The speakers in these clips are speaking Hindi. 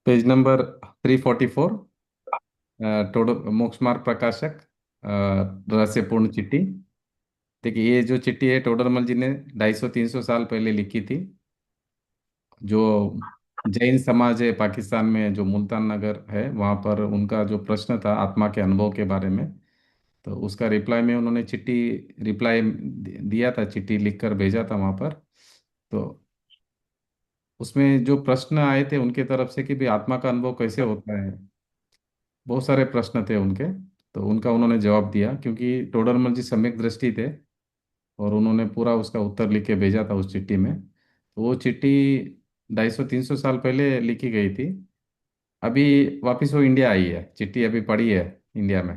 Page number 344। टोडो मोक्ष मार्ग प्रकाशक। रहस्यपूर्ण चिट्ठी। देखिए, ये जो चिट्ठी है टोडरमल जी ने 250-300 साल पहले लिखी थी। जो जैन समाज है पाकिस्तान में, जो मुल्तान नगर है वहाँ पर, उनका जो प्रश्न था आत्मा के अनुभव के बारे में, तो उसका रिप्लाई में उन्होंने चिट्ठी रिप्लाई दिया था, चिट्ठी लिखकर भेजा था वहाँ पर। तो उसमें जो प्रश्न आए थे उनके तरफ से कि भाई आत्मा का अनुभव कैसे होता है, बहुत सारे प्रश्न थे उनके। तो उनका उन्होंने जवाब दिया, क्योंकि टोडरमल जी सम्यक दृष्टि थे और उन्होंने पूरा उसका उत्तर लिख के भेजा था उस चिट्ठी में। तो वो चिट्ठी 250-300 साल पहले लिखी गई थी। अभी वापस वो इंडिया आई है, चिट्ठी अभी पड़ी है इंडिया में।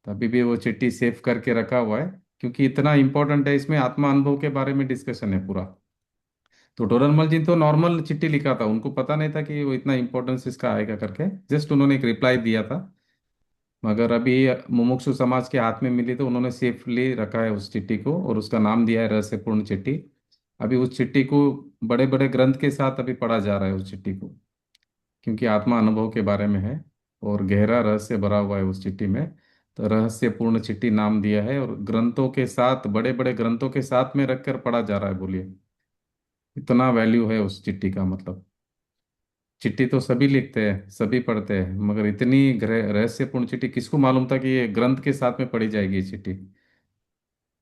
तो अभी भी वो चिट्ठी सेव करके रखा हुआ है, क्योंकि इतना इंपॉर्टेंट है, इसमें आत्मा अनुभव के बारे में डिस्कशन है पूरा। तो डोरनमल जी तो नॉर्मल चिट्ठी लिखा था, उनको पता नहीं था कि वो इतना इंपॉर्टेंस इसका आएगा करके, जस्ट उन्होंने एक रिप्लाई दिया था। मगर अभी मुमुक्षु समाज के हाथ में मिली तो उन्होंने सेफली रखा है उस चिट्ठी को, और उसका नाम दिया है रहस्यपूर्ण चिट्ठी। अभी उस चिट्ठी को बड़े बड़े ग्रंथ के साथ अभी पढ़ा जा रहा है उस चिट्ठी को, क्योंकि आत्मा अनुभव के बारे में है और गहरा रहस्य भरा हुआ है उस चिट्ठी में। तो रहस्यपूर्ण चिट्ठी नाम दिया है, और ग्रंथों के साथ, बड़े बड़े ग्रंथों के साथ में रखकर पढ़ा जा रहा है। बोलिए, इतना वैल्यू है उस चिट्ठी का। मतलब चिट्ठी तो सभी लिखते हैं, सभी पढ़ते हैं, मगर इतनी रहस्यपूर्ण चिट्ठी किसको मालूम था कि ये ग्रंथ के साथ में पढ़ी जाएगी ये चिट्ठी।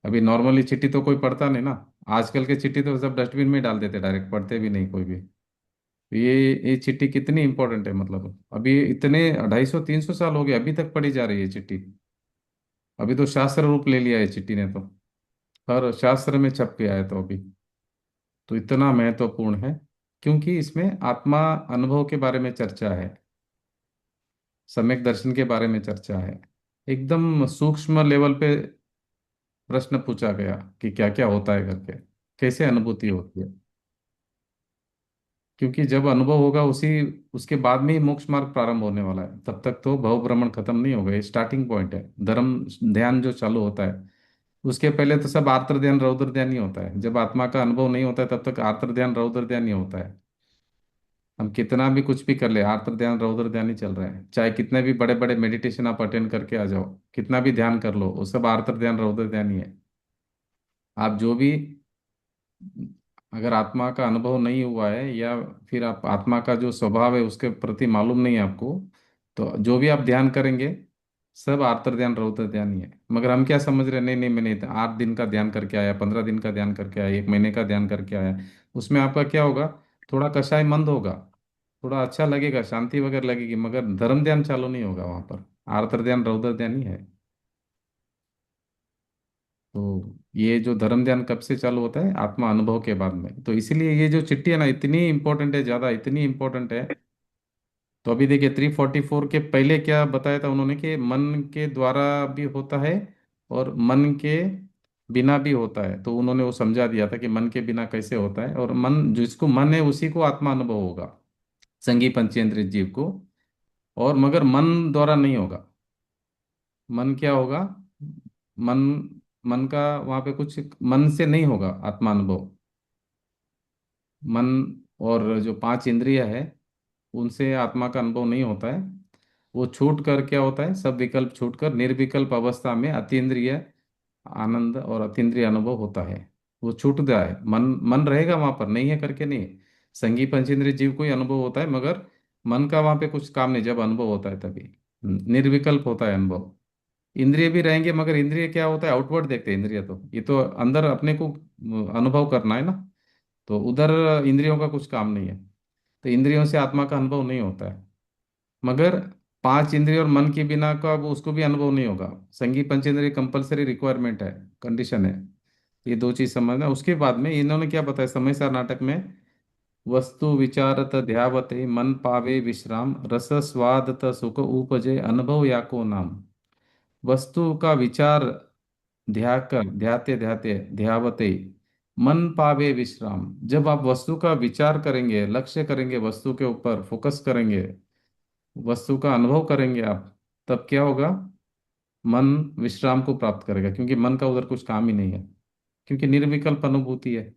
अभी नॉर्मली चिट्ठी तो कोई पढ़ता नहीं ना। आजकल के चिट्ठी तो सब डस्टबिन में डाल देते, डायरेक्ट पढ़ते भी नहीं कोई भी। तो ये चिट्ठी कितनी इंपॉर्टेंट है, मतलब अभी इतने 250-300 साल हो गए, अभी तक पढ़ी जा रही है चिट्ठी। अभी तो शास्त्र रूप ले लिया है चिट्ठी ने तो, हर शास्त्र में छप के आया तो अभी। तो इतना महत्वपूर्ण है, क्योंकि इसमें आत्मा अनुभव के बारे में चर्चा है, सम्यक दर्शन के बारे में चर्चा है। एकदम सूक्ष्म लेवल पे प्रश्न पूछा गया कि क्या क्या होता है करके, कैसे अनुभूति होती है। क्योंकि जब अनुभव होगा उसी उसके बाद में ही मोक्ष मार्ग प्रारंभ होने वाला है, तब तक तो भव भ्रमण खत्म नहीं होगा। ये स्टार्टिंग पॉइंट है, धर्म ध्यान जो चालू होता है। उसके पहले तो सब आर्त ध्यान रौद्र ध्यान ही होता है। जब आत्मा का अनुभव नहीं होता है तब तक आर्त ध्यान रौद्र ध्यान ही होता है। हम कितना भी कुछ भी कर ले, आर्त ध्यान रौद्र ध्यान ही चल रहा है। चाहे कितने भी बड़े बड़े मेडिटेशन आप अटेंड करके आ जाओ, कितना भी ध्यान कर लो, वो सब आर्त ध्यान रौद्र ध्यान ही है। आप जो भी, अगर आत्मा का अनुभव नहीं हुआ है, या फिर आप आत्मा का जो स्वभाव है उसके प्रति मालूम नहीं है आपको, तो जो भी आप ध्यान करेंगे सब आर्तर ध्यान रौद्र ध्यान ही है। मगर हम क्या समझ रहे हैं, नहीं नहीं मैंने 8 दिन का ध्यान करके आया, 15 दिन का ध्यान करके आया, 1 महीने का ध्यान करके आया। उसमें आपका क्या होगा, थोड़ा कषाय मंद होगा, थोड़ा अच्छा लगेगा, शांति वगैरह लगेगी, मगर धर्म ध्यान चालू नहीं होगा वहां पर। आर्तर ध्यान रौद्र ध्यान ही है। तो ये जो धर्म ध्यान कब से चालू होता है, आत्मा अनुभव के बाद में। तो इसीलिए ये जो चिट्ठी है ना, इतनी इंपॉर्टेंट है, ज्यादा इतनी इंपॉर्टेंट है। तो अभी देखिए 344 के पहले क्या बताया था उन्होंने, कि मन के द्वारा भी होता है और मन के बिना भी होता है। तो उन्होंने वो समझा दिया था कि मन के बिना कैसे होता है, और मन, जिसको मन है उसी को आत्मा अनुभव होगा, संगी पंचेंद्रिय जीव को। और मगर मन द्वारा नहीं होगा। मन क्या होगा, मन, मन का वहां पे कुछ, मन से नहीं होगा आत्मा अनुभव। मन और जो 5 इंद्रिय है उनसे आत्मा का अनुभव नहीं होता है। वो छूट कर क्या होता है, सब विकल्प छूट कर निर्विकल्प अवस्था में अतीन्द्रिय आनंद और अतीन्द्रिय अनुभव होता है। वो छूट गया है, मन मन रहेगा वहां पर, नहीं है करके नहीं। संगी पंचेंद्रिय जीव को ही अनुभव होता है, मगर मन का वहां पे कुछ काम नहीं, जब अनुभव होता है तभी। निर्विकल्प होता है अनुभव। इंद्रिय भी रहेंगे, मगर इंद्रिय क्या होता है, आउटवर्ड देखते हैं इंद्रिय, तो ये तो अंदर अपने को अनुभव करना है ना। तो उधर इंद्रियों का कुछ काम नहीं है। तो इंद्रियों से आत्मा का अनुभव नहीं होता है। मगर 5 इंद्रिय और मन के बिना का वो, उसको भी अनुभव नहीं होगा। संगी पंचेंद्रिय कंपलसरी रिक्वायरमेंट है, कंडीशन है। ये दो चीज समझना। उसके बाद में इन्होंने क्या बताया समय सार नाटक में, वस्तु विचारत ध्यावते मन पावे विश्राम रस स्वादत सुख उपजे अनुभव याको नाम। वस्तु का विचार ध्याकर, ध्याते ध्याते ध्यावते मन पावे विश्राम। जब आप वस्तु का विचार करेंगे, लक्ष्य करेंगे, वस्तु के ऊपर फोकस करेंगे, वस्तु का अनुभव करेंगे आप, तब क्या होगा, मन विश्राम को प्राप्त करेगा, क्योंकि मन का उधर कुछ काम ही नहीं है, क्योंकि निर्विकल्प अनुभूति है।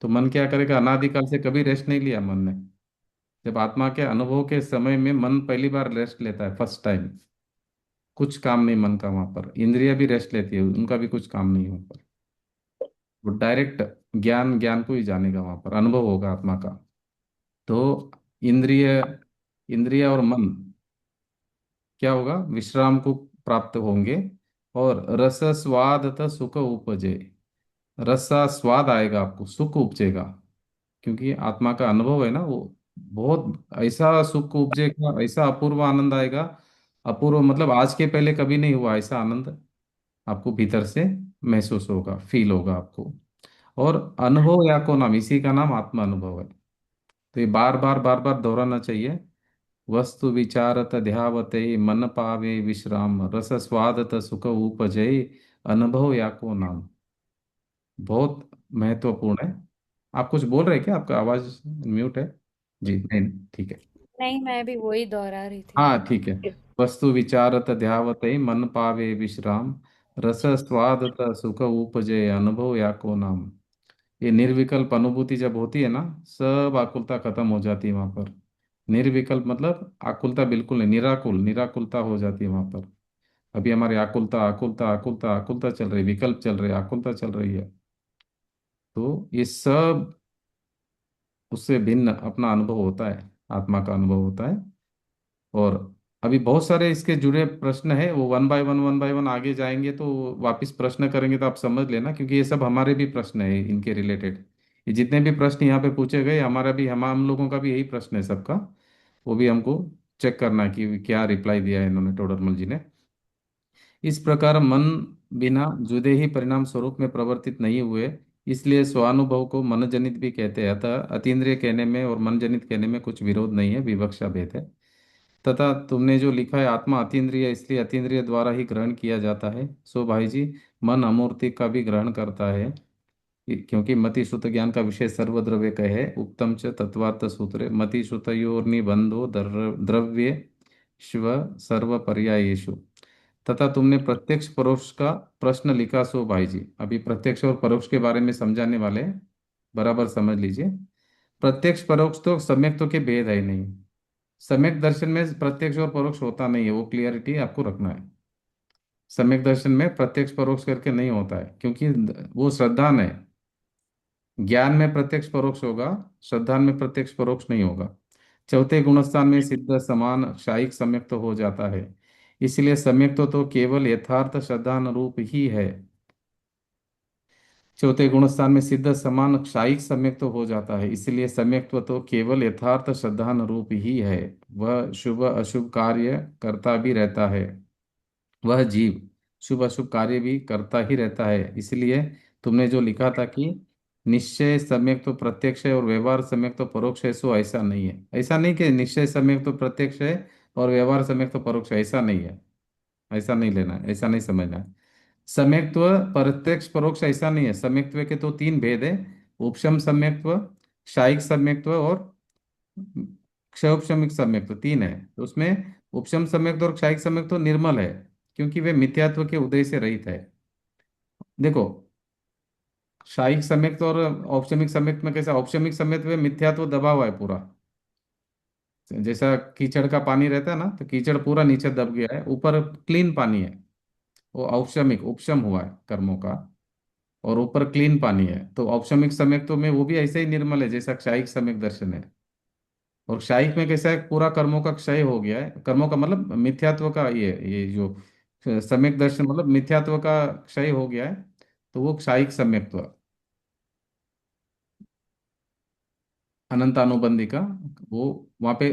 तो मन क्या करेगा, अनादिकाल से कभी रेस्ट नहीं लिया मन ने। जब आत्मा के अनुभव के समय में मन पहली बार रेस्ट लेता है, फर्स्ट टाइम, कुछ काम नहीं मन का वहां पर, इंद्रिया भी रेस्ट लेती है, उनका भी कुछ काम नहीं वहां पर। वो डायरेक्ट ज्ञान, ज्ञान को ही जानेगा, वहां पर अनुभव होगा आत्मा का। तो इंद्रिय, इंद्रिय और मन क्या होगा, विश्राम को प्राप्त होंगे। और रस स्वाद तथा सुख उपजे, रस का स्वाद आएगा आपको, सुख उपजेगा, क्योंकि आत्मा का अनुभव है ना वो। बहुत ऐसा सुख उपजेगा, ऐसा अपूर्व आनंद आएगा। अपूर्व मतलब आज के पहले कभी नहीं हुआ ऐसा आनंद, आपको भीतर से महसूस होगा, फील होगा आपको। और अनुभव या को नाम, इसी का नाम आत्मा अनुभव है। तो ये बार बार बार बार दोहराना चाहिए। वस्तु विचारत ध्यावते मन पावे विश्राम, रस स्वादत सुख उपजय, अनुभव या को नाम। बहुत महत्वपूर्ण है। आप कुछ बोल रहे हैं क्या, आपका आवाज म्यूट है? जी नहीं, ठीक है। नहीं, मैं भी वही दोहरा रही थी। हाँ ठीक है। वस्तु विचारत ध्यावते मन पावे विश्राम, रस स्वादत सुख उपजय, अनुभव या को नाम। ये निर्विकल्प अनुभूति जब होती है ना, सब आकुलता खत्म हो जाती है वहां पर। निर्विकल्प मतलब आकुलता बिल्कुल नहीं, निराकुल, निराकुलता हो जाती है वहां पर। अभी हमारी आकुलता आकुलता आकुलता आकुलता चल रही, विकल्प चल रही, आकुलता चल रही है। तो ये सब उससे भिन्न अपना अनुभव होता है, आत्मा का अनुभव होता है। और अभी बहुत सारे इसके जुड़े प्रश्न है, वो वन बाय वन आगे जाएंगे तो वापस प्रश्न करेंगे तो आप समझ लेना, क्योंकि ये सब हमारे भी प्रश्न है इनके रिलेटेड। ये जितने भी प्रश्न यहाँ पे पूछे गए, हमारा भी, हम लोगों का भी यही प्रश्न है सबका। वो भी हमको चेक करना है कि क्या रिप्लाई दिया है इन्होंने, टोडरमल जी ने। इस प्रकार मन बिना जुदे ही परिणाम स्वरूप में प्रवर्तित नहीं हुए, इसलिए स्वानुभव को मनजनित भी कहते हैं। अतः अतीन्द्रिय कहने में और मनजनित कहने में कुछ विरोध नहीं है, विवक्षा भेद है। तथा तुमने जो लिखा है आत्मा अतीन्द्रिय, इसलिए अतीन्द्रिय द्वारा ही ग्रहण किया जाता है, सो भाई जी मन अमूर्ति का भी ग्रहण करता है। क्योंकि मति श्रुत ज्ञान का विषय सर्वद्रव्य कहे, उक्तम च तत्वार्थ सूत्रे मति श्रुतयोर्निबंधो द्रव्य शिव सर्व पर्यायेषु। तथा तुमने प्रत्यक्ष परोक्ष का प्रश्न लिखा, सो भाई जी अभी प्रत्यक्ष और परोक्ष के बारे में समझाने वाले हैं, बराबर समझ लीजिए। प्रत्यक्ष परोक्ष तो सम्यक तो के भेद है ही नहीं। सम्यक दर्शन में प्रत्यक्ष और परोक्ष होता नहीं है, वो क्लियरिटी आपको रखना है। सम्यक दर्शन में प्रत्यक्ष परोक्ष करके नहीं होता है, क्योंकि वो श्रद्धा है। ज्ञान में प्रत्यक्ष परोक्ष होगा, श्रद्धा में प्रत्यक्ष परोक्ष नहीं होगा। चौथे गुणस्थान में सिद्ध समान क्षायिक सम्यक तो हो जाता है। इसलिए सम्यक तो केवल यथार्थ श्रद्धानुरूप ही है। चौथे गुणस्थान में सिद्ध समान क्षायिक सम्यक तो हो जाता है, इसलिए सम्यक्त्व तो केवल यथार्थ श्रद्धानुरूप ही है। वह शुभ अशुभ कार्य करता भी रहता है, वह जीव शुभ अशुभ कार्य भी करता ही रहता है। इसलिए तुमने जो लिखा था कि निश्चय सम्यक तो प्रत्यक्ष है और व्यवहार सम्यक तो परोक्ष है, सो ऐसा नहीं है। ऐसा नहीं कि निश्चय सम्यक तो प्रत्यक्ष है और व्यवहार सम्यक तो परोक्ष है, ऐसा नहीं है। ऐसा नहीं लेना है, ऐसा नहीं समझना है। सम्यक्त्व प्रत्यक्ष परोक्ष ऐसा नहीं है। सम्यक्त्व के तो तीन भेद है, उपशम सम्यक्त्व, क्षायिक सम्यक्त्व और क्षयोपशमिक सम्यक्त्व, तीन है। तो उसमें उपशम सम्यक्त्व और क्षायिक सम्यक्त्व निर्मल है, क्योंकि वे मिथ्यात्व के उदय से रहित है। देखो, क्षायिक सम्यक्त्व और औपशमिक सम्यक्त्व में कैसा, औपशमिक सम्यक्त्व में मिथ्यात्व दबा हुआ है पूरा। जैसा कीचड़ का पानी रहता है ना, तो कीचड़ पूरा नीचे दब गया है, ऊपर क्लीन पानी है। वो औपशमिक, उपशम हुआ है कर्मों का, और ऊपर क्लीन पानी है। तो औपशमिक सम्यक्त्व में वो भी ऐसे ही निर्मल है जैसा क्षायिक सम्यक दर्शन है। और क्षायिक में कैसा है, पूरा कर्मों का क्षय हो गया है, कर्मों का मतलब मिथ्यात्व का, ये जो सम्यक दर्शन मतलब मिथ्यात्व का क्षय हो गया है। तो वो क्षायिक सम्यक्त्व, अनंतानुबंधी का, वो वहाँ पे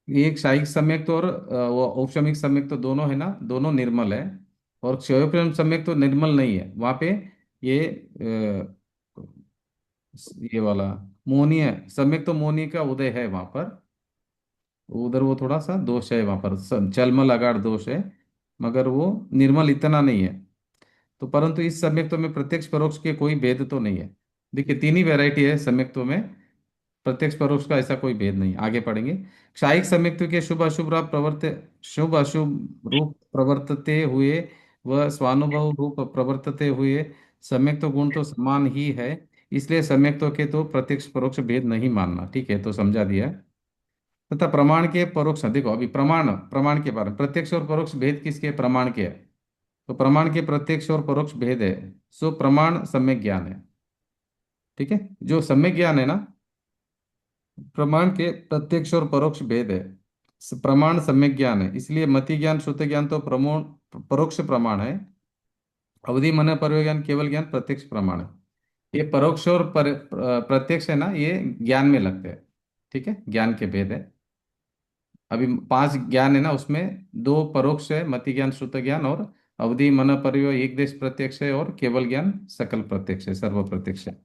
ये क्षायिक सम्यक तो और वो औपशमिक सम्यक तो दोनों है ना, दोनों निर्मल है। और क्षयोपम सम्यक तो निर्मल नहीं है वहाँ पे। ये ये वाला मोहनीय सम्यक तो मोहनीय का उदय है वहाँ पर। उधर वो थोड़ा सा दोष है वहाँ पर, चलमल अगाढ़ दोष है, मगर वो निर्मल इतना नहीं है। तो परंतु इस सम्यक्त्व में प्रत्यक्ष परोक्ष के कोई भेद तो नहीं है। देखिए तीन ही वैरायटी है सम्यक्त्व में, प्रत्यक्ष परोक्ष का ऐसा कोई भेद नहीं। आगे पढ़ेंगे। क्षायिक सम्यक्त्व के शुभ अशुभ रूप प्रवर्तते हुए व स्वानुभव रूप प्रवर्तते हुए सम्यक्त्व गुण तो समान ही है। इसलिए सम्यक्त्व के तो प्रत्यक्ष परोक्ष भेद नहीं मानना। ठीक है, तो समझा दिया। तथा प्रमाण के परोक्ष, देखो अभी प्रमाण, प्रमाण के बारे में, प्रत्यक्ष और परोक्ष भेद किसके, प्रमाण के है। तो प्रमाण के प्रत्यक्ष और परोक्ष भेद है, सो प्रमाण सम्यक ज्ञान है। ठीक है, जो सम्यक ज्ञान है ना, प्रमाण के प्रत्यक्ष और परोक्ष भेद है, प्रमाण सम्यक ज्ञान है, इसलिए मति ज्ञान श्रुत ज्ञान तो प्रमोण परोक्ष प्रमाण है। अवधि मन परव्य ज्ञान केवल ज्ञान प्रत्यक्ष प्रमाण है। ये परोक्ष और प्रत्यक्ष है ना, ये ज्ञान में लगते हैं। ठीक है, ज्ञान के भेद है। अभी पांच ज्ञान है ना, उसमें दो परोक्ष है, मति ज्ञान श्रुत ज्ञान, और अवधि मन परव्य एक देश प्रत्यक्ष है, और केवल ज्ञान सकल प्रत्यक्ष है, सर्व प्रत्यक्ष है।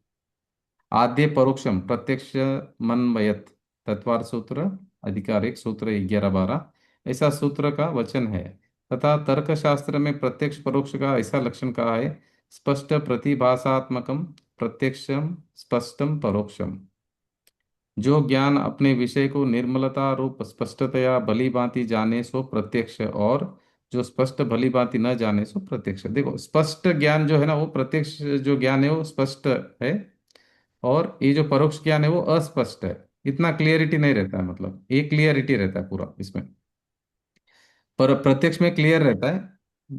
आद्य परोक्षम प्रत्यक्ष मनवयत, तत्वार्थ सूत्र अधिकारिक सूत्र 11-12 ऐसा सूत्र का वचन है। तथा तर्कशास्त्र में प्रत्यक्ष परोक्ष का ऐसा लक्षण कहा है, स्पष्ट प्रतिभासात्मकम प्रत्यक्षम स्पष्टम परोक्षम। जो ज्ञान अपने विषय को निर्मलता रूप स्पष्टतया भली भांति जाने सो प्रत्यक्ष, और जो स्पष्ट भली भांति न जाने सो प्रत्यक्ष। देखो स्पष्ट ज्ञान जो है ना, वो प्रत्यक्ष जो ज्ञान है वो स्पष्ट है, और ये जो परोक्ष ज्ञान है वो अस्पष्ट है। इतना क्लियरिटी नहीं रहता है, मतलब ये क्लियरिटी रहता है पूरा इसमें, पर प्रत्यक्ष में क्लियर रहता है,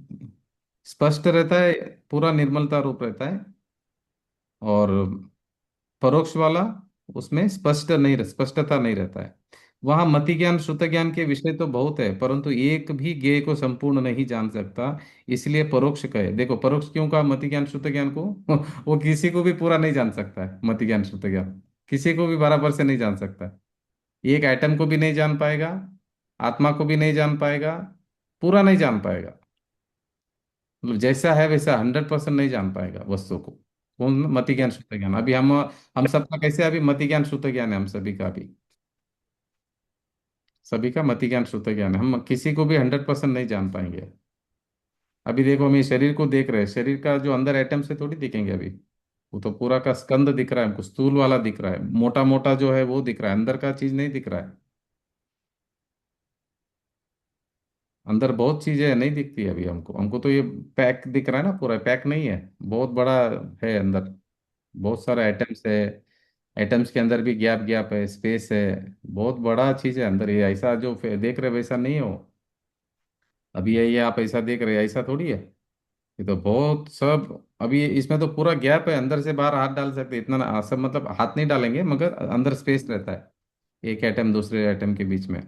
स्पष्ट रहता है, पूरा निर्मलता रूप रहता है। और परोक्ष वाला, उसमें स्पष्टता नहीं रहता है। वहां मति ज्ञान श्रुत ज्ञान के विषय तो बहुत है, परंतु एक भी ज्ञेय को संपूर्ण नहीं जान सकता, इसलिए परोक्ष कहे। देखो परोक्ष क्यों कहा मति ज्ञान श्रुत ज्ञान को वो किसी को भी पूरा नहीं जान सकता है, मति ज्ञान श्रुत ज्ञान किसी को भी बराबर से नहीं जान सकता है। एक एटम को भी नहीं जान पाएगा, आत्मा को भी नहीं जान पाएगा, पूरा नहीं जान पाएगा। मतलब जैसा है वैसा 100% नहीं जान पाएगा वस्तु को। कौन, मति ज्ञान शुद्ध ज्ञान। अभी हम सबका कैसे, अभी मति ज्ञान शुद्ध ज्ञान है हम सभी का भी, सभी का मति ज्ञान शुद्ध ज्ञान है, हम किसी को भी 100% नहीं जान पाएंगे। अभी देखो हम ये शरीर को देख रहे हैं, शरीर का जो अंदर एटम से थोड़ी दिखेंगे अभी, वो तो पूरा का स्कंद दिख रहा है हमको, स्थूल वाला दिख रहा है, मोटा मोटा जो है वो दिख रहा है, अंदर का चीज नहीं दिख रहा है। अंदर बहुत चीजें नहीं दिखती है अभी हमको, हमको तो ये पैक दिख रहा है ना, पूरा पैक नहीं है, बहुत बड़ा है अंदर, बहुत सारा एटम्स है। एटम्स के अंदर भी गैप गैप है, स्पेस है, बहुत बड़ा चीज है अंदर। ये ऐसा जो देख रहे वैसा नहीं हो, अभी ये आप ऐसा देख रहे हैं ऐसा थोड़ी है। ये तो बहुत सब, अभी इसमें तो पूरा गैप है, अंदर से बाहर हाथ डाल सकते इतना सब, मतलब हाथ नहीं डालेंगे मगर अंदर स्पेस रहता है, एक एटम दूसरे एटम के बीच में।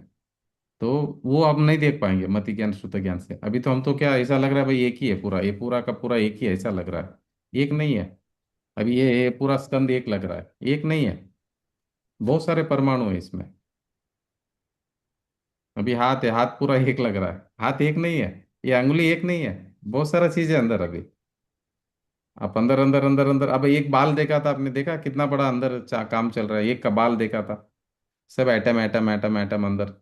तो वो आप नहीं देख पाएंगे मति ज्ञान श्रुत ज्ञान से। अभी तो हम तो क्या ऐसा लग रहा है भाई एक ही है पूरा, ये पूरा का पूरा एक ही है, ऐसा लग रहा है, एक नहीं है। अभी ये पूरा स्कंद एक लग रहा है, एक नहीं है, बहुत सारे परमाणु है इसमें। अभी हाथ है, हाथ पूरा एक लग रहा है, हाथ एक नहीं है, ये अंगुली एक नहीं है, बहुत सारा चीज है अंदर अभी। आप अंदर अंदर अंदर अंदर, अब एक बाल देखा था आपने, देखा कितना बड़ा अंदर काम चल रहा है, एक का बाल देखा था, सब एटम एटम एटम एटम अंदर।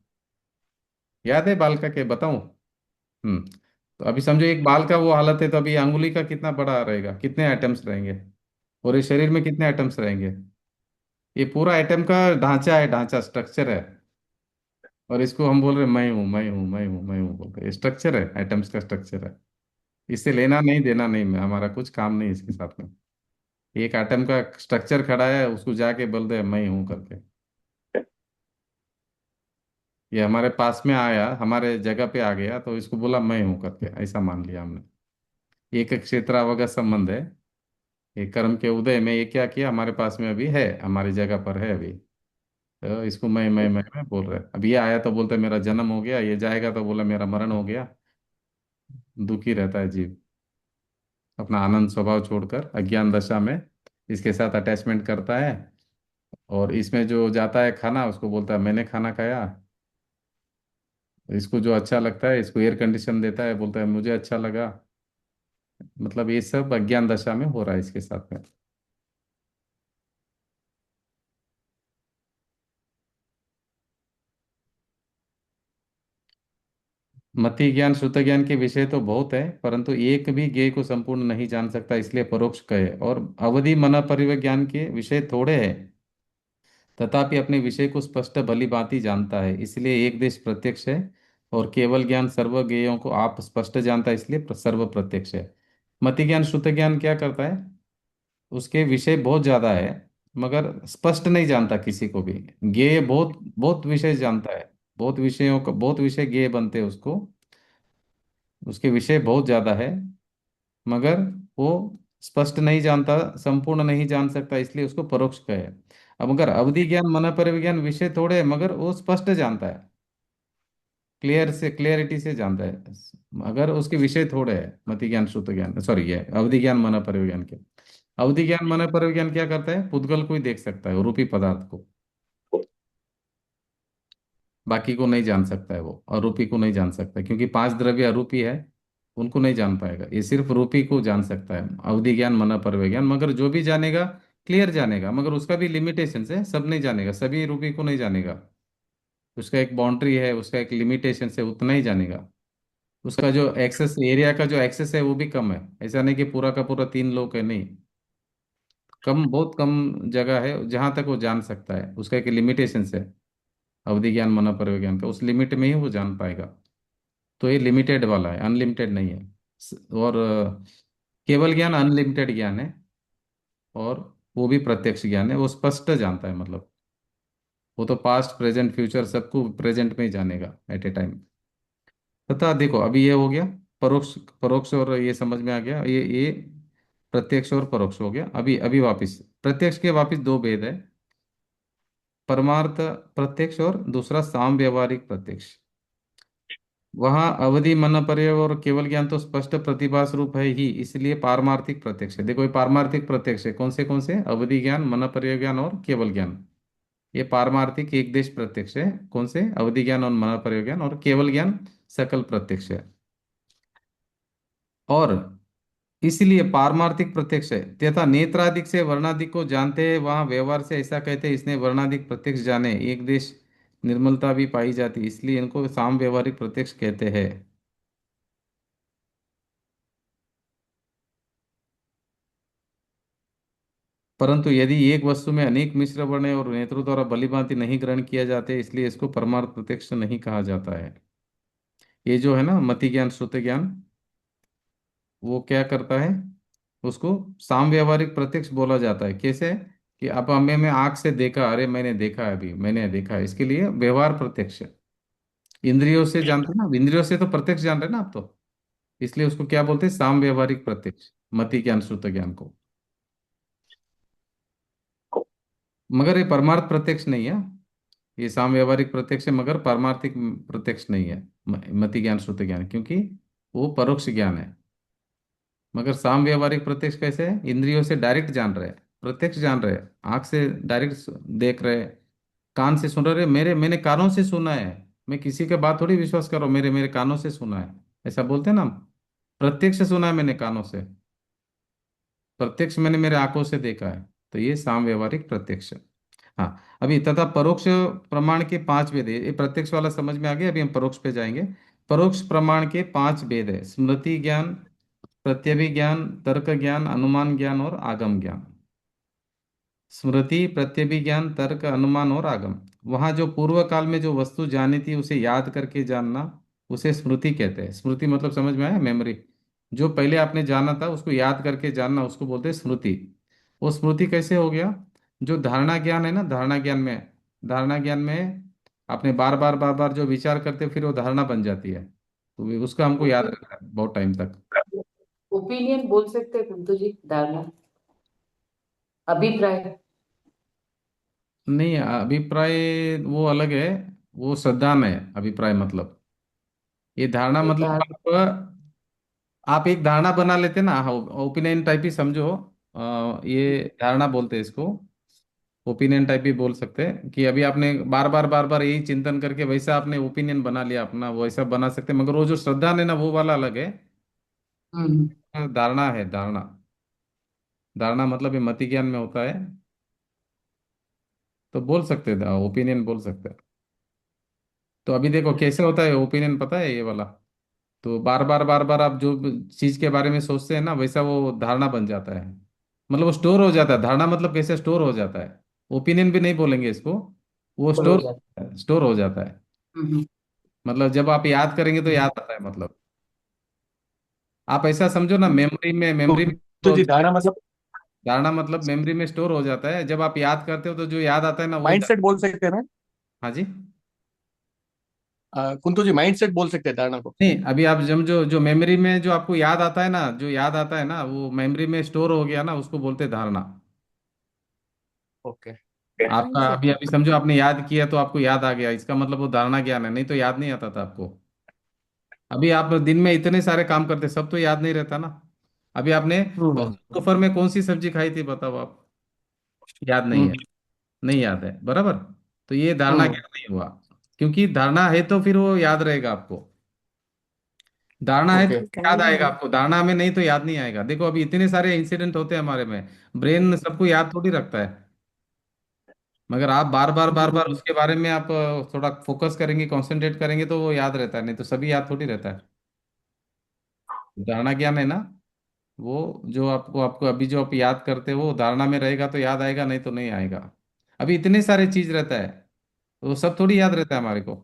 याद है बाल का, क्या बताऊं? हम्म। तो अभी समझो एक बाल का वो हालत है, तो अभी अंगुली का कितना बड़ा रहेगा, कितने एटम्स रहेंगे, और इस शरीर में कितने एटम्स रहेंगे। ये पूरा एटम का ढांचा है, ढांचा स्ट्रक्चर है। और इसको हम बोल रहे हैं मैं हूँ मैं हूँ मैं हूँ मैं हूँ बोल रहे, स्ट्रक्चर है, एटम्स का स्ट्रक्चर है। इससे लेना नहीं देना नहीं, मैं हमारा कुछ काम नहीं इसके साथ में। एक एटम का स्ट्रक्चर खड़ा है, उसको जाके बोल दे मैं हूँ करके। ये हमारे पास में आया, हमारे जगह पे आ गया, तो इसको बोला मैं हूँ करके, ऐसा मान लिया हमने। एक क्षेत्रावगत संबंध है, ये कर्म के उदय में ये क्या किया, हमारे पास में अभी है, हमारी जगह पर है अभी। तो इसको मैं बोल रहे, अभी ये आया तो बोलते मेरा जन्म हो गया, ये जाएगा तो बोला मेरा मरण हो गया। दुखी रहता है जीव, अपना आनंद स्वभाव छोड़कर अज्ञान दशा में इसके साथ अटैचमेंट करता है। और इसमें जो जाता है खाना, उसको बोलता है मैंने खाना खाया। इसको जो अच्छा लगता है, इसको एयर कंडीशन देता है, बोलता है मुझे अच्छा लगा। मतलब ये सब अज्ञान दशा में हो रहा है इसके साथ में। मति ज्ञान श्रुत ज्ञान के विषय तो बहुत है, परंतु एक भी ज्ञेय को संपूर्ण नहीं जान सकता, इसलिए परोक्ष कहे। और अवधि मन परिवह ज्ञान के विषय थोड़े हैं, तथापि अपने विषय को स्पष्ट भली भांति जानता है, इसलिए एक देश प्रत्यक्ष है। और केवल ज्ञान सर्व ज्ञेयों को आप स्पष्ट जानता है, इसलिए सर्व प्रत्यक्ष है। मति ज्ञान श्रुत ज्ञान क्या करता है, उसके विषय बहुत ज्यादा है, मगर स्पष्ट नहीं जानता किसी को भी। ज्ञेय बहुत बहुत विषय जानता है, बहुत विषयों का, बहुत विषय ज्ञेय बनते हैं उसको, उसके विषय बहुत ज्यादा है, मगर वो स्पष्ट नहीं जानता, संपूर्ण नहीं जान सकता, इसलिए उसको परोक्ष कहे। अब मगर अवधि ज्ञान मन परिविज्ञान विषय थोड़े हैं, मगर वो स्पष्ट जानता है, क्लियर से, क्लियरिटी से जानता है, अगर उसके विषय थोड़े हैं। मति ज्ञान, श्रुत ज्ञान, सॉरी, ये अवधि ज्ञान मन परिविज्ञान के। अवधि ज्ञान मन परिविज्ञान क्या करता है, पुद्गल को ही देख सकता है, रूपी पदार्थ को, बाकी को नहीं जान सकता है, वो अरूपी को नहीं जान सकता, क्योंकि पांच द्रव्य अरूपी है, उनको नहीं जान पाएगा, ये सिर्फ रूपी को जान सकता है, अवधि ज्ञान मन पर ज्ञान। मगर जो भी जानेगा क्लियर जानेगा, मगर उसका भी लिमिटेशन है, सब नहीं जानेगा, सभी रूपी को नहीं जानेगा, उसका एक बाउंड्री है, उसका एक लिमिटेशन है, उतना ही जानेगा। उसका जो एक्सेस एरिया का जो एक्सेस है वो भी कम है, ऐसा नहीं कि पूरा का पूरा तीन लोग है, नहीं, कम, बहुत कम जगह है जहां तक वो जान सकता है, उसका एक लिमिटेशन है, अवधि ज्ञान मन पर ज्ञान का, उस लिमिट में ही वो जान पाएगा। तो ये लिमिटेड वाला है, अनलिमिटेड नहीं है। और केवल ज्ञान अनलिमिटेड ज्ञान है, और वो भी प्रत्यक्ष ज्ञान है, वो स्पष्ट जानता है, मतलब वो तो पास्ट प्रेजेंट फ्यूचर सबको प्रेजेंट में ही जानेगा एट ए टाइम। तथा देखो अभी ये हो गया परोक्ष, परोक्ष और ये समझ में आ गया, ये प्रत्यक्ष और परोक्ष हो गया। अभी अभी वापिस प्रत्यक्ष के वापिस दो भेद है, परमार्थ प्रत्यक्ष और दूसरा साम व्यवहारिक प्रत्यक्ष। वहाँ अवधि मन पर्यय और केवल ज्ञान तो स्पष्ट प्रतिभास रूप है ही, इसलिए पारमार्थिक प्रत्यक्ष है। देखो ये पारमार्थिक प्रत्यक्ष है, कौन से अवधि ज्ञान, मन पर्यय ज्ञान और केवल ज्ञान, ये पारमार्थिक एक देश प्रत्यक्ष है। कौन से, अवधि ज्ञान और मन पर्यय ज्ञान, और केवल ज्ञान सकल प्रत्यक्ष है। और इसलिए पारमार्थिक प्रत्यक्ष है, तथा नेत्रादिक से वर्णादिक को जानते हैं, वहां व्यवहार से ऐसा कहते हैं, इसने वर्णादिक प्रत्यक्ष जाने, एक देश निर्मलता भी पाई जाती, इसलिए इनको साम व्यवहारिक प्रत्यक्ष कहते हैं। परंतु यदि एक वस्तु में अनेक मिश्र वर्ण और नेत्रों द्वारा भलीभांति नहीं ग्रहण किया जाते, इसलिए इसको परमार्थ प्रत्यक्ष नहीं कहा जाता है। ये जो है ना मति ज्ञान श्रुति ज्ञान, वो क्या करता है, उसको साम व्यवहारिक प्रत्यक्ष बोला जाता है। कैसे, कि अब हमें, मैं आंख से देखा, अरे मैंने देखा है, अभी मैंने देखा है, इसके लिए व्यवहार प्रत्यक्ष। इंद्रियों से जानते हैं ना, इंद्रियों से तो प्रत्यक्ष जान रहे हैं ना आप तो, इसलिए उसको क्या बोलते हैं, साम व्यवहारिक प्रत्यक्ष, मति ज्ञान श्रुत ज्ञान को। मगर ये परमार्थ प्रत्यक्ष नहीं है, ये साम व्यवहारिक प्रत्यक्ष है, मगर पारमार्थिक प्रत्यक्ष नहीं है, मति ज्ञान श्रुति ज्ञान, क्योंकि वो परोक्ष ज्ञान है। मगर साम व्यवहारिक प्रत्यक्ष कैसे है, इंद्रियों से डायरेक्ट जान रहे हैं, प्रत्यक्ष जान रहे हैं, आंख से डायरेक्ट देख रहे हैं, कान से सुन रहे, मेरे मैंने कानों से सुना है, मैं किसी के बात थोड़ी विश्वास कर रहा हूँ, मेरे मेरे कानों से सुना है, ऐसा बोलते हैं ना हम, प्रत्यक्ष सुना है मैंने कानों से, प्रत्यक्ष मैंने मेरे आंखों से देखा है। तो ये साम व्यवहारिक प्रत्यक्ष। हाँ, अभी तथा परोक्ष प्रमाण के पांच भेद है, ये प्रत्यक्ष वाला समझ में आ गया, अभी हम परोक्ष पे जाएंगे। परोक्ष प्रमाण के पांच भेद है, स्मृति ज्ञान, प्रत्यभिज्ञान, तर्क ज्ञान, अनुमान ज्ञान और आगम ज्ञान। स्मृति, प्रत्यभिज्ञान, तर्क, अनुमान और आगम। वहां जो पूर्व काल में जो वस्तु जानी थी उसे याद करके जानना, उसे स्मृति कहते हैं। स्मृति मतलब समझ में आया, मेमोरी, जो पहले आपने जाना था उसको याद करके जानना, उसको बोलते हैं स्मृति। वो स्मृति कैसे हो गया, जो धारणा ज्ञान है ना, धारणा ज्ञान में, धारणा ज्ञान में आपने बार बार जो विचार करते फिर वो धारणा बन जाती है, तो उसका हमको याद रखना है बहुत टाइम तक। ओपिनियन बोल सकते हैं कुंतु जी, धारणा, अभिप्राय। नहीं, अभिप्राय वो अलग है, वो श्रद्धान है, अभिप्राय मतलब, ये धारणा मतलब धारणा। आप एक धारणा बना लेते ना, ओपिनियन टाइप ही समझो। ये धारणा बोलते हैं इसको, ओपिनियन टाइप भी बोल सकते हैं, कि अभी आपने बार बार यही चिंतन करके वैसा आपने ओपिनियन बना लिया अपना, वैसा बना सकते हैं, मगर वो जो श्रद्धा है ना वो वाला अलग है। हम्म। धारणा है, धारणा, धारणा मतलब ये मति ज्ञान में होता है, तो बोल सकते हैं, ओपिनियन बोल सकते हैं। तो अभी देखो कैसे होता है ओपिनियन, पता है ये वाला, तो बार बार आप जो चीज के बारे में सोचते हैं ना, वैसा वो धारणा बन जाता है, मतलब वो स्टोर हो जाता है, धारणा मतलब कैसे स्टोर हो जाता है, ओपिनियन भी नहीं बोलेंगे इसको, वो फुल हो स्टोर, जाता स्टोर हो जाता है। है। हम्म। मतलब जब आप याद करेंगे तो याद आता है, मतलब आप ऐसा समझो ना, मेमोरी में, मेमोरी में तो जी धारणा मतलब धारणा मतलब मेमोरी में स्टोर हो जाता है, जब आप याद करते हो तो जो याद आता है ना वही माइंड सेट बोल सकते हैं ना? हाँ जी। कुंतु जी, माइंड सेट बोल सकते हैं धारणा को? नहीं, अभी आप जब जो जो मेमोरी में जो आपको याद आता है ना, जो याद आता है ना वो मेमोरी में स्टोर हो गया ना, उसको बोलते हैं धारणा। ओके। आपका अभी माइंडसेट। अभी समझो आपने याद किया तो आपको याद आ गया, इसका मतलब वो धारणा ज्ञान है, नहीं तो याद नहीं आता था आपको। अभी आप दिन में इतने सारे काम करते, सब तो याद नहीं रहता ना। अभी आपने हम्म। दोपहर में कौन सी सब्जी खाई थी बताओ आप, याद नहीं है, हम्म। नहीं याद है, बराबर। तो ये धारणा हम्म। ज्ञान नहीं हुआ, क्योंकि धारणा है तो फिर वो याद रहेगा आपको। धारणा है तो ओके। याद आएगा आपको, धारणा में नहीं तो याद नहीं आएगा। देखो अभी इतने सारे इंसिडेंट होते हैं हमारे में, ब्रेन सबको याद थोड़ी रखता है। मगर आप बार बार बार बार उसके बारे में आप थोड़ा फोकस करेंगे, कंसंट्रेट करेंगे तो वो याद रहता है, नहीं तो सभी याद थोड़ी रहता है। धारणा ज्ञान है ना, वो जो आपको आपको अभी जो आप याद करते हो वो धारणा में रहेगा तो याद आएगा, नहीं तो नहीं आएगा। अभी इतने सारे चीज रहता है, तो वो सब थोड़ी याद रहता है हमारे को।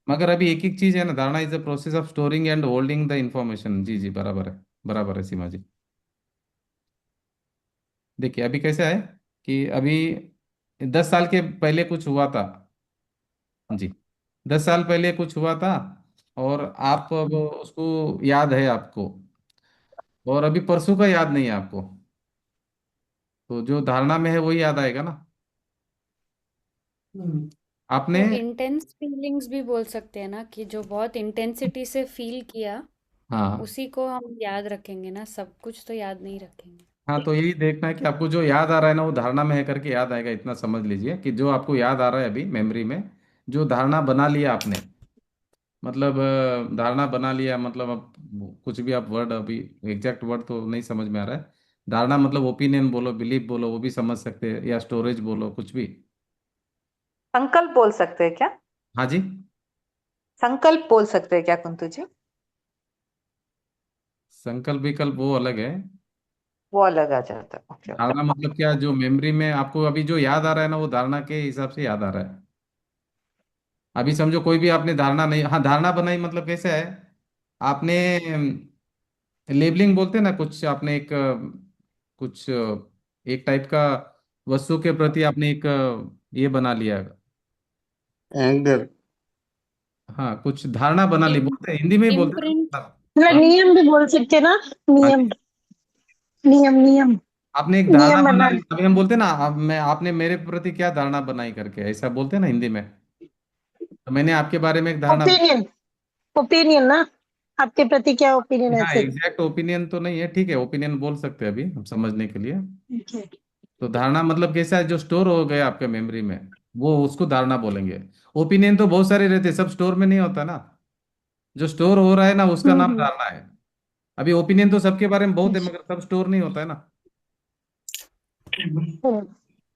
मगर अभी एक एक चीज है ना, dharana is the process of storing and holding the information. जी जी, बराबर है सीमा जी। देखिए अभी कैसा है कि अभी 10 साल के पहले कुछ हुआ था। जी, 10 साल पहले कुछ हुआ था, और आप अब उसको याद है आपको, और अभी परसों का याद नहीं है आपको, तो जो धारणा में है वही याद आएगा ना। आपने वो इंटेंस फीलिंग्स भी बोल सकते हैं ना, कि जो बहुत इंटेंसिटी से फील किया हाँ उसी को हम याद रखेंगे ना, सब कुछ तो याद नहीं रखेंगे। हाँ, तो यही देखना है कि आपको जो याद आ रहा है ना वो धारणा में है करके याद आएगा, इतना समझ लीजिए कि जो आपको याद आ रहा है अभी मेमोरी में, जो धारणा बना लिया आपने, मतलब धारणा बना लिया मतलब अब कुछ भी आप वर्ड, अभी एग्जैक्ट वर्ड तो नहीं समझ में आ रहा है। धारणा मतलब ओपिनियन बोलो, बिलीफ बोलो, वो भी समझ सकते हैं, या स्टोरेज बोलो, कुछ भी। संकल्प बोल सकते हैं क्या? हाँ जी। संकल्प बोल सकते हैं क्या कुंतु जी? संकल्प विकल्प वो अलग है। वो अलग आ जाता है, ओके ओके। धारणा मतलब क्या, जो मेमोरी में आपको अभी जो याद आ रहा है ना वो धारणा के हिसाब से याद आ रहा है। अभी समझो कोई भी आपने धारणा नहीं, हाँ धारणा बनाई मतलब कैसे है, आपने लेबलिंग बोलते हैं ना, कुछ आपने एक कुछ एक टाइप का वस्तु के प्रति आपने एक ये बना लिया। एंगर। हाँ, कुछ धारणा बना ली, इम बोलते हैं हिंदी में ही बोलते हैं इम्प्रिंट। ना। मतलब हाँ नियम भी बोल सकते हैं ना। हाँ नियम। जी। नियम नियम। आपने एक धारणा नियम बना बना। ली, अभी हम बोलते हैं ना, अब मैं आपने मेरे प्रति क्या धारणा बनाई करके, ऐसा बोलते हैं ना हिंदी में। तो मैंने आपके बारे में एक धारणा। ओपिनियन। ओपिनियन ना। आपके प्रति क्या ओपिनियन है हाँ, ऐसे। एग्जैक्ट ओपिनियन तो नहीं है, ठीक है, ओपिनियन बोल सकते हैं अभी हम समझने के लिए। Okay. तो धारणा मतलब कैसा है, जो स्टोर हो गया आपके मेमोरी में, वो उसको धारणा बोलेंगे। ओपिनियन तो बहुत सारे रहते हैं, सब स्टोर में नहीं होता ना। जो स्टोर हो रहा है ना उसका नाम हम्म। धारणा है। अभी ओपिनियन तो सबके बारे में बहुत है, मगर सब स्टोर नहीं होता है ना। हम्म।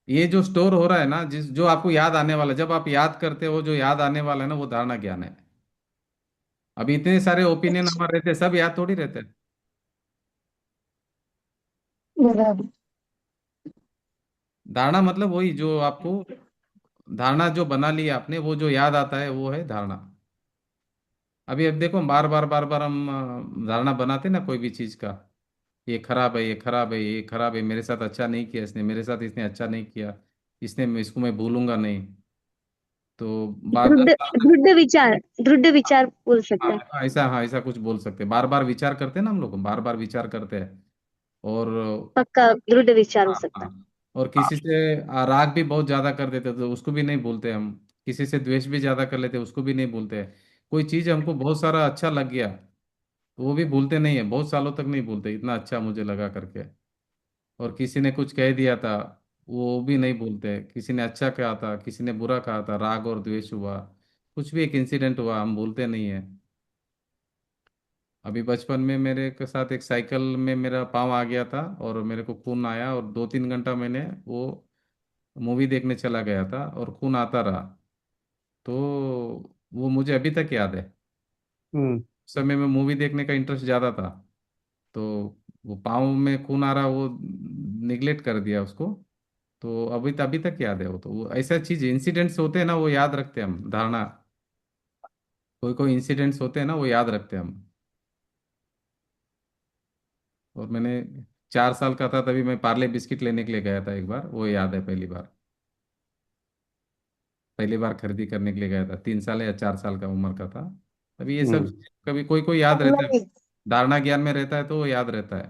ये जो स्टोर हो रहा है ना, जिस जो आपको याद आने वाला, जब आप याद करते हो जो याद आने वाला है ना, वो धारणा ज्ञान है। अभी इतने सारे ओपिनियन अच्छा। हमारे रहते हैं, सब याद थोड़ी रहते हैं। बराबर। धारणा मतलब वही जो आपको, धारणा जो बना लिया आपने, वो जो याद आता है वो है धारणा। अभी अब देखो बार बार हम धारणा बनाते हैं ना कोई भी चीज का, ये खराब है, ये खराब है, ये खराब है, मेरे साथ अच्छा नहीं किया इसने, मेरे साथ इसने अच्छा नहीं किया, इसने, मैं इसको मैं भूलूंगा नहीं। तो बार दृढ़ 10 साल तक। दृढ़ विचार। दृढ़ विचार बोल सकते हैं। हाँ ऐसा कुछ बोल सकते हैं, बार बार विचार करते हैं ना हम लोग, बार बार विचार करते हैं। और पक्का दृढ़ विचार हो हाँ सकता है। हाँ, और किसी से राग भी बहुत ज्यादा कर देते तो उसको भी नहीं भूलते हम। किसी से द्वेष भी ज्यादा कर लेते उसको भी नहीं भूलते। कोई चीज हमको बहुत सारा अच्छा लग गया तो वो भी भूलते नहीं है, बहुत सालों तक नहीं भूलते, इतना अच्छा मुझे लगा करके। और किसी ने कुछ कह दिया था, वो भी नहीं भूलते। किसी ने अच्छा कहा था, किसी ने बुरा कहा था, राग और द्वेष हुआ, कुछ भी एक इंसिडेंट हुआ, हम भूलते नहीं है। अभी बचपन में मेरे के साथ एक साइकिल में मेरा पाँव आ गया था, और मेरे को खून आया, और 2-3 घंटा मैंने वो मूवी देखने चला गया था और खून आता रहा। तो वो मुझे अभी तक याद है। हम्म। उस समय में मूवी देखने का इंटरेस्ट ज़्यादा था, तो वो पाँव में खून आ रहा, वो निगलेक्ट कर दिया उसको। तो अभी तक याद है वो, तो वो ऐसा चीज इंसिडेंट्स होते हैं ना वो याद रखते हैं हम, धारणा। कोई कोई इंसिडेंट्स होते हैं ना वो याद रखते हैं हम। और मैंने 4 साल का था तभी मैं पार्ले बिस्किट लेने के लिए गया था एक बार, वो याद है पहली बार खरीदी करने के लिए गया था, 3 साल या 4 साल का उम्र का था। तभी ये सब हम्म कभी कोई कोई याद हम रहता लोग है, धारणा ज्ञान में रहता है तो वो याद रहता है।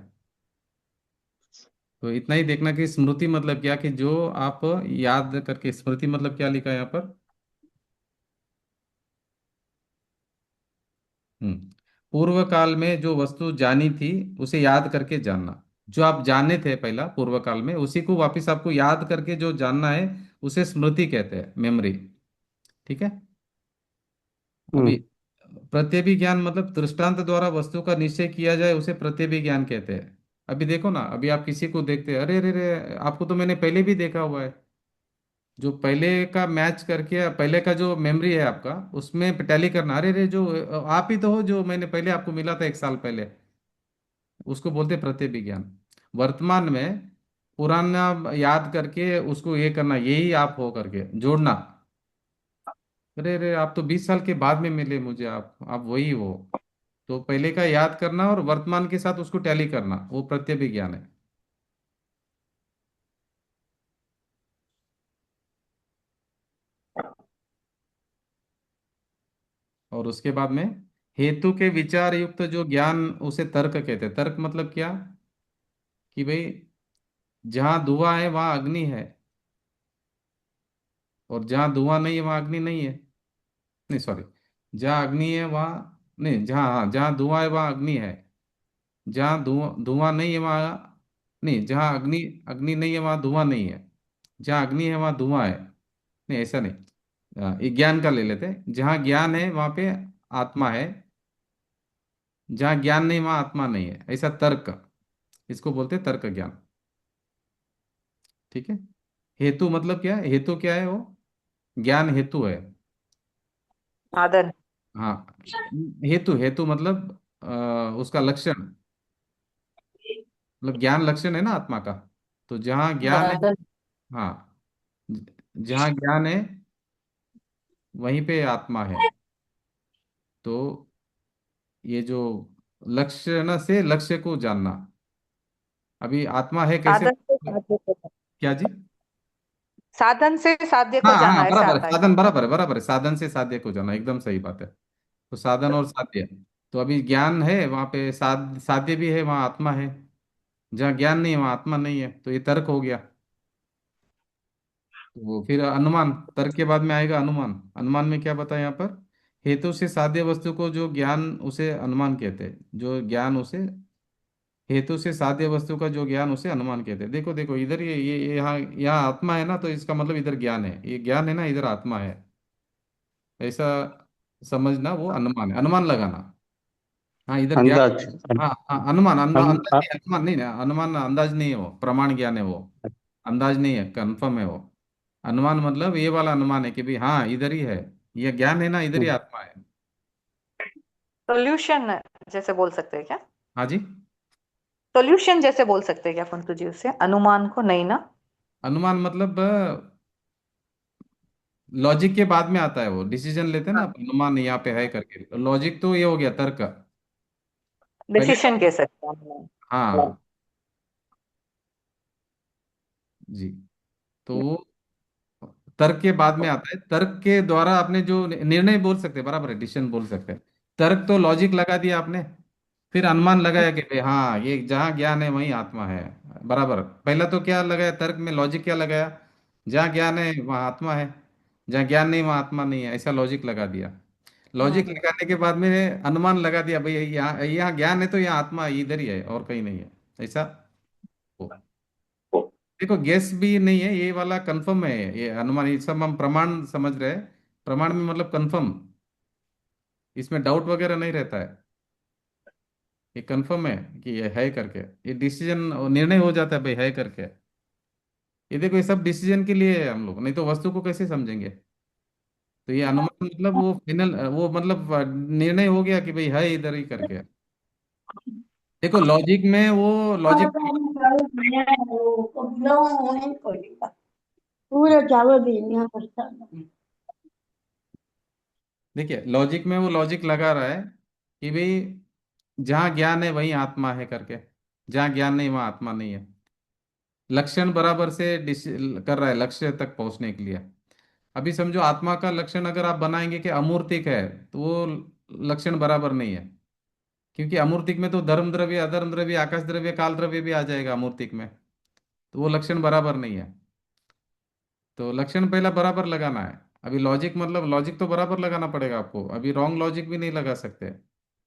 तो इतना ही देखना कि स्मृति मतलब क्या, कि जो आप याद करके, स्मृति मतलब क्या लिखा है यहाँ पर। हम्म पूर्व काल में जो वस्तु जानी थी उसे याद करके जानना। जो आप जाने थे पहला पूर्व काल में, उसी को वापस आपको याद करके जो जानना है उसे स्मृति कहते हैं, मेमोरी। ठीक है। अभी हम्म प्रत्यभिज्ञान मतलब दृष्टांत द्वारा वस्तु का निश्चय किया जाए उसे प्रत्यभिज्ञान कहते हैं। अभी देखो ना, अभी आप किसी को देखते हैं, अरे अरे अरे आपको तो मैंने पहले भी देखा हुआ है। जो पहले का मैच करके, पहले का जो मेमोरी है आपका, उसमें टैली करना, अरे अरे जो आप ही तो हो जो मैंने पहले आपको मिला था 1 साल पहले, उसको बोलते हैं प्रत्यभिज्ञान। वर्तमान में पुराना याद करके उसको ये करना, यही आप हो करके जोड़ना। अरे अरे आप तो 20 साल के बाद में मिले मुझे, आप वही हो। तो पहले का याद करना और वर्तमान के साथ उसको टैली करना, वो प्रत्यभिज्ञान है। और उसके बाद में हेतु के विचार युक्त जो ज्ञान उसे तर्क कहते हैं। तर्क मतलब क्या, कि भाई जहाँ धुआं है वहां अग्नि है, और जहाँ धुआं नहीं है वहां अग्नि नहीं है। नहीं सॉरी, जहाँ अग्नि है वहाँ नहीं, जहाँ हाँ जहाँ धुआं है वहाँ अग्नि है। जहाँ धुआं धुआं नहीं है वहाँ नहीं, जहाँ अग्नि अग्नि नहीं है वहाँ धुआं नहीं है। जहाँ अग्नि है वहाँ धुआं है। नहीं ऐसा नहीं। ये ज्ञान का ले लेते हैं, जहाँ ज्ञान है वहाँ पे आत्मा है, जहाँ ज्ञान नहीं वहाँ आत्मा नहीं है, ऐसा तर्क, इसको बोलते हैं तर्क ज्ञान। ठीक है। हेतु मतलब क्या है, हेतु क्या है वो, ज्ञान हेतु है। साधन। हाँ, हेतु हेतु मतलब उसका लक्षण, मतलब ज्ञान लक्षण है ना आत्मा का। तो जहाँ ज्ञान है, साधन। हाँ, जहाँ ज्ञान है वहीं पे आत्मा है। तो ये जो लक्षण से लक्ष्य को जानना, अभी आत्मा है कैसे। साधन से साध्य को, क्या जी। साधन से साध्य हाँ को जाना हाँ ऐसे बराबर है, आता है क्या? साधन बराबर है, बराबर है, साधन से साध्य को जाना, एकदम सही बात है। तो साधन और साध्य, तो अभी ज्ञान है वहाँ पे, साध्य भी है वहाँ आत्मा है। जहाँ ज्ञान नहीं है वहाँ आत्मा नहीं है, तो ये तर्क हो गया। तो वो फिर अनुमान, तर्क के बाद में आएगा अनुमान। अनुमान में क्या बताया यहाँ पर, हेतु से साध्य वस्तु को जो ज्ञान उसे अनुमान कहते हैं, जो ज्ञान उसे, हेतु से साध्य वस्तु का जो ज्ञान उसे अनुमान कहते हैं। देखो देखो इधर ये यहाँ यहाँ आत्मा है ना, तो इसका मतलब इधर ज्ञान है, ये ज्ञान है ना, इधर आत्मा है, ऐसा समझना, वो अनुमान है, अनुमान लगाना। हाँ इधर ज्ञान। अंदाज हाँ हाँ अनुमान, अन, अंदाज नहीं, अनुमान नहीं ना, अनुमान अंदाज नहीं है, वो प्रमाण ज्ञान है वो, अंदाज नहीं है, कंफर्म है वो। अनुमान मतलब ये वाला अनुमान है कि भाई हाँ इधर ही है, ये ज्ञान है ना, इधर ही आत्मा है। सोल्यूशन जैसे बोल सकते हैं क्या? हाँ जी। सोल्यूशन जैसे बोल सकते हैं क्या पंतु जी उससे, अनुमान को नहीं ना? अनुमान मतलब लॉजिक के बाद में आता है, वो डिसीजन लेते हैं ना, अनुमान यहाँ पे है करके, लॉजिक तो ये हो गया तर्क। पहले डिसीशन कह सकते हैं। हाँ जी। तो वो तर्क के बाद में आता है, तर्क के द्वारा आपने जो निर्णय बोल सकते हैं, बराबर है, डिसीजन बोल सकते हैं। तर्क तो लॉजिक लगा दिया आपने, फिर अनुमान लगाया कि भाई हाँ ये जहाँ ज्ञान है वहीं आत्मा है। बराबर, पहला तो क्या लगाया तर्क में, लॉजिक क्या लगाया, जहाँ ज्ञान है वहाँ आत्मा है, जहाँ ज्ञान नहीं वहाँ आत्मा नहीं है, ऐसा लॉजिक लगा दिया। लॉजिक हम्म। लगाने के बाद में अनुमान लगा दिया, भाई यहाँ यहाँ ज्ञान है तो यहाँ आत्मा इधर ही है और कहीं नहीं है, ऐसा हो। देखो गेस भी नहीं है ये वाला, कंफर्म है ये अनुमान, ये सब हम प्रमाण समझ रहे हैं। प्रमाण में मतलब कंफर्म, इसमें डाउट वगैरह नहीं रहता है, ये कंफर्म है कि ये है करके, ये डिसीजन निर्णय हो जाता है भाई है करके। ये देखो ये सब डिसीजन के लिए है हम लोग, नहीं तो वस्तु को कैसे समझेंगे। तो ये अनुमान मतलब वो फाइनल, वो मतलब निर्णय हो गया कि भाई है इधर ही करके। देखो लॉजिक में वो लॉजिक, पूरा चावल भी यहाँ पर था। देखिए लॉजिक में वो लॉजिक लगा रहा है कि भाई जहाँ ज्ञान है वहीं आत्मा है करके। जहाँ ज्ञान नहीं वहाँ आत्मा नहीं है। लक्षण बराबर से कर रहा है लक्ष्य तक पहुंचने के लिए। अभी समझो आत्मा का लक्षण अगर आप बनाएंगे कि अमूर्तिक है, तो वो लक्षण बराबर नहीं है। क्योंकि अमूर्तिक में तो धर्म द्रव्य, अधर्म द्रव्य, आकाश द्रव्य, काल द्रव्य भी आ जाएगा अमूर्तिक में। तो वो लक्षण बराबर नहीं है। तो लक्षण पहला बराबर लगाना है। अभी लॉजिक मतलब लॉजिक तो बराबर लगाना पड़ेगा आपको, अभी रॉन्ग लॉजिक भी नहीं लगा सकते।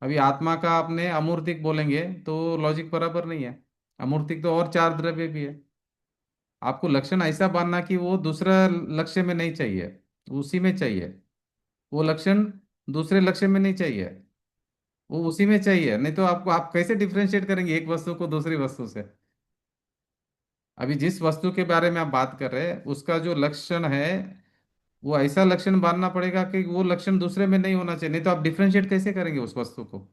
अभी आत्मा का आपने अमूर्तिक बोलेंगे तो लॉजिक बराबर नहीं है। अमूर्तिक तो और चार द्रव्य भी है। आपको लक्षण ऐसा बांधना कि वो दूसरा लक्ष्य में नहीं चाहिए, उसी में चाहिए। वो लक्षण दूसरे लक्ष्य में नहीं चाहिए, वो उसी में चाहिए। नहीं तो आपको आप कैसे डिफरेंशिएट करेंगे एक वस्तु को दूसरी वस्तु से। अभी जिस वस्तु के बारे में आप बात कर रहे हैं उसका जो लक्षण है, वो ऐसा लक्षण बांधना पड़ेगा कि वो लक्षण दूसरे में नहीं होना चाहिए। नहीं तो आप डिफरेंशिएट कैसे करेंगे उस वस्तु को।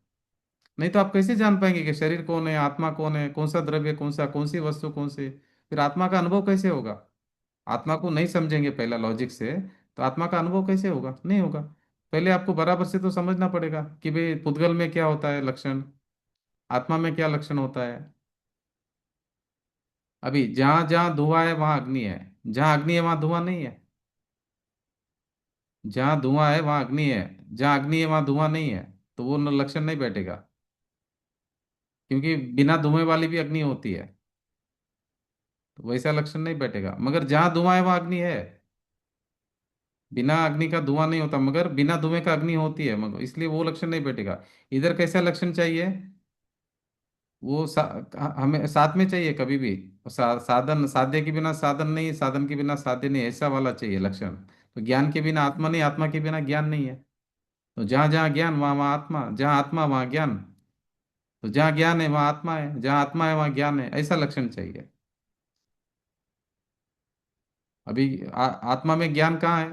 नहीं तो आप कैसे जान पाएंगे कि शरीर कौन है, आत्मा कौन है, कौन सा द्रव्य कौन सा, कौन सी वस्तु कौन सी। फिर आत्मा का अनुभव कैसे होगा। आत्मा को नहीं समझेंगे पहला लॉजिक से, तो आत्मा का अनुभव कैसे होगा, नहीं होगा। पहले आपको बराबर से तो समझना पड़ेगा कि भाई पुद्गल में क्या होता है लक्षण, आत्मा में क्या लक्षण होता है। अभी जहां जहां धुआं है वहां अग्नि है, जहां अग्नि है वहां धुआं नहीं है। जहां धुआं है वहां अग्नि है, जहां अग्नि है वहां धुआं नहीं है। तो वो लक्षण नहीं बैठेगा, क्योंकि बिना धुएं वाली भी अग्नि होती है। तो वैसा लक्षण नहीं बैठेगा। मगर जहां धुआं है वहां अग्नि है। बिना अग्नि का धुआं नहीं होता, मगर बिना धुएं का अग्नि होती है, मगर इसलिए वो लक्षण नहीं बैठेगा। इधर कैसा लक्षण चाहिए, वो हमें साथ में चाहिए कभी भी। साधन, साध्य के बिना साधन नहीं, साधन के बिना साध्य नहीं, ऐसा वाला चाहिए लक्षण। तो ज्ञान के बिना आत्मा नहीं, आत्मा के बिना ज्ञान नहीं है। तो जहाँ जहाँ ज्ञान वहाँ वहाँ आत्मा, जहाँ आत्मा वहाँ ज्ञान। तो जहाँ ज्ञान है वहाँ आत्मा है, जहाँ आत्मा है वहाँ ज्ञान है, ऐसा लक्षण चाहिए। अभी आत्मा में ज्ञान कहाँ है,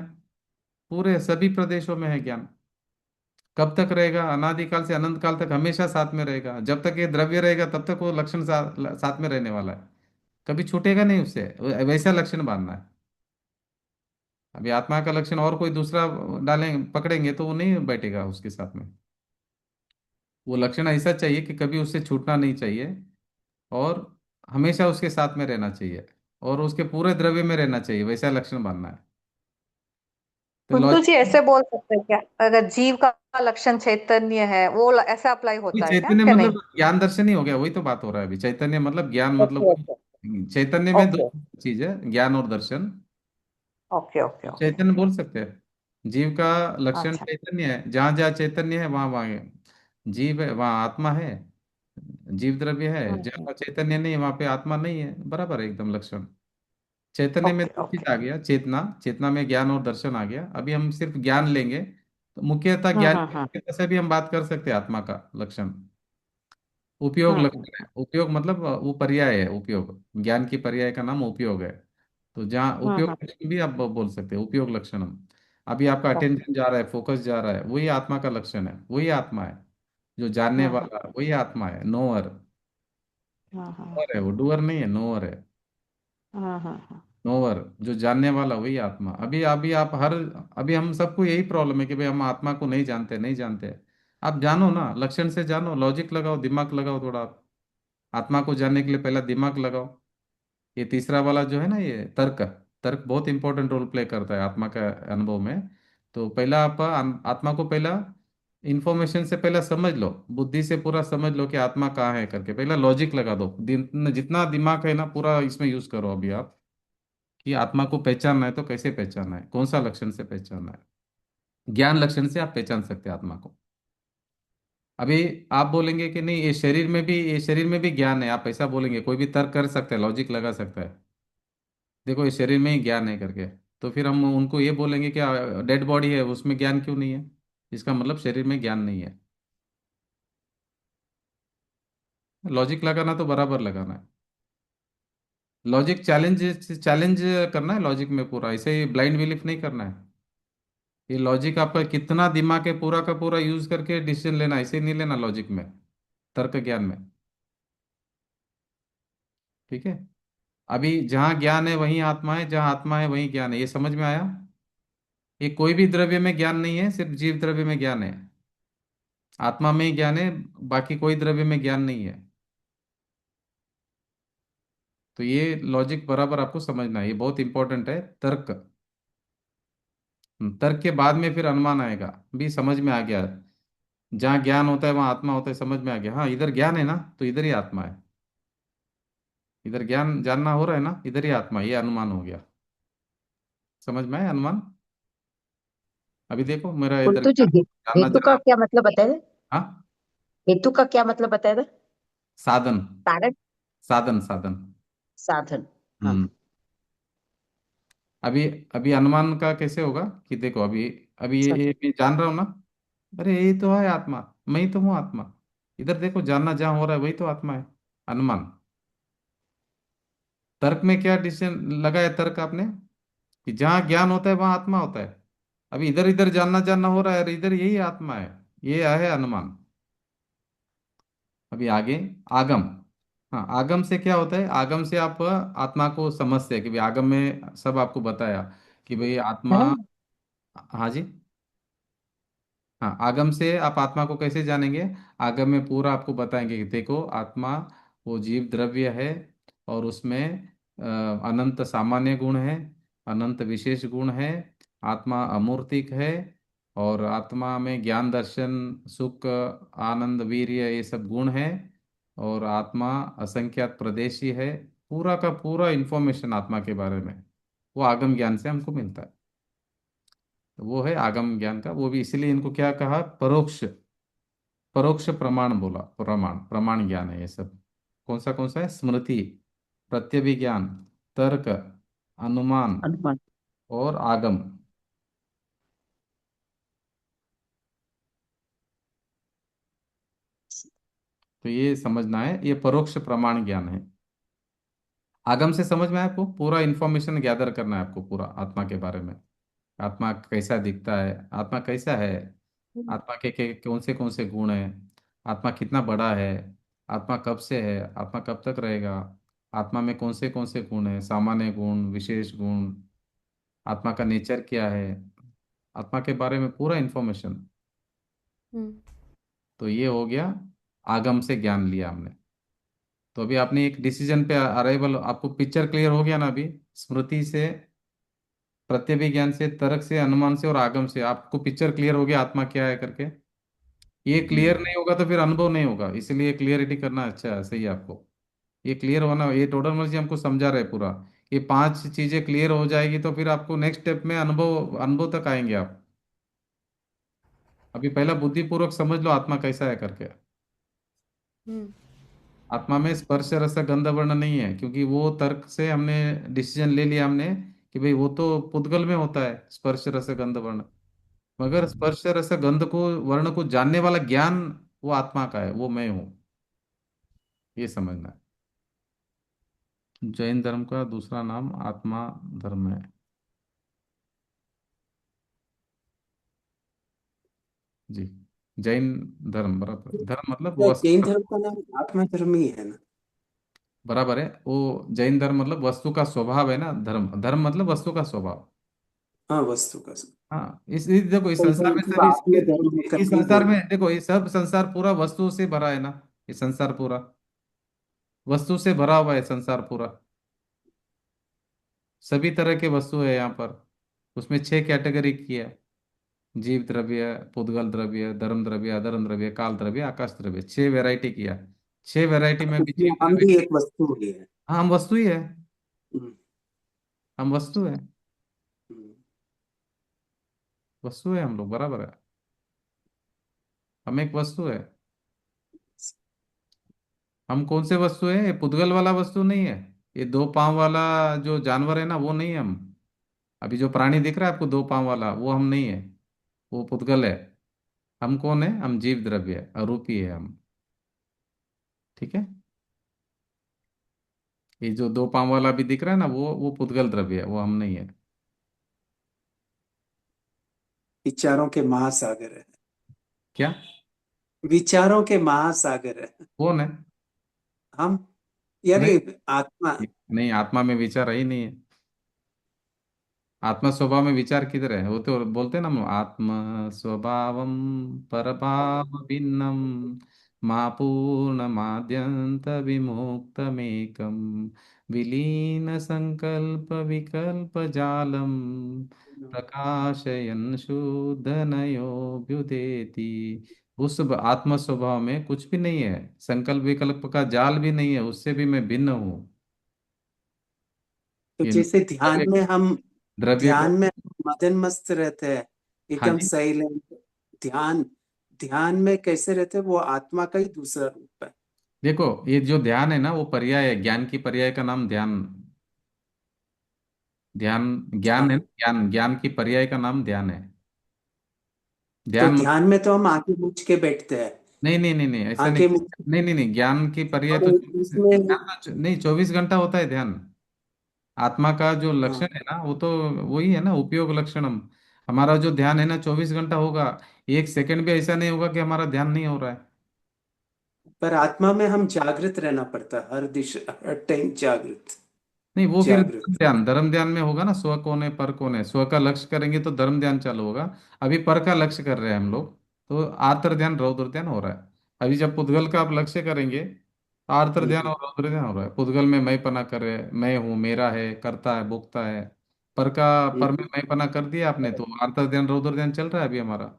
पूरे सभी प्रदेशों में है ज्ञान। कब तक रहेगा, अनादिकाल से अनंत काल तक हमेशा साथ में रहेगा। जब तक ये द्रव्य रहेगा तब तक वो लक्षण साथ में रहने वाला है, कभी छूटेगा नहीं उससे। वैसा लक्षण बांधना है। अभी आत्मा का लक्षण और कोई दूसरा डालें पकड़ेंगे तो वो नहीं बैठेगा उसके साथ में। वो लक्षण ऐसा चाहिए कि कभी उससे छूटना नहीं चाहिए, और हमेशा उसके साथ में रहना चाहिए, और उसके पूरे द्रव्य में रहना चाहिए, वैसा लक्षण बांधना है। तो कुंतु जी लॉजिक, ऐसे बोल सकते हैं क्या, अगर जीव का लक्षण चैतन्य है वो ऐसा अप्लाई होता है क्या चैतन्य क्या नहीं? मतलब ज्ञान दर्शन ही हो गया, वही तो बात हो रहा है अभी। चैतन्य मतलब ज्ञान मतलब ओके ओके चैतन्य में दो ओके चीज है, ज्ञान और दर्शन। ओके ओके ओके चैतन्य बोल सकते हैं। जीव का लक्षण अच्छा। चैतन्य है, जहाँ जहाँ चैतन्य है वहाँ वहाँ जीव है, वहाँ आत्मा है। जीव द्रव्य है, हम्म। जहाँ चैतन्य नहीं है वहाँ पे आत्मा नहीं है, बराबर है एकदम लक्षण। चैतन्य में ओके दो चीज ओके। आ गया, चेतना, चेतना में ज्ञान और दर्शन आ गया। अभी हम सिर्फ ज्ञान लेंगे तो मुख्यतः ज्ञान की हम्म। मुख्यतः से भी हम बात कर सकते हैं आत्मा का लक्षण। उपयोग हम्म। लक्षण है, उपयोग मतलब वो पर्याय है, उपयोग ज्ञान की पर्याय का नाम उपयोग है। तो जहाँ उपयोग हम्म। लक्षण भी आप बोल सकते हैं, उपयोग लक्षणम। अभी आपका ओके। अटेंशन जा रहा है, फोकस जा रहा है, वही आत्मा का लक्षण है, वही आत्मा है। जो जानने हम्म। वाला वही आत्मा है, नोअर। हम्म। नोअर है वो, डूअर नहीं है, नोअर है। हम्म। नोवर, जो जानने वाला वही आत्मा। अभी अभी आप हर, अभी हम सबको यही प्रॉब्लम है कि भाई हम आत्मा को नहीं जानते, नहीं जानते। आप जानो ना, लक्षण से जानो, लॉजिक लगाओ, दिमाग लगाओ थोड़ा आप। आत्मा को जानने के लिए पहला दिमाग लगाओ। ये तीसरा वाला जो है ना, ये तर्क, तर्क बहुत इंपॉर्टेंट रोल प्ले करता है आत्मा का अनुभव में। तो पहला आप आत्मा को पहला इंफॉर्मेशन से पहला समझ लो, बुद्धि से पूरा समझ लो कि आत्मा कहाँ है करके, पहला लॉजिक लगा दो। जितना दिमाग है ना पूरा इसमें यूज करो अभी आप, कि आत्मा को पहचानना है तो कैसे पहचानना है, कौन सा लक्षण से पहचानना है। ज्ञान लक्षण से आप पहचान सकते हैं आत्मा को। अभी आप बोलेंगे कि नहीं ये शरीर में भी, ये शरीर में भी ज्ञान है, आप ऐसा बोलेंगे, कोई भी तर्क कर सकता है, लॉजिक लगा सकता है, देखो ये शरीर में ही ज्ञान है करके। तो फिर हम उनको ये बोलेंगे कि डेड बॉडी है उसमें ज्ञान क्यों नहीं है, इसका मतलब शरीर में ज्ञान नहीं है। लॉजिक लगाना तो बराबर लगाना है। लॉजिक चैलेंज, चैलेंज करना है लॉजिक में पूरा, ऐसे ही ब्लाइंड बिलीफ नहीं करना है। ये लॉजिक आपका कितना दिमाग है पूरा का पूरा यूज करके डिसीजन लेना, ऐसे नहीं लेना लॉजिक में, तर्क ज्ञान में। ठीक है। अभी जहाँ ज्ञान है वहीं आत्मा है, जहाँ आत्मा है वहीं ज्ञान है, ये समझ में आया। ये कोई भी द्रव्य में ज्ञान नहीं है, सिर्फ जीव द्रव्य में ज्ञान है। आत्मा में ही ज्ञान है, बाकी कोई द्रव्य में ज्ञान नहीं है। तो ये लॉजिक बराबर आपको समझना है, ये बहुत इंपॉर्टेंट है। तर्क, तर्क के बाद में फिर अनुमान आएगा। भी समझ में आ गया, जहाँ ज्ञान होता है वहाँ आत्मा होता है, समझ में आ गया। हाँ, इधर ज्ञान है ना तो इधर ही आत्मा है, इधर ज्ञान जानना हो रहा है ना, इधर ही आत्मा, ये अनुमान हो गया। समझ में आया अनुमान? अभी देखो मेरा इधर पुलटू जी, जानना हेतु का जानना। क्या मतलब बताया था? हाँ, हेतु का क्या मतलब बताया था? साधन, कारण, साधन साधन। साधन। हाँ। हम्म। अभी अभी अनुमान का कैसे होगा कि देखो, अभी अभी ये मैं जान रहा हूँ ना, अरे यही तो है आत्मा, मैं ही तो हूँ आत्मा। इधर देखो, जानना जहाँ हो रहा है वही तो आत्मा है। अनुमान। तर्क में क्या डिसीजन लगाया तर्क आपने, कि जहाँ ज्ञान होता है वहाँ आत्मा होता है। अभी इधर इधर जानना जानना हो रहा है, अरे इधर यही आत्मा है, ये है अनुमान। अभी आगे आगम। हाँ, आगम से क्या होता है, आगम से आप आत्मा को समझते हैं कि भाई आगम में सब आपको बताया कि भाई है आत्मा। ना? हाँ जी। हाँ, आगम से आप आत्मा को कैसे जानेंगे, आगम में पूरा आपको बताएंगे कि देखो आत्मा वो जीव द्रव्य है, और उसमें अनंत सामान्य गुण है, अनंत विशेष गुण है, आत्मा अमूर्तिक है, और आत्मा में ज्ञान दर्शन सुख आनंद वीर्य ये सब गुण है, और आत्मा असंख्यात प्रदेशी है। पूरा का पूरा इंफॉर्मेशन आत्मा के बारे में वो आगम ज्ञान से हमको मिलता है। तो वो है आगम ज्ञान का, वो भी इसीलिए इनको क्या कहा, परोक्ष, परोक्ष प्रमाण बोला। प्रमाण, प्रमाण ज्ञान है ये सब। कौन सा है, स्मृति, प्रत्यभिज्ञान, तर्क, अनुमान अनुमान। और आगम। तो ये समझना है, ये परोक्ष प्रमाण ज्ञान है। आगम से समझ में आया आपको, पूरा इंफॉर्मेशन गैदर करना है आपको पूरा आत्मा के बारे में। आत्मा कैसा दिखता है, आत्मा कैसा है, आत्मा के कौन से गुण हैं, आत्मा कितना बड़ा है, आत्मा कब से है, आत्मा कब तक रहेगा, आत्मा में कौन से गुण हैं, सामान्य गुण विशेष गुण, आत्मा का नेचर क्या है, आत्मा के बारे में पूरा इंफॉर्मेशन। हम्म। तो ये हो गया, आगम से ज्ञान लिया हमने। तो अभी आपने एक डिसीजन पे अराइवल, आपको पिक्चर क्लियर हो गया ना अभी, स्मृति से, प्रत्यभिज्ञान से, तर्क से, अनुमान से और आगम से आपको पिक्चर क्लियर हो गया आत्मा क्या है करके। ये क्लियर नहीं होगा तो फिर अनुभव नहीं होगा, इसलिए क्लियरिटी करना अच्छा है, सही है आपको। ये क्लियर होना, ये टोटल मर्जी हमको समझा रहे पूरा। ये पांच चीजें क्लियर हो जाएगी तो फिर आपको नेक्स्ट स्टेप में अनुभव, अनुभव तक आएंगे आप। अभी पहला बुद्धिपूर्वक समझ लो आत्मा कैसा है करके। हम्म। आत्मा में स्पर्श रस गंध वर्ण नहीं है, क्योंकि वो तर्क से हमने डिसीजन ले लिया हमने कि भाई वो तो पुद्गल में होता है स्पर्श रस गंध वर्ण। मगर स्पर्श रस गंध को, वर्ण को जानने वाला ज्ञान वो आत्मा का है, वो मैं हूँ, ये समझना है। जैन धर्म का दूसरा नाम आत्मा धर्म है। जी, जैन धर्म बराबर, धर्म मतलब क्या जैन वस्तु। धर्म का नाम आत्मा धर्म ही है ना? बराबर है वो, जैन धर्म मतलब वस्तु का स्वभाव है ना, धर्म, धर्म मतलब वस्तु का स्वभाव। हाँ, वस्तु का। हाँ, इस देखो इस कई संसार बार में मतलब सभी, आत्म धर्म इस करके संसार में बोलते देखो, ये सब संसार पूरा वस्तु से भरा है ना, ये संसार पूरा वस्तु से भरा हुआ है, संसार पूरा सभी तरह के वस्तु है यहाँ पर। उसमें छह कैटेगरी की है, जीव द्रव्य, पुद्गल द्रव्य, धर्म द्रव्य, अधर्म द्रव्य, काल द्रव्य, आकाश द्रव्य, छह वैरायटी किया। छह वैरायटी में हैं। भी उसमें जीव हम द्रव्य। भी एक वस्तु ही है। हाँ, हम वस्तु ही है, हम्म, हम वस्तु है, हम्म। वस्तु है हम लोग, बराबर है, हम एक वस्तु है। हम कौन से वस्तु है, ये पुद्गल वाला वस्तु नहीं है, ये दो पांव वाला जो जानवर है ना वो नहीं है हम। अभी जो प्राणी दिख रहा है आपको दो पांव वाला, वो हम नहीं है, वो पुद्गल है। हम कौन है, हम जीव द्रव्य है, अरूपी है हम। ठीक है, ये जो दो पांव वाला भी दिख रहा है ना, वो पुद्गल द्रव्य है, वो हम नहीं है। विचारों के महासागर है। क्या, विचारों के महासागर है। कौन है? हम, यार नहीं, ये आत्मा। नहीं आत्मा में विचार ही नहीं है। आत्मा स्वभाव में विचार किधर है, वो तो बोलते हैं ना हम लोग, आत्म स्वभावम परभाव भिन्नम, माँ पूर्ण माद्यंत विमुक्तमेकम, विलीन संकल्प विकल्प जालम प्रकाशयन शुद्धनयोभ्युदेति। उस आत्म स्वभाव में कुछ भी नहीं है, संकल्प विकल्प का जाल भी नहीं है, उससे भी मैं भिन्न हूँ। तो ये जैसे द्रव्य द्रव्य ध्यान को। में मदन मस्त रहते हैं, हाँ एकदम जी। साइलेंट। ध्यान ध्यान में कैसे रहते हैं, वो आत्मा का ही दूसरा रूप है। देखो, ये जो ध्यान है ना, वो पर्याय है, ज्ञान की पर्याय का नाम ध्यान। ध्यान ज्ञान है, ध्यान। ज्ञान ज्ञान की पर्याय का नाम ध्यान है। तो ध्यान ध्यान में तो हम आंखें मूंद के बैठते हैं। नहीं नहीं नहीं नहीं, ऐसा नहीं। आंखें मूंद नहीं नहीं नहीं, ज्ञान की पर्याय और तो इसमें नहीं, 24 घंटा होता है ध्यान। आत्मा का जो हाँ, लक्षण है ना, वो तो वही है ना, उपयोग लक्षणम। हमारा जो ध्यान है ना, 24 घंटा होगा। एक सेकंड भी ऐसा नहीं होगा कि हमारा ध्यान नहीं हो रहा है। पर आत्मा में हम जागृत रहना पड़ता है, हर दिशा हर टाइम जागृत। नहीं, वो फिर जागृत। धर्म ध्यान में होगा ना, स्व कौन है पर कौन है, स्व का लक्ष्य करेंगे तो धर्म ध्यान चालू होगा। अभी पर का लक्ष्य कर रहे हैं हम लोग, तो आर्तर ध्यान रौद्र ध्यान हो रहा है। अभी जब पुद्गल का आप लक्ष्य करेंगे, तो आर्तर ध्यान हम्म, और रौद्र ध्यान हो रहा है। पुद्गल में मैं पना कर रहे, मैं हूँ, मेरा है, करता है, भोगता है। पर में हम्म, मैं पना कर दिया आपने, तो आर्तर ध्यान रौद्र ध्यान चल रहा है अभी हमारा।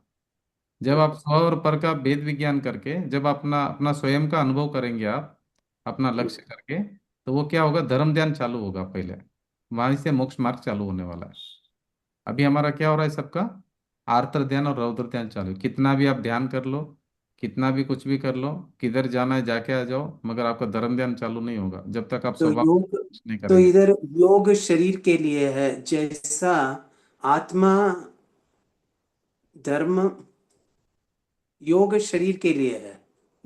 जब आप स्व और पर का भेद विज्ञान करके, जब अपना अपना स्वयं का अनुभव करेंगे आप, अपना लक्ष्य करके, तो वो क्या होगा, धर्म ध्यान चालू होगा पहले। वहीं से मोक्ष मार्ग चालू होने वाला है। अभी हमारा क्या हो रहा है सबका, आर्तर ध्यान और रौद्र ध्यान चालू है। कितना भी आप ध्यान कर लो, कितना भी कुछ भी कर लो, किधर जाना है जाके आ जाओ, मगर आपका धर्म ध्यान चालू नहीं होगा जब तक आप तो स्वभाव योग नहीं तो करेंगे। इधर योग शरीर के लिए है, जैसा आत्मा धर्म। योग शरीर के लिए है,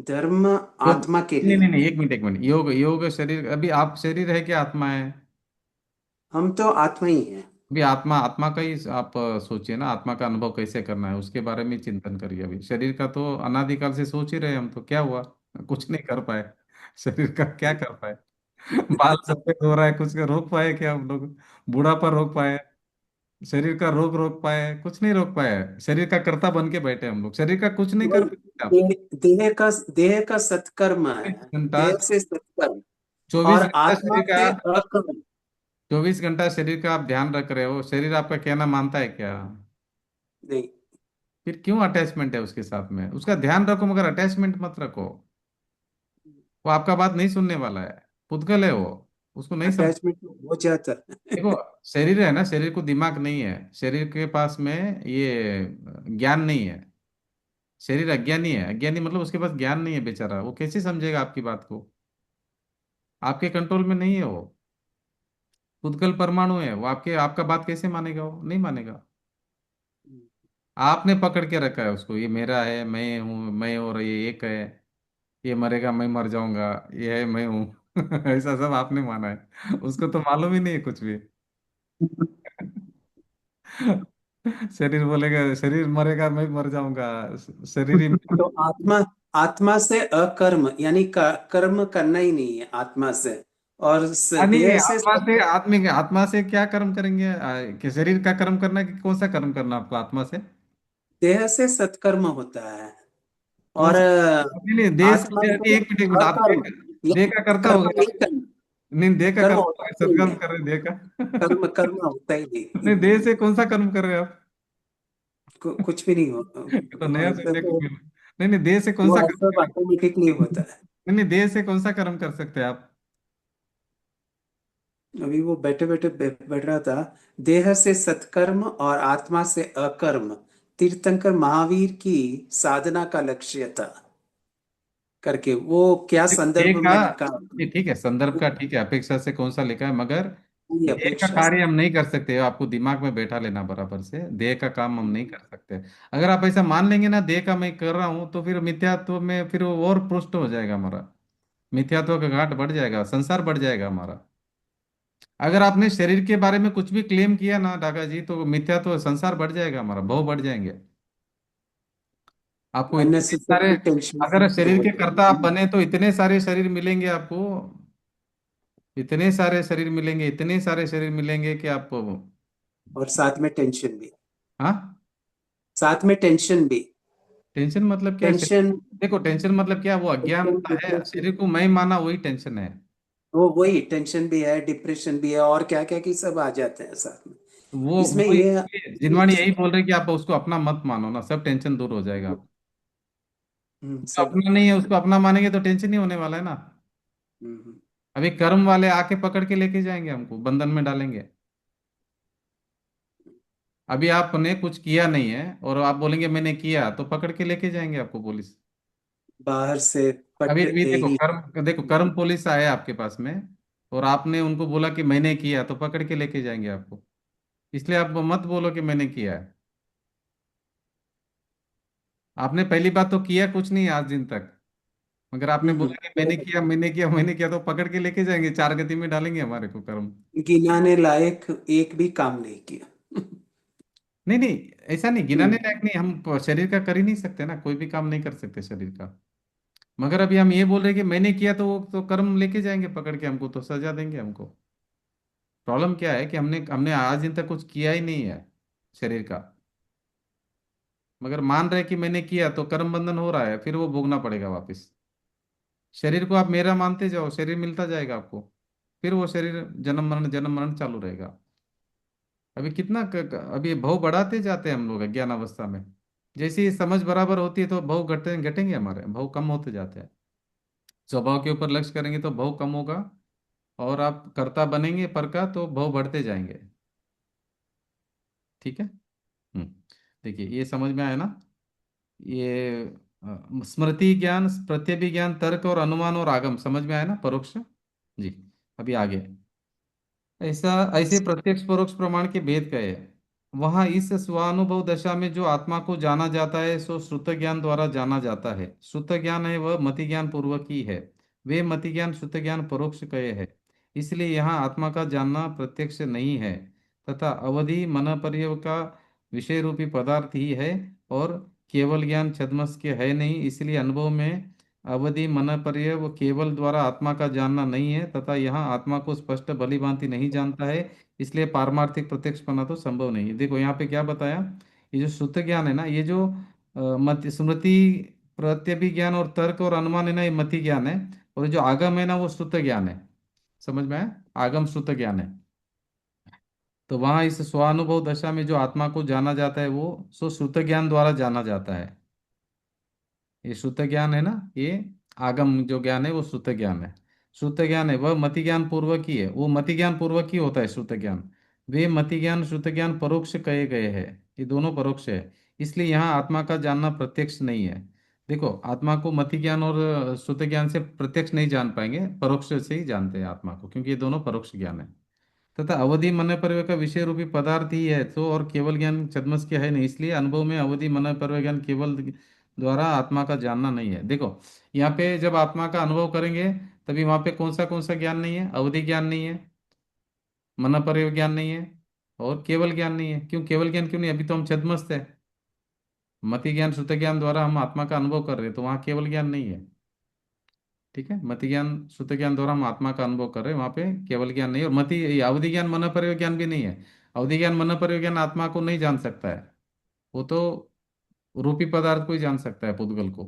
धर्म योग आत्मा के नहीं नहीं लिए। नहीं, एक मिनट एक मिनट, योग योग शरीर, अभी आप शरीर है कि आत्मा है? हम तो आत्मा ही हैं। अभी आत्मा आत्मा का ही आप सोचिए ना, आत्मा का अनुभव कैसे करना है उसके बारे में चिंतन करिए। अभी शरीर का तो अनादिकाल से सोच ही रहे हैं हम, तो क्या हुआ, कुछ नहीं कर पाए। शरीर का क्या कर पाए? बाल सफेद हो रहा है, कुछ का रोक पाए क्या हम लोग? बुढ़ापा रोक पाए? शरीर का रोग रोक पाए? कुछ नहीं रोक पाए। शरीर का कर्ता बन के बैठे हम लोग, शरीर का कुछ नहीं कर वही पाए आप। देह का सत्कर्म है। 24 घंटा, देह से सत्कर्म और 24 घंटा आत्मा शरीर का, से अकर्म। 24 घंटा शरीर का आप ध्यान रख रहे हो, शरीर आपका कहना मानता है क्या? नहीं, फिर क्यों अटैचमेंट है उसके साथ में? उसका ध्यान रखो मगर अटैचमेंट मत रखो। वो आपका बात नहीं सुनने वाला है, पुद्गल है वो, उसको नहीं समझ। अटैचमेंट हो जाता है। देखो, शरीर है ना, शरीर को दिमाग नहीं है, शरीर के पास में ये ज्ञान नहीं है। शरीर अज्ञानी है, अज्ञानी मतलब उसके पास ज्ञान नहीं है बेचारा, वो कैसे समझेगा आपकी बात को? आपके कंट्रोल में नहीं है वो। पुद्गल परमाणु है वो, आपके आपका बात कैसे मानेगा? वो नहीं मानेगा। आपने पकड़ के रखा है उसको, ये मेरा है, मैं हूँ, मैं और ये एक है, ये मरेगा मैं मर जाऊंगा, ये है मैं हूँ। ऐसा सब आपने माना है, उसको तो मालूम ही नहीं है कुछ भी। शरीर बोलेगा, शरीर मरेगा मैं मर जाऊंगा, शरीर ही। तो आत्मा आत्मा से अकर्म, यानी कर्म करना ही नहीं है आत्मा से। और नहीं, देह से आत्मा से क्या कर्म करेंगे? कि शरीर का कर्म करना है कि कौन सा कर्म करना आपको आत्मा से? देह से सत्कर्म होता है। कौन और सा? नहीं नहीं, देह आत्मा से से एक मिनट, आप अकर्म, देह का यानी करता कर्म होगा। नहीं करना। नहीं, देह का कर्म करता होता होगा, ही नहीं सत्कर्म है। कर रहे हैं देह का। कर्म कर्म होता ही नहीं। नहीं, देह से कौन सा कर्म कर रहे हैं आप? कुछ भी नहीं हो, ये तो नया ऐसा सुनने को तो मिला। नहीं नहीं, देह से कौन सा वो कर्म सब करेंगे? ऑटोमेटिकली होता है। नहीं नहीं, देह से कौन सा कर्म कर सकते हैं आप? अभी वो बैठे बैठे बैठ रहा था। देह से सत्कर्म और आत्मा से अकर्म तीर्थंकर महावीर की साधना का लक्ष्य था, करके वो क्या देह संदर्भ का, में लिखा। ये ठीक है, संदर्भ का ठीक है, अपेक्षा से कौन सा लिखा है, मगर ये देह का अपेक्षा कार्य हम नहीं कर सकते, आपको दिमाग में बैठा लेना बराबर से, देह का काम हम नहीं कर सकते। अगर आप ऐसा मान लेंगे ना, देह का मैं कर रहा हूँ, तो फिर मिथ्यात्व में फिर वो और पुष्ट हो जाएगा हमारा, मिथ्यात्व का घाट बढ़ जाएगा, संसार बढ़ जाएगा हमारा। अगर आपने शरीर के बारे में कुछ भी क्लेम किया ना डागा जी, तो मिथ्यात्व संसार बढ़ जाएगा हमारा, भव बढ़ जाएंगे। आपको इतने सारे, अननेसेसरी टेंशन अगर शरीर के होता कर्ता आप है। बने तो इतने सारे शरीर मिलेंगे आपको, इतने सारे शरीर मिलेंगे, इतने सारे शरीर मिलेंगे कि आप। और साथ में टेंशन भी, हाँ, साथ में टेंशन भी। टेंशन मतलब क्या है? टेंशन देखो, टेंशन मतलब क्या है? वो टेंशन अज्ञानता है, डिप्रेशन। शरीर को मैं माना वही टेंशन है। वो वही टेंशन भी है, डिप्रेशन भी है, और क्या क्या की सब आ जाते हैं साथ में। इसमें वो ये जिनवाणी यही बोल रहे कि आप उसको अपना मत मानो ना, सब टेंशन दूर हो जाएगा आप। उसको सब। अपना नहीं है, उसको अपना मानेंगे तो टेंशन नहीं होने वाला है ना। हम्म, अभी कर्म वाले आके पकड़ के लेके जाएंगे, हमको बंधन में डालेंगे। अभी आपने कुछ किया नहीं है और आप बोलेंगे मैंने किया, तो पकड़ के लेके जाएंगे आपको पुलिस। बाहर से अभी पट अभी दे ही। देखो कर्म पुलिस आए आपके पास में, और आपने उनको बोला कि मैंने किया, तो पकड़ के लेके जाएंगे आपको। इसलिए आप मत बोलो कि मैंने किया है। आपने पहली बात तो किया कुछ नहीं आज दिन तक, मगर आपने बोला कि मैंने किया मैंने किया मैंने किया, तो पकड़ के लेके जाएंगे, चार गति में डालेंगे हमारे को कर्म। गिनाने लायक एक भी काम नहीं किया। नहीं नहीं, ऐसा नहीं, गिनाने हम्म, लायक नहीं, हम शरीर का कर ही नहीं सकते ना, कोई भी काम नहीं कर सकते शरीर का। मगर अभी हम ये बोल रहे हैं कि मैंने किया, तो वो तो कर्म लेके जाएंगे पकड़ के, हमको तो सजा देंगे हमको। प्रॉब्लम क्या है कि हमने हमने आज दिन तक कुछ किया ही नहीं है शरीर का, मगर मान रहे कि मैंने किया, तो कर्म बंधन हो रहा है, फिर वो भोगना पड़ेगा वापस। शरीर को आप मेरा मानते जाओ, शरीर मिलता जाएगा आपको, फिर वो शरीर जन्म मरण चालू रहेगा। अभी कितना अभी भव बढ़ाते जाते हैं हम लोग अज्ञान अवस्था में। जैसे ही समझ बराबर होती है तो भव घटेंगे, हमारे भव कम होते जाते हैं। स्वभाव के ऊपर लक्ष्य करेंगे तो भव कम होगा, और आप कर्ता बनेंगे पर का, तो भव बढ़ते जाएंगे। ठीक है। हम्म। देखिए ये समझ में आया ना। ये स्मृति ज्ञान, प्रत्यभिज्ञान, तर्क और अनुमान और आगम समझ में आया ना, परोक्ष। जी। अभी आगे ऐसा ऐसे प्रत्यक्ष परोक्ष प्रमाण के भेद कहे हैं। वहां इस स्वानुभव दशा में जो आत्मा को जाना जाता है सो श्रुत ज्ञान द्वारा जाना जाता है। श्रुत ज्ञान है वह मति ज्ञान पूर्वक ही है। वे मति ज्ञान श्रुत ज्ञान परोक्ष कहे हैं। इसलिए यहाँ आत्मा का जानना प्रत्यक्ष नहीं है, तथा अवधि मन पर्यव का विषय रूपी पदार्थ ही है, और केवल ज्ञान छद्मस के है नहीं। इसलिए अनुभव में अवधि मन पर्यव केवल द्वारा आत्मा का जानना नहीं है, तथा यहाँ आत्मा को स्पष्ट भली भांति नहीं जानता है। इसलिए पारमार्थिक प्रत्यक्ष पाना तो संभव नहीं है। देखो यहाँ पे क्या बताया, ये जो श्रुत ज्ञान है ना, ये जो मत स्मृति प्रत्यभिज्ञान और तर्क और अनुमान है ना, ये मति ज्ञान है। और जो आगम है ना, वो श्रुत ज्ञान है। समझ में आया, आगम श्रुत ज्ञान है। तो वहां इस स्वानुभव दशा में जो आत्मा को जाना जाता है, वो सो श्रुत ज्ञान द्वारा जाना जाता है। ये श्रुत ज्ञान है ना, ये आगम जो ज्ञान है वो श्रुत ज्ञान है। श्रुत ज्ञान है वह मति ज्ञान पूर्वक ही है, वो मति ज्ञान पूर्वक ही होता है श्रुत ज्ञान। वे मति ज्ञान श्रुत ज्ञान परोक्ष कहे गए हैं। ये दोनों परोक्ष है। इसलिए यहाँ आत्मा का जानना प्रत्यक्ष नहीं है। देखो आत्मा को मति ज्ञान और श्रुत ज्ञान से प्रत्यक्ष नहीं जान पाएंगे, परोक्ष से ही जानते हैं आत्मा को, क्योंकि ये दोनों परोक्ष ज्ञान है। तथा अवधि मन पर्य का विषय रूपी पदार्थ ही है, तो और केवल ज्ञान छद्मस के है नहीं। इसलिए अनुभव में अवधि मन पर्य ज्ञान केवल द्वारा आत्मा का जानना नहीं है। देखो यहाँ पे जब आत्मा का अनुभव करेंगे, तभी वहां पे कौन सा ज्ञान नहीं है, अवधि ज्ञान नहीं है, मन पर्य ज्ञान नहीं है, और केवल ज्ञान नहीं है। क्यों केवल ज्ञान क्यों नहीं, अभी तो हम छद्मस्त है। मति ज्ञान श्रुत ज्ञान द्वारा हम आत्मा का अनुभव कर रहे हैं, तो वहाँ केवल ज्ञान नहीं है। ठीक है, मति ज्ञान श्रुत ज्ञान द्वारा हम आत्मा का अनुभव कर रहे हैं, वहां पे केवल ज्ञान नहीं है। और मति ये अवधि ज्ञान मन पर ज्ञान भी नहीं है। अवधि ज्ञान मन पर ज्ञान आत्मा को नहीं जान सकता है, वो तो रूपी पदार्थ को ही जान सकता है, पुद्गल को।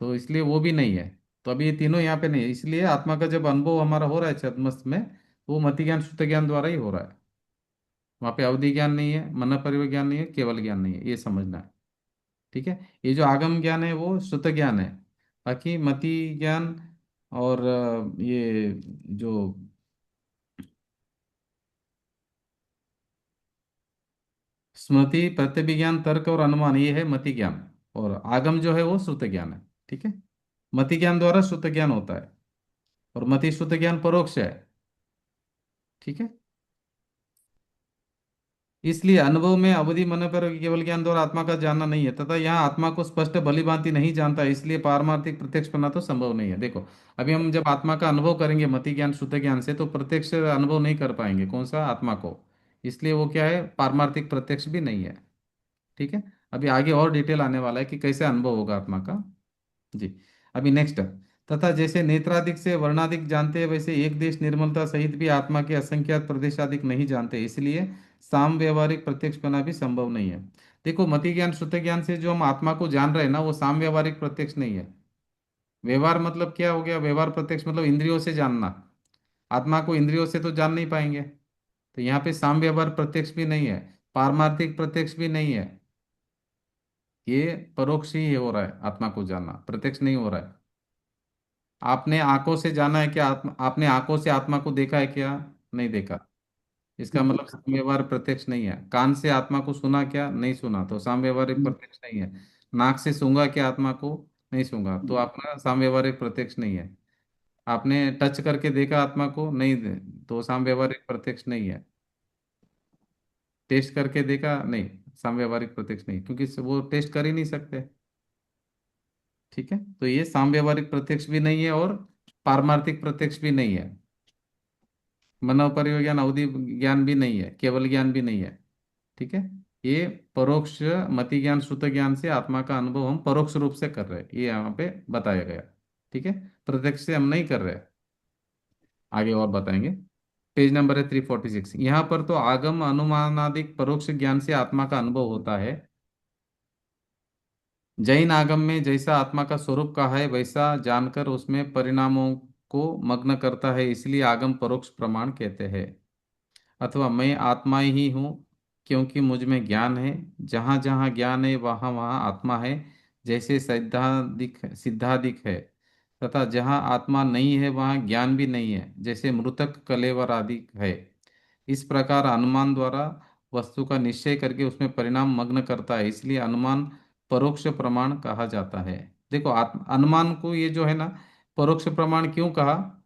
तो इसलिए वो भी नहीं है। तो अभी ये तीनों यहाँ पे नहीं है। इसलिए आत्मा का जब अनुभव हमारा हो रहा है छद्मस्त में, वो मति ज्ञान श्रुत ज्ञान द्वारा ही हो रहा है। वहां पे अवधि ज्ञान नहीं है, मन पर ज्ञान नहीं है, केवल ज्ञान नहीं है, ये समझना है। ठीक है। ये जो आगम ज्ञान है वो श्रुत ज्ञान है। बाकी मति ज्ञान और ये जो स्मृति प्रत्यभिज्ञान तर्क और अनुमान, ये है मति ज्ञान। और आगम जो है वो श्रुत ज्ञान है। ठीक है। मति ज्ञान द्वारा श्रुत ज्ञान होता है, और मति श्रुत ज्ञान परोक्ष है। ठीक है। इसलिए अनुभव में अवधि मन पर केवल ज्ञान द्वारा आत्मा का जानना नहीं है, तथा यहाँ आत्मा को स्पष्ट भली भांति नहीं जानता है। इसलिए पारमार्थिक प्रत्यक्ष करना तो संभव नहीं है। देखो अभी हम जब आत्मा का अनुभव करेंगे मति ज्ञान श्रुत ज्ञान से, तो प्रत्यक्ष अनुभव नहीं कर पाएंगे, कौन सा, आत्मा को। इसलिए वो क्या है, पारमार्थिक प्रत्यक्ष भी नहीं है। ठीक है। अभी आगे और डिटेल आने वाला है कि कैसे अनुभव होगा आत्मा का। जी। अभी नेक्स्ट, तथा जैसे नेत्रादिक से वर्णादिक जानते हैं, वैसे एक देश निर्मलता सहित भी आत्मा के असंख्यात प्रदेशादिक नहीं जानते। इसलिए साम व्यवहारिक प्रत्यक्ष पाना भी संभव नहीं है। देखो मति ज्ञान श्रुत ज्ञान से जो हम आत्मा को जान रहे हैं ना, वो साम व्यवहारिक प्रत्यक्ष नहीं है। व्यवहार मतलब क्या हो गया, व्यवहार प्रत्यक्ष मतलब इंद्रियों से जानना। आत्मा को इंद्रियों से तो जान नहीं पाएंगे। तो यहाँ पे साम व्यवहार प्रत्यक्ष भी नहीं है, पारमार्थिक प्रत्यक्ष भी नहीं है। ये परोक्ष ही हो रहा है, आत्मा को जानना प्रत्यक्ष नहीं हो रहा है। आपने आंखों से जाना है क्या? आत्मा, आपने आंखों से आत्मा को देखा है क्या? नहीं देखा। इसका मतलब साम व्यवहार प्रत्यक्ष नहीं है। कान से आत्मा को सुना क्या? नहीं सुना, तो साम व्यवहारिक प्रत्यक्ष नहीं है। नाक से सूंघा क्या आत्मा को? नहीं सूंघा, तो आपका साम व्यवहारिक प्रत्यक्ष नहीं है। आपने टच करके देखा आत्मा को? नहीं तो साम व्यवहारिक प्रत्यक्ष नहीं है। टेस्ट करके देखा? नहीं, साम व्यवहारिक प्रत्यक्ष नहीं, क्योंकि वो टेस्ट कर ही नहीं सकते। ठीक है, तो ये साम व्यवहारिक प्रत्यक्ष भी नहीं है और पारमार्थिक प्रत्यक्ष भी नहीं है। मनोपरियोग ज्ञान, अवधि ज्ञान भी नहीं है, केवल ज्ञान भी नहीं है। ठीक है, ये परोक्ष मति ज्ञान श्रुत ज्ञान से आत्मा का अनुभव हम परोक्ष रूप से कर रहे हैं, ये यहाँ पे बताया गया। ठीक है, प्रत्यक्ष से हम नहीं कर रहे। आगे और बताएंगे। पेज नंबर है 346। यहाँ पर तो आगम अनुमानादिक परोक्ष ज्ञान से आत्मा का अनुभव होता है। जैन आगम में जैसा आत्मा का स्वरूप कहा है वैसा जानकर उसमें परिणामों को मग्न करता है, इसलिए आगम परोक्ष प्रमाण कहते हैं। अथवा मैं आत्मा ही हूँ क्योंकि मुझ में ज्ञान है, जहाँ जहाँ ज्ञान है वहाँ वहाँ आत्मा है, जैसे सिद्धादिक सिद्धादिक है। तथा जहाँ आत्मा नहीं है वहाँ ज्ञान भी नहीं है, जैसे मृतक कलेवर आदि है। इस प्रकार अनुमान द्वारा वस्तु का निश्चय करके उसमें परिणाम मग्न करता है, इसलिए अनुमान परोक्ष प्रमाण कहा जाता है। देखो अनुमान को ये जो है ना, परोक्ष प्रमाण क्यों कहा,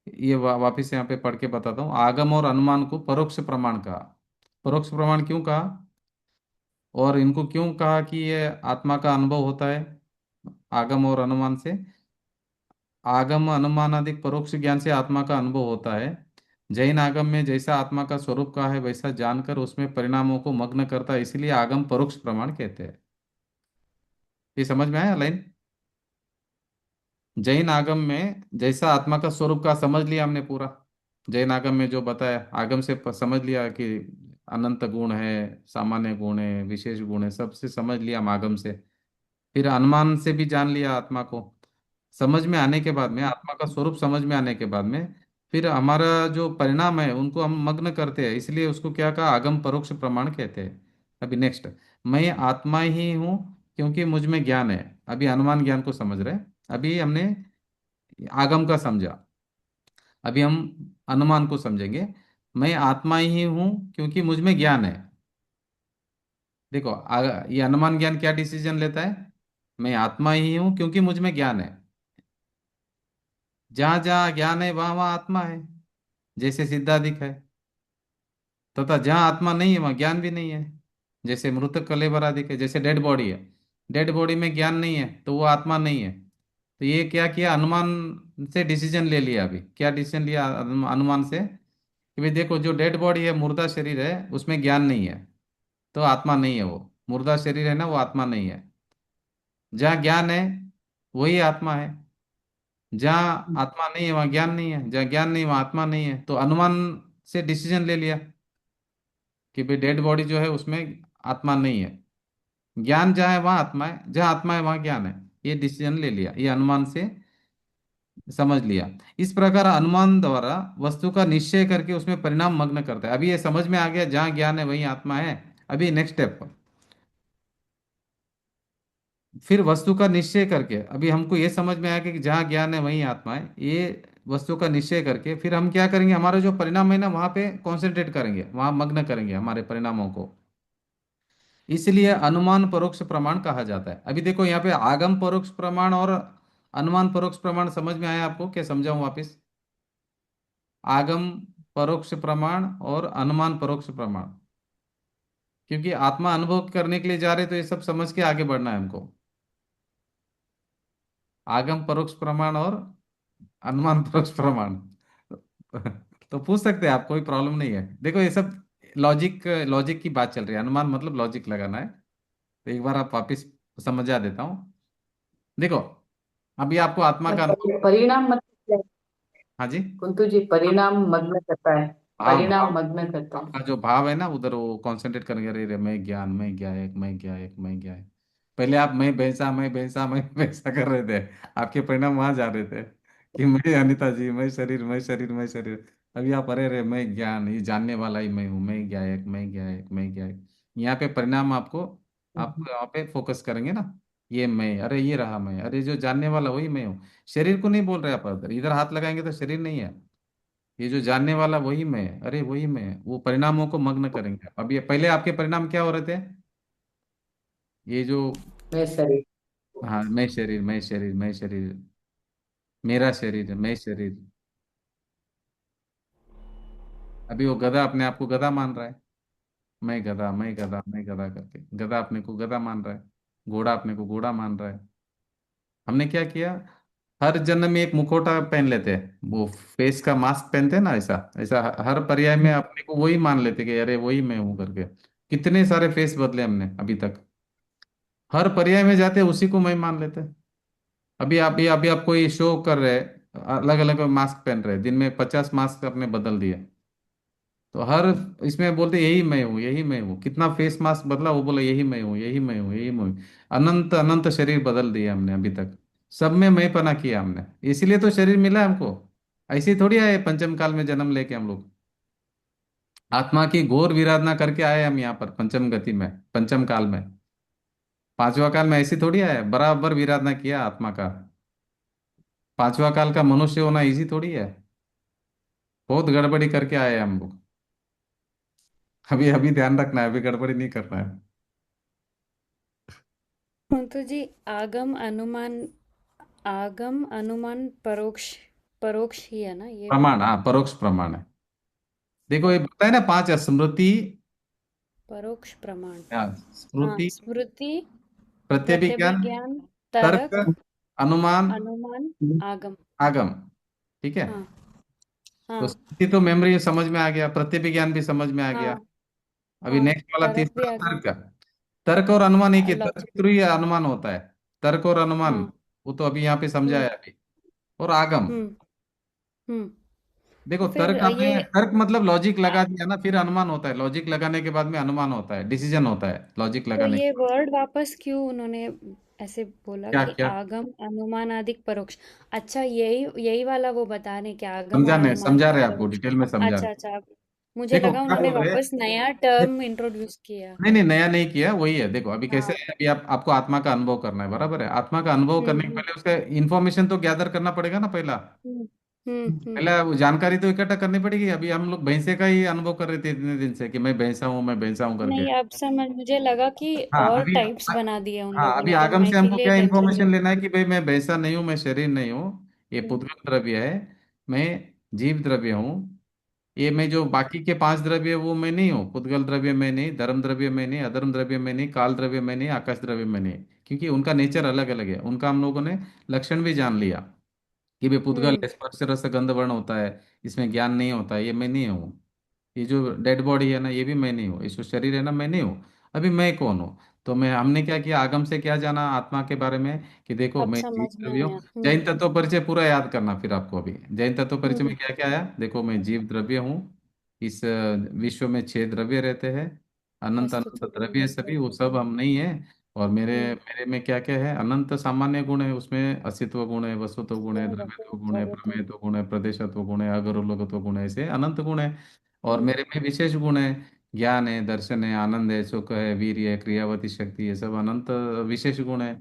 ये वापिस यहाँ पे पढ़ के बताता हूँ। आगम और अनुमान को परोक्ष प्रमाण कहा। परोक्ष प्रमाण क्यों कहा, और इनको क्यों कहा कि ये आत्मा का अनुभव होता है आगम और अनुमान से? आगम अनुमान आदि परोक्ष ज्ञान से आत्मा का अनुभव होता है। जैन आगम में जैसा आत्मा का स्वरूप का है वैसा जानकर उसमें परिणामों को मग्न करता है, इसलिए आगम परोक्ष प्रमाण कहते हैं। ये समझ में आया लाइन? जैन आगम में जैसा आत्मा का स्वरूप का समझ लिया हमने पूरा। जैन आगम में जो बताया, आगम से समझ लिया कि अनंत गुण है, सामान्य गुण है, विशेष गुण है, सबसे समझ लिया हम आगम से। फिर अनुमान से भी जान लिया आत्मा को। समझ में आने के बाद में, आत्मा का स्वरूप समझ में आने के बाद में, फिर हमारा जो परिणाम है उनको हम मग्न करते हैं, इसलिए उसको क्या कहा, आगम परोक्ष प्रमाण कहते हैं। अभी नेक्स्ट, मैं आत्मा ही हूँ क्योंकि मुझ में ज्ञान है। अभी अनुमान ज्ञान को समझ रहे हैं, अभी हमने आगम का समझा, अभी हम अनुमान को समझेंगे। मैं आत्मा ही हूँ क्योंकि मुझ में ज्ञान है। देखो ये अनुमान ज्ञान क्या डिसीजन लेता है, मैं आत्मा ही हूँ क्योंकि मुझ में ज्ञान है। जहां जहां ज्ञान है वहां वहां आत्मा है, जैसे सिद्धादिक है। तथा जहां आत्मा नहीं है वहां ज्ञान भी नहीं है, जैसे मृतक कलेबरादिक है। जैसे डेड बॉडी है, डेड बॉडी में ज्ञान नहीं है तो वो आत्मा नहीं है। तो ये क्या किया, अनुमान से डिसीजन ले लिया। अभी क्या डिसीजन लिया अनुमान से, कि भाई देखो जो डेड बॉडी है, मुर्दा शरीर है, उसमें ज्ञान नहीं है तो आत्मा नहीं है। वो मुर्दा शरीर है ना, वो आत्मा नहीं है। जहाँ ज्ञान है वही आत्मा है, जहाँ आत्मा नहीं है वहाँ ज्ञान नहीं है, जहाँ ज्ञान नहीं वहाँ आत्मा नहीं है। तो अनुमान से डिसीजन ले लिया कि भाई डेड बॉडी जो है उसमें आत्मा नहीं है। ज्ञान जहाँ है वहाँ आत्मा है, जहाँ आत्मा है वहाँ ज्ञान है। ये डिसीजन ले लिया, ये अनुमान से समझ लिया। इस प्रकार अनुमान द्वारा वस्तु का निश्चय करके उसमें परिणाम मग्न करता है। अभी ये समझ में आ गया, जहाँ ज्ञान है वहीं आत्मा है। अभी नेक्स्ट स्टेप, फिर वस्तु का निश्चय करके, अभी हमको ये समझ में आया कि जहाँ ज्ञान है वहीं आत्मा है, ये वस्तु का निश्चय करके फिर हम क्या करेंगे, हमारा जो परिणाम है ना वहाँ पे कॉन्सेंट्रेट करेंगे, वहाँ मग्न करेंगे हमारे परिणामों को। इसलिए अनुमान परोक्ष प्रमाण कहा जाता है। अभी देखो यहाँ पे आगम परोक्ष प्रमाण और अनुमान परोक्ष प्रमाण समझ में आया आपको? क्या समझाऊं वापिस? आगम परोक्ष प्रमाण और अनुमान परोक्ष प्रमाण, क्योंकि आत्मा अनुभव करने के लिए जा रहे तो ये सब समझ के आगे बढ़ना है हमको। आगम परोक्ष प्रमाण और अनुमान परोक्ष प्रमाण तो पूछ सकते हैं आप, कोई प्रॉब्लम नहीं है। देखो ये सब लॉजिक लॉजिक की बात चल रही है, अनुमान मतलब लॉजिक लगाना है। तो एक बार आप वापिस समझा देता हूँ। देखो अभी आपको आत्मा का अनुभव, परिणाम मतलब क्या है? हाँ जी, कुंतु जी, परिणाम मग्न करता है। भाव परिणाम भाव मग्न करता है। आपका जो भाव है ना उधर, वो कॉन्सेंट्रेट करेंगे। अरे रे, मैं ज्ञान, मैं ज्ञा एक, मैं ज्ञा एक, मैं ज्ञा एक। पहले आप मैं भैंसा, मैं भैंसा, मैं भैंसा कर रहे थे, आपके परिणाम वहां जा रहे थे कि मैं अनिता जी, मैं शरीर, मैं शरीर, मैं शरीर। अभी आप अरे रे मैं ज्ञान, ये जानने वाला ही मैं हूँ, मैं ज्ञायक, मैं ज्ञायक, मैं ज्ञायक। यहाँ पे परिणाम आपको, आप यहाँ पे फोकस करेंगे ना, ये मैं, अरे ये रहा मैं, अरे जो जानने वाला वही मैं हूँ। शरीर को नहीं बोल रहे आप, इधर इधर हाथ लगाएंगे तो शरीर नहीं है, ये जो जानने वाला वही मैं है, अरे वही मैं है। वो परिणामों को मग्न करेंगे। अब ये पहले आपके परिणाम क्या हो रहे थे, ये जो, मैं शरीर। हाँ मैं शरीर, मैं शरीर, मैं शरीर, मेरा शरीर, मैं शरीर। अभी वो गधा अपने आप को गधा मान रहा है, मैं गधा, मैं गधा, मैं गधा करके गधा अपने को गधा मान रहा है, घोड़ा अपने को घोड़ा मान रहा है। हमने क्या किया, हर जन्म में एक मुखौटा पहन लेते हैं, वो फेस का मास्क पहनते हैं ना, ऐसा ऐसा हर पर्याय में अपने को वही मान लेते कि अरे वही मैं हूं करके। कितने सारे फेस बदले हमने अभी तक, हर पर्याय में जाते उसी को मैं मान लेते। अभी आप ये अभी आपको ये शो कर रहे हैं, अलग अलग मास्क पहन रहे हैं, दिन में 50 मास्क आपने बदल दिए। तो हर इसमें बोलते यही मैं हूँ, यही मैं हूँ, कितना फेस मास्क बदला, वो बोला यही मैं हूँ, यही मैं हूँ, यही मैं हूँ। अनंत अनंत शरीर बदल दिए हमने अभी तक, सब में मैं पना किया हमने, इसीलिए तो शरीर मिला है हमको। ऐसे ही थोड़ी आए पंचम काल में जन्म लेके हम लोग, आत्मा की घोर विराधना करके आए हम यहाँ पर पंचम गति में, पंचम काल में। पांचवा काल में ऐसी थोड़ी आए, बराबर विराधना किया आत्मा का। पांचवा काल का मनुष्य होना इजी थोड़ी है, बहुत गड़बड़ी करके आए हम लोग। अभी अभी ध्यान रखना है, अभी गड़बड़ी नहीं करना है। तो जी, आगम अनुमान परोक्ष, परोक्ष ही है ना ये भी? प्रमाण, हाँ परोक्ष प्रमाण है। देखो ये बताए ना, पांच है, स्मृति, परोक्ष प्रमाण। हाँ, हाँ, स्मृति, स्मृति, प्रत्यभिज्ञान, प्रत्यभिज्ञान, तर्क, तर्क, अनुमान, अनुमान, आगम। आगम। ठीक है। हाँ तो हाँ स्मृति तो मेमोरी समझ में आ गया, प्रत्यभिज्ञान भी समझ में आ गया। हाँ अभी हाँ, नेक्स्ट वाला तर्क भी तीसरा आ गया। तर्क। तर्क और अनुमान एक ही, तर्क लॉजिक। के थ्रू ही अनुमान होता है, तर्क और अनुमान। हाँ। वो तो अभी यहाँ पे समझा हम्म है अभी। और आगम, हम्म हम्म। देखो तो फिर तर्क आपने, ये, तर्क मतलब लॉजिक आ, लगा दिया ना, फिर अनुमान होता है, लॉजिक लगाने के बाद में अनुमान होता है, डिसीजन होता है लॉजिक तो लगाने ये के बाद। वर्ड वापस क्यों उन्होंने ऐसे बोला क्या कि क्या आगम अनुमान आदिक परोक्ष? अच्छा, यही यही वाला वो बता रहे हैं कि आगम और समझाने, अनुमान समझा का रहे आपको, परोक्ष। डिटेल में समझा अच्छा रहे। अच्छा, मुझे देखो लगा क्या उन्होंने बोल रहे वापस नया हैं, टर्म इंट्रोड्यूस किया। नहीं नहीं नया नहीं किया, वही है। देखो अभी कैसे हाँ। है, अभी आप आपको आत्मा का अनुभव करना है, बराबर है। आत्मा का अनुभव करने के हम्म पहले उसका इन्फॉर्मेशन तो गैदर करना पड़ेगा ना पहला। हम्म हम्म। पहला वो जानकारी तो इकट्ठा करनी पड़ेगी। अभी हम लोग भैंसे का ही अनुभव कर रहे थे इतने दिन से कि मैं भैंसा हूँ, मैं भैंसा हूँ करके। नहीं, अब समझ मुझे लगा कि हाँ और अभी, टाइप्स बना दिए उन हाँ लोगों अभी ने, तो आगम मैं से हमको इसीलिए क्या कंफ्यूज इन्फॉर्मेशन हूँ। लेना है कि भाई मैं भैंसा नहीं हूँ, मैं शरीर नहीं हूँ, ये हम्म पुद्गल द्रव्य है, मैं जीव द्रव्य हूँ। ये मैं जो बाकी के पांच द्रव्य है, वो मैं नहीं हूँ। पुद्गल द्रव्य मैं नहीं, धर्म द्रव्य मैं नहीं, अधर्म द्रव्य मैं नहीं, काल द्रव्य मैं नहीं, आकाश द्रव्य मैं नहीं। क्योंकि उनका नेचर अलग अलग है, उनका हम लोगों ने लक्षण भी जान लिया कि भाई पुद्गल हम्म स्पर्श रस गंध वर्ण होता है, इसमें ज्ञान नहीं होता है, ये मैं नहीं हूँ। ये जो डेड बॉडी है ना, ये भी मैं नहीं हूँ। ये जो शरीर है ना, मैं नहीं हूँ। अभी मैं कौन हूँ? तो मैं, हमने क्या किया, आगम से क्या जाना आत्मा के बारे में, कि देखो अब मैं जीव समझ में द्रव्य आया। हूँ। जैन तत्व परिचय पूरा याद करना फिर आपको। अभी जैन तत्व परिचय में हम्म क्या क्या आया, देखो मैं जीव द्रव्य हूँ, इस विश्व में छह द्रव्य रहते हैं, अनंत वस्तु अनंत तो द्रव्य है वस्तु। सभी, वो सब हम नहीं है। और मेरे हम्म मेरे में क्या क्या है, अनंत सामान्य गुण है, उसमें अस्तित्व गुण है, वस्तुत्व गुण है, गुणवत्ता, द्रव्यत्व गुण है, द्रव्यत्व। प्रमेयत्व गुण है, प्रदेशत्व गुण है, अगरोलकत्व गुण है, ऐसे अनंत गुण है। और हम्म मेरे में विशेष गुण है, ज्ञान है, दर्शन है, आनंद है, सुख है, वीर्य है, क्रियावती शक्ति, ये सब अनंत विशेष गुण है।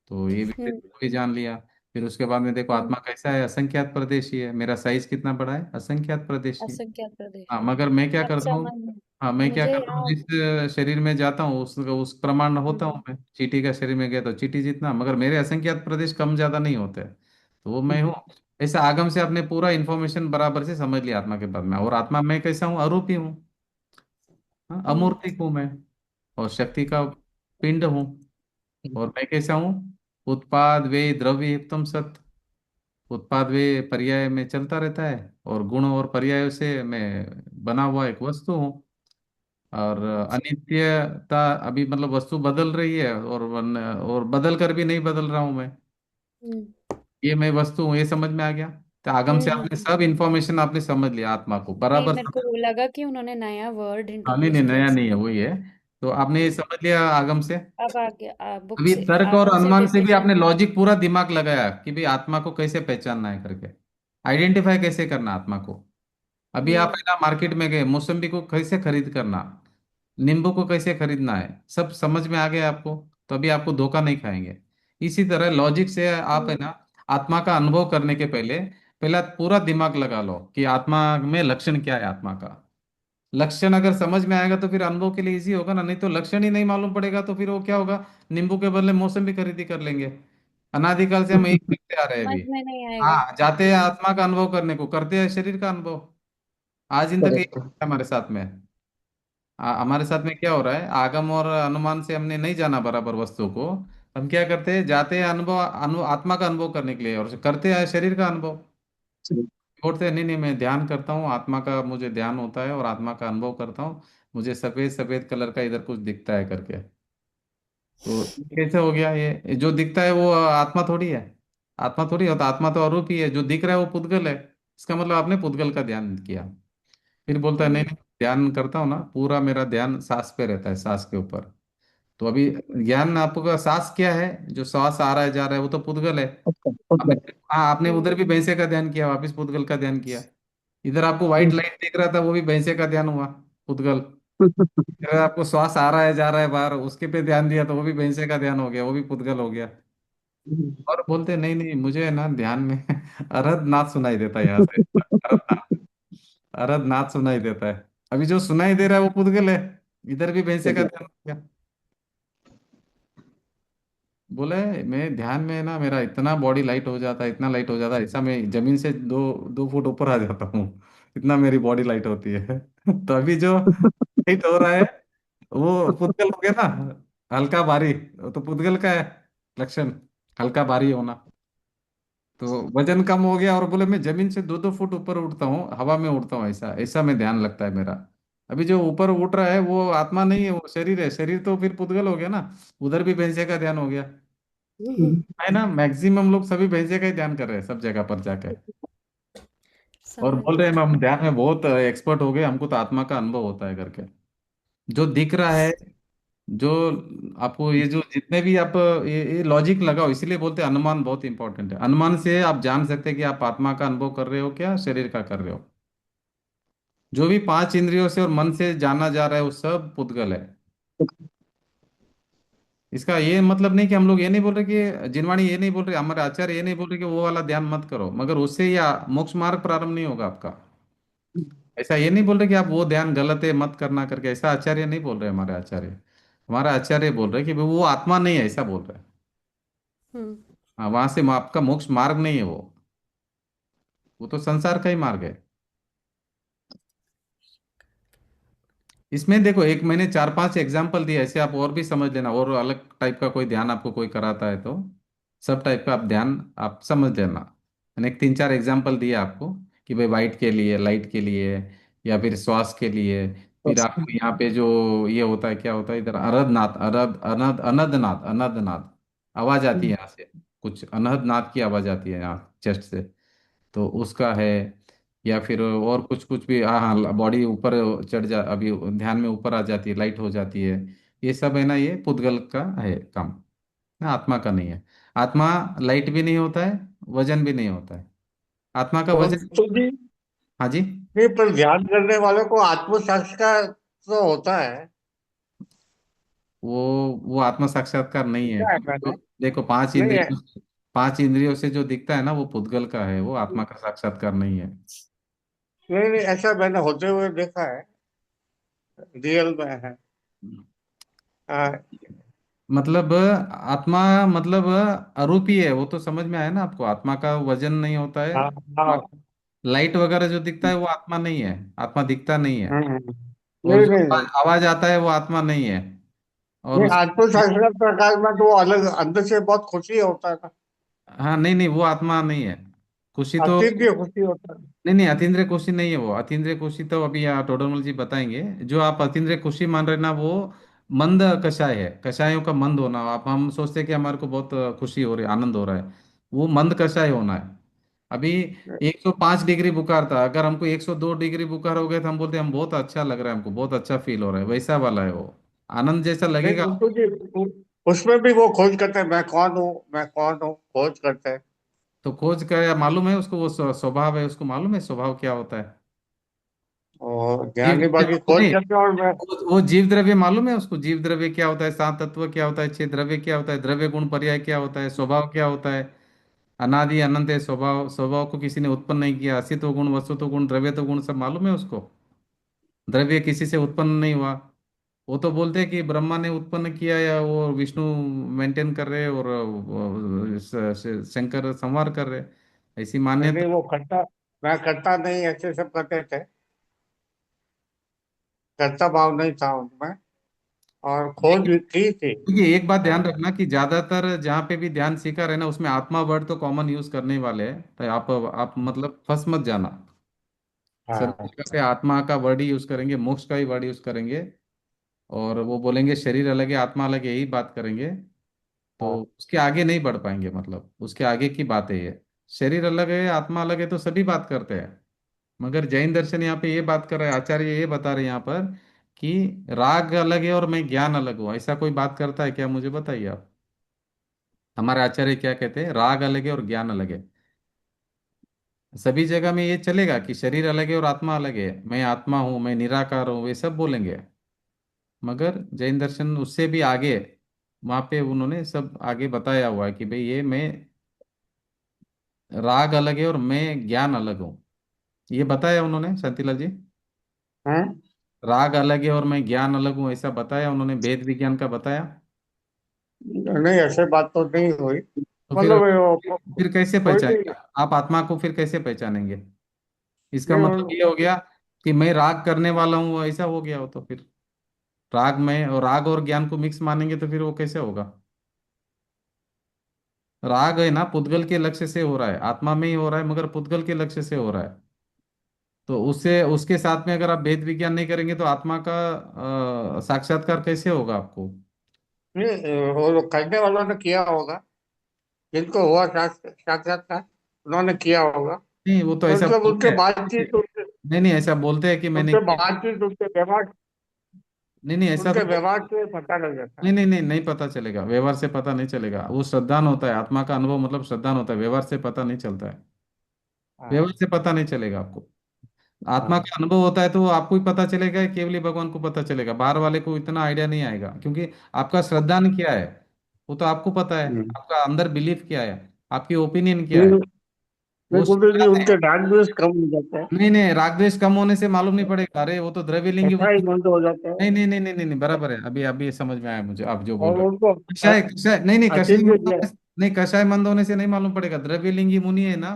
तो ये विशेष हम्म गुण भी जान लिया। फिर उसके बाद में देखो हम्म। आत्मा कैसा है, असंख्यात प्रदेशी है, मेरा साइज कितना बड़ा है, असंख्यात प्रदेशी है। असंख्यात प्रदेश। हाँ मगर मैं क्या अब करता हूँ, समझ में, हाँ मैं क्या मुझे करता हूँ, यहाँ। जिस शरीर में जाता हूँ उस प्रमाण होता हम्म हूँ मैं। चींटी का शरीर में गया तो चींटी जितना, मगर मेरे असंख्यात प्रदेश कम ज्यादा नहीं होते, तो वो मैं हूँ। ऐसा आगम से आपने पूरा इन्फॉर्मेशन बराबर से समझ लिया आत्मा के बारे में। और आत्मा मैं कैसा हूँ, अरूपी हूँ, हाँ, हम्म अमूर्तिक हूँ मैं, और शक्ति का पिंड हूँ। और मैं कैसा हूँ, उत्पाद वे द्रव्य युक्तम सत, उत्पाद वे पर्याय में चलता रहता है, और गुण और पर्यायों से मैं बना हुआ एक वस्तु हूँ। और अच्छा। अनित्यता, अभी मतलब वस्तु बदल रही है, और बदल कर भी नहीं बदल रहा हूँ मैं, हम्म ये मैं वस्तु हूँ, ये समझ में आ गया। तो आगम से आपने हम्म। सब इंफॉर्मेशन आपने समझ लिया, आत्मा को नहीं, बराबर मेरे को समझ। लगा कि उन्होंने नया वर्ड हाँ नहीं नहीं इंट्रोड्यूस किया नया नहीं है, इसलिए। वही है। तो आपने ये हम्म। समझ लिया आगम से। अब आगे बुक अभी से, तर्क और आगम से अनुमान से भी डिसीजन। आपने लॉजिक पूरा दिमाग लगाया कि भाई आत्मा को कैसे पहचानना है करके, आइडेंटिफाई कैसे करना आत्मा को। अभी आप है ना मार्केट में गए, मौसम्बी को कैसे खरीद करना, नींबू को कैसे खरीदना है, सब समझ में आ गया आपको। तो अभी आपको धोखा नहीं खाएंगे। इसी तरह लॉजिक से आप है ना आत्मा का अनुभव करने के पहले पहला पूरा दिमाग लगा लो कि आत्मा में लक्षण क्या है आत्मा का। लक्षण अगर समझ में आएगा तो फिर अनुभव के लिए इजी होगा ना, नहीं तो लक्षण ही नहीं मालूम पड़ेगा तो फिर वो क्या होगा, नींबू के बदले मौसम्बी खरीदी कर लेंगे। अनादिकाल से हम यही करते आ रहे हैं समझ अभी। में नहीं आएगा। हाँ, जाते हैं आत्मा का अनुभव करने को, करते हैं शरीर का अनुभव। आज इन तक ये करेक्ट। हमारे साथ में हमारे साथ में क्या हो रहा है, आगम और अनुमान से हमने नहीं जाना बराबर वस्तु को। हम क्या करते हैं, जाते हैं आत्मा का अनुभव करने के लिए और करते हैं शरीर का अनुभव। बोलते हैं नहीं नहीं, मैं ध्यान करता हूँ, आत्मा का मुझे ध्यान होता है और आत्मा का अनुभव करता हूँ, मुझे सफेद सफेद कलर का इधर कुछ दिखता है करके। तो कैसे हो गया ये जो दिखता है वो आत्मा थोड़ी है। आत्मा थोड़ी होता, आत्मा तो अरूप ही है, जो दिख रहा है वो पुद्गल है। इसका मतलब आपने पुद्गल का ध्यान किया। फिर बोलता है नहीं हम्म। नहीं, ध्यान करता हूँ ना, पूरा मेरा ध्यान सांस पे रहता है, सांस के ऊपर। तो अभी ज्ञान आपका सांस क्या है, जो श्वास आ रहा है जा रहा है वो तो पुद्गल है। अच्छा, आपने, मतलब। हाँ आपने हम्म। उधर भी भैंसे का ध्यान किया, वापिस पुद्गल का ध्यान किया। इधर आपको व्हाइट हम्म। लाइट दिख रहा था, वो भी भैंसे का ध्यान हुआ, पुद्गल। अगर आपको श्वास आ रहा है जा रहा है बाहर, उसके पे ध्यान दिया तो वो भी भैंसे का ध्यान हो गया, वो भी पुद्गल हो गया। और बोलते नहीं नहीं, मुझे है ना ध्यान में अरहद नाद सुनाई देता है यहाँ से, अरहद नाद सुनाई देता है। अभी जो सुनाई दे रहा है वो पुद्गल है, इधर भी भैंसे का ध्यान हो गया। बोले मैं ध्यान में ना, मेरा इतना बॉडी लाइट हो जाता है, इतना लाइट हो जाता है, ऐसा मैं जमीन से 2 फुट ऊपर आ जाता हूँ, इतना मेरी बॉडी लाइट होती है। तो अभी जो लाइट हो रहा है वो पुद्गल हो गया ना, हल्का भारी। तो पुद्गल का है लक्षण, हल्का भारी होना। तो वजन कम हो गया, और बोले मैं जमीन से 2-2 फुट ऊपर उड़ता हूँ, हवा में उड़ता हूँ, ऐसा ऐसा में ध्यान लगता है मेरा। अभी जो ऊपर उड़ रहा है वो आत्मा नहीं है, वो शरीर है, शरीर तो फिर पुद्गल हो गया ना, उधर भी भैंसे का ध्यान हो गया। है ना, मैक्सिमम लोग सभी भैंसे का ही ध्यान कर रहे हैं सब जगह पर जाके। और समझ बोल रहे हैं गई। हम ध्यान में बहुत एक्सपर्ट हो गए, हमको तो आत्मा का अनुभव होता है करके। जो दिख रहा है, जो आपको ये जो जितने भी आप ये लॉजिक लगाओ, इसीलिए बोलते हैं अनुमान बहुत इंपॉर्टेंट है। अनुमान से आप जान सकते हैं कि आप आत्मा का अनुभव कर रहे हो क्या शरीर का कर रहे हो। जो भी 5 इंद्रियों से और मन से जाना जा रहा है वो सब पुद्गल है। इसका ये मतलब नहीं कि हम लोग ये नहीं बोल रहे कि जिनवाणी ये नहीं बोल रहे, हमारे आचार्य ये नहीं बोल रहे कि वो वाला ध्यान मत करो, मगर उससे या मोक्ष मार्ग प्रारंभ नहीं होगा आपका। ऐसा ये नहीं बोल रहे कि आप वो ध्यान गलत है मत करना करके, ऐसा आचार्य नहीं बोल रहे हमारे आचार्य। हमारा आचार्य बोल रहे कि भाई वो आत्मा नहीं है, ऐसा बोल रहे हैं। हम्म। हाँ, वहां से आपका मोक्ष मार्ग नहीं है वो तो संसार का ही मार्ग है। इसमें देखो, एक मैंने 4-5 एग्जाम्पल दिए, ऐसे आप और भी समझ लेना, और अलग टाइप का कोई ध्यान आपको कोई कराता है तो सब टाइप का आप ध्यान आप समझ लेना। मैंने एक 3-4 एग्जाम्पल दिए आपको कि भाई वाइट के लिए, लाइट के लिए, या फिर श्वास के लिए। फिर आपको यहाँ पे जो ये होता है, क्या होता है इधर, अरधनाद, अरध अनद अनदनाद, अनदनाद आवाज आती है यहाँ से, कुछ अनहदनाद की आवाज आती है यहाँ चेस्ट से, तो उसका है। या फिर और कुछ कुछ भी, हाँ हाँ, बॉडी ऊपर चढ़ जा, अभी ध्यान में ऊपर आ जाती है, लाइट हो जाती है। ये सब है ना, ये पुद्गल का है काम, ना आत्मा का नहीं है। आत्मा लाइट भी नहीं होता है, वजन भी नहीं होता है। आत्मा का और वजन, तो जी, हाँ जी, नहीं, पर ध्यान करने वालों को आत्म साक्षात्कार तो होता है। वो आत्मा साक्षात्कार नहीं है, क्या है क्योंकि मैंने, देखो पांच नहीं है, इंद्रियों, 5 इंद्रियों से जो दिखता है ना वो पुद्गल का है, वो आत्मा का साक्षात्कार नहीं है। नहीं नहीं, ऐसा मैंने होते हुए देखा है, रियल में है। हाँ। मतलब आत्मा मतलब अरूपी है, वो तो समझ में आया ना आपको, आत्मा का वजन नहीं होता है। हाँ। हाँ। लाइट वगैरह जो दिखता है वो आत्मा नहीं है, आत्मा दिखता नहीं है। हम्म। और नहीं जो नहीं नहीं आवाज आता है वो आत्मा नहीं है। और नहीं, उस, आत्म साक्षात्कार में तो वो अलग अंदर से बहुत खुशी होता है ना, हाँ नहीं नहीं, वो आत्मा नहीं है। खुशी तो, अतीन्द्रिय खुशी होता है। नहीं नहीं, अतीन्द्रिय खुशी नहीं है वो। अतीन्द्रिय खुशी तो अभी यहाँ टोडरमल जी बताएंगे। जो आप अतीन्द्रिय खुशी मान रहे हैं ना, वो मंद कषाय है, कषायों का मंद होना। आप हम सोचते हैं कि हमारे को बहुत खुशी हो रही है, आनंद हो रहा है, वो मंद कषाय होना है। अभी 105 डिग्री बुखार था, अगर हमको 102 डिग्री बुखार हो गया तो हम बोलते हैं हम बहुत अच्छा लग रहा है, हमको बहुत अच्छा फील हो रहा है, वैसा वाला है वो। आनंद जैसा नहीं, लगेगा। उनको जी, उसमें भी वो खोज करते हैं, मैं कौन हूँ, मैं कौन हूँ, खोज करते हैं। तो खोज का मालूम है उसको, वो स्वभाव है उसको मालूम है, स्वभाव क्या होता है। और जीव ज्ञानी द्रव्य बाकी को खोज नहीं, करते हैं, और मैं वो जीव द्रव्य मालूम है उसको? जीव द्रव्य क्या होता है, सात तत्व क्या होता है, छह द्रव्य क्या होता है, द्रव्य गुण पर्याय क्या होता है, स्वभाव क्या होता है? अनादि अनंत है स्वभाव, स्वभाव को किसी ने उत्पन्न नहीं किया। अस्तित्व गुण, वस्तुत्व गुण, द्रव्यत्व गुण सब मालूम है उसको। द्रव्य किसी से उत्पन्न नहीं हुआ। वो तो बोलते हैं कि ब्रह्मा ने उत्पन्न किया या वो विष्णु मेंटेन कर रहे और शंकर संहार कर रहे, ऐसी नहीं मान्यता। वो करता, मैं करता नहीं, ऐसे सब करते थे, करता भाव नहीं था उनमें, और खोज देखिए, की थी। देखिए, एक बात ध्यान हाँ रखना कि ज्यादातर जहाँ पे भी ध्यान सीखा रहे ना, उसमें आत्मा वर्ड तो कॉमन यूज करने वाले हैं, तो आप मतलब फंस मत जाना। सभी हाँ जगह पे आत्मा का वर्ड ही यूज करेंगे, मोक्ष का ही वर्ड यूज करेंगे। और वो बोलेंगे शरीर अलग है आत्मा अलग है, यही बात करेंगे। तो हाँ। उसके आगे नहीं बढ़ पाएंगे, मतलब उसके आगे की बात है ये। शरीर अलग है आत्मा अलग है तो सभी बात करते हैं। मगर जैन दर्शन यहाँ पे ये बात कर रहा है, आचार्य ये बता रहे हैं यहाँ पर कि राग अलग है और मैं ज्ञान अलग हूँ। ऐसा कोई बात करता है क्या? मुझे बताइए आप। हमारे आचार्य क्या कहते हैं? राग अलग है और ज्ञान अलग है। सभी जगह में ये चलेगा कि शरीर अलग है और आत्मा अलग है, मैं आत्मा हूँ, मैं निराकार हूँ, वे सब बोलेंगे। मगर जैन दर्शन उससे भी आगे, वहां पे उन्होंने सब आगे बताया हुआ है कि भाई ये मैं, राग अलग है और मैं ज्ञान अलग हूँ। ये बताया उन्होंने शांतिलाल जी। हम्म। राग अलग है और मैं ज्ञान अलग हूँ, ऐसा बताया उन्होंने, भेद विज्ञान का बताया। नहीं ऐसे बात तो नहीं हुई, तो मतलब ये फिर कैसे कोई भी पहचानेंगे आप आत्मा को? फिर कैसे पहचानेंगे? इसका नहीं मतलब ये हो गया कि मैं राग करने वाला हूँ, ऐसा हो गया हो तो फिर राग में, और राग और ज्ञान को मिक्स मानेंगे तो फिर वो कैसे होगा? राग है ना पुद्गल के लक्ष्य से हो रहा है, आत्मा में ही हो रहा है मगर पुद्गल के लक्ष्य से हो रहा है। तो उससे उसके साथ में अगर आप भेद विज्ञान नहीं करेंगे तो आत्मा का साक्षात्कार कैसे होगा आपको? नहीं, वो लोग करने वालों ने किया होगा, जिनको हुआ साक्षात्कार उन्होंने किया होगा। नहीं, वो तो ऐसा मतलब बोलते उनके हैं। बातचीत, उनके नहीं नहीं, ऐसा बोलते हैं कि मैंने उनके किया। बातचीत, उनके व्यवहार, नहीं नहीं, ऐसा उनके तो व्यवहार से पता लग जाता नहीं है। नहीं नहीं, नहीं पता चलेगा, व्यवहार से पता नहीं चलेगा। वो श्रद्धान होता है, आत्मा का अनुभव मतलब श्रद्धान होता है, व्यवहार से पता नहीं चलता है। व्यवहार हाँ से पता नहीं चलेगा आपको। आत्मा हाँ। का अनुभव होता है तो वो आपको ही पता चलेगा, केवली भगवान को पता चलेगा, बाहर वाले को इतना आइडिया नहीं आएगा, क्योंकि आपका श्रद्धान क्या है वो तो आपको पता है। हम्म। आपका अंदर बिलीफ क्या है, आपकी ओपिनियन क्या नहीं है, नहीं, वो गुरु जी श्रद्धान है। उनके डांट भी कम हो जाता है, नहीं नहीं, राग द्वेष कम होने से मालूम नहीं पड़ेगा, अरे वो तो द्रव्यलिंगी ऐसा ही मुनि। बंद हो जाता है। नहीं नहीं नहीं नहीं नहीं नहीं, बराबर है। अभी अभी ये समझ में आया मुझे आप जो बोल और रहे उनको हो। कषाय कषाय नहीं नहीं, कषाय आशीष भी मंद दिया। होने से नहीं, कषाय मंद होने से नहीं मालूम पड़ेगा। द्रव्यलिंगी मुनि है ना,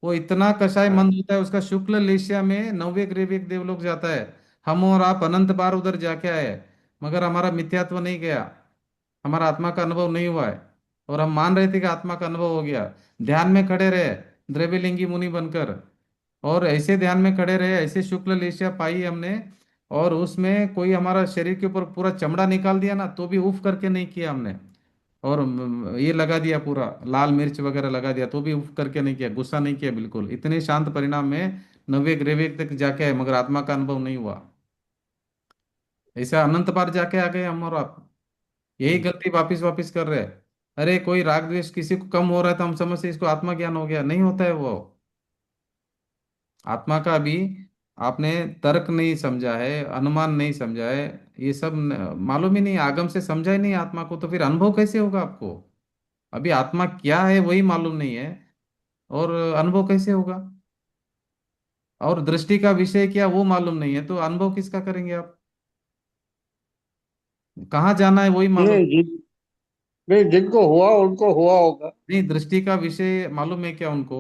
वो इतना कषाय हाँ। मंद होता है, उसका शुक्ल लेशिया में नव्य ग्रीविक देवलोक जाता है। हम और आप अनंत बार उधर जाके आए, मगर हमारा मिथ्यात्व नहीं गया, हमारा आत्मा का अनुभव नहीं हुआ है। और हम मान रहे थे कि आत्मा का अनुभव हो गया। ध्यान में खड़े रहे द्रव्यलिंगी मुनि बनकर, और ऐसे ध्यान में खड़े रहे, ऐसे शुक्ल लेशिया पाई हमने, और उसमें कोई हमारा शरीर के ऊपर पूरा चमड़ा निकाल दिया ना तो भी उफ करके नहीं किया हमने। और ये लगा दिया पूरा लाल मिर्च वगैरह लगा दिया तो भी उफ करके नहीं किया, गुस्सा नहीं किया, बिल्कुल इतने शांत परिणाम में नव्य ग्रेविक तक जाके आए, मगर आत्मा का अनुभव नहीं हुआ। ऐसा अनंत बार जाके आ गए हम और आप। यही गलती वापिस वापिस कर रहे हैं। अरे कोई राग द्वेष किसी को कम हो रहा है तो हम समझते हैं इसको आत्मा ज्ञान हो गया, नहीं होता है वो। आत्मा का अभी आपने तर्क नहीं समझा है, अनुमान नहीं समझा है, ये सब मालूम ही नहीं, आगम से समझा ही नहीं आत्मा को, तो फिर अनुभव कैसे होगा आपको? अभी आत्मा क्या है वही मालूम नहीं है, और अनुभव कैसे होगा? और दृष्टि का विषय क्या वो मालूम नहीं है, तो अनुभव किसका करेंगे आप? कहाँ जाना है वही मालूम नहीं नहीं, जिनको हुआ उनको हुआ होगा। नहीं, दृष्टि का विषय मालूम है क्या उनको?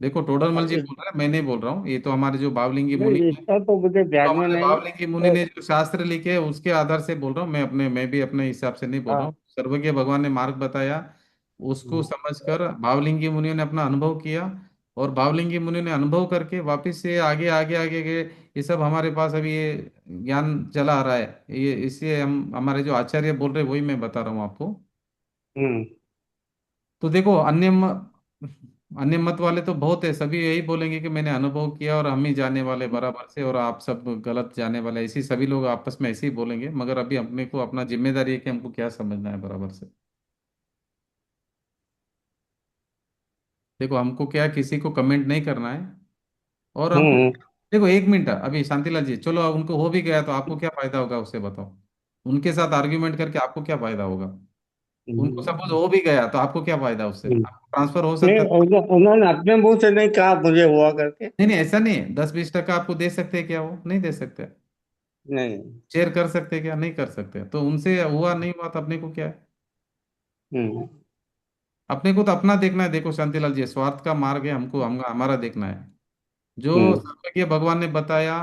देखो टोडरमल जी बोल रहे हैं, मैं नहीं बोल रहा हूँ, ये तो हमारे जो बावलिंगी मुनि नहीं, है, इसका तो मुझे तो ध्यान में हमारे नहीं। बावलिंगी मुनि तो ने जो शास्त्र लिखे हैं उसके आधार से बोल रहा हूँ मैं, अपने मैं भी अपने हिसाब से नहीं बोल रहा हाँ। हूँ। सर्वज्ञ भगवान ने मार्ग बताया, उसको समझकर बावलिंगी मुनियों ने अपना अनुभव किया, और बावलिंगी मुनियों ने अनुभव करके वापस से आगे आगे आगे गए। ये सब हमारे पास अभी ये ज्ञान चला आ रहा है, ये इससे हम हमारे जो आचार्य बोल रहे हैं वही मैं बता रहा हूँ आपको। हम्म। तो देखो अन्य मत वाले तो बहुत है, सभी यही बोलेंगे कि मैंने अनुभव किया और हम ही जाने वाले बराबर से, और आप सब गलत जाने वाले, ऐसे सभी लोग आपस में ऐसे ही बोलेंगे। मगर अभी अपने को अपना जिम्मेदारी है कि हमको क्या समझना है बराबर से। देखो हमको क्या, किसी को कमेंट नहीं करना है, और हमको हम्म। देखो एक मिनट, अभी शांतिलाल जी, चलो अब उनको हो भी गया तो आपको क्या फायदा होगा उससे बताओ। उनके साथ आर्ग्यूमेंट करके आपको क्या फायदा होगा? उनको सपोज हम्म, हो भी गया तो आपको क्या फायदा उससे? हम्म। आपको ट्रांसफर हो नहीं, सकता था। उन्होंने अपने मुंह से नहीं कहा मुझे हुआ करके। नहीं नहीं, ऐसा नहीं है, 10-20% आपको दे सकते हैं क्या? वो नहीं दे सकते। नहीं। शेयर कर सकते हैं क्या? नहीं कर सकते। तो उनसे हुआ नहीं हुआ तो अपने को क्या है? हम्म, अपने को तो अपना देखना है। देखो शांतिलाल जी, स्वार्थ का मार्ग है, हमको हमारा देखना है। जो हम्म, सर्वज्ञ भगवान ने बताया।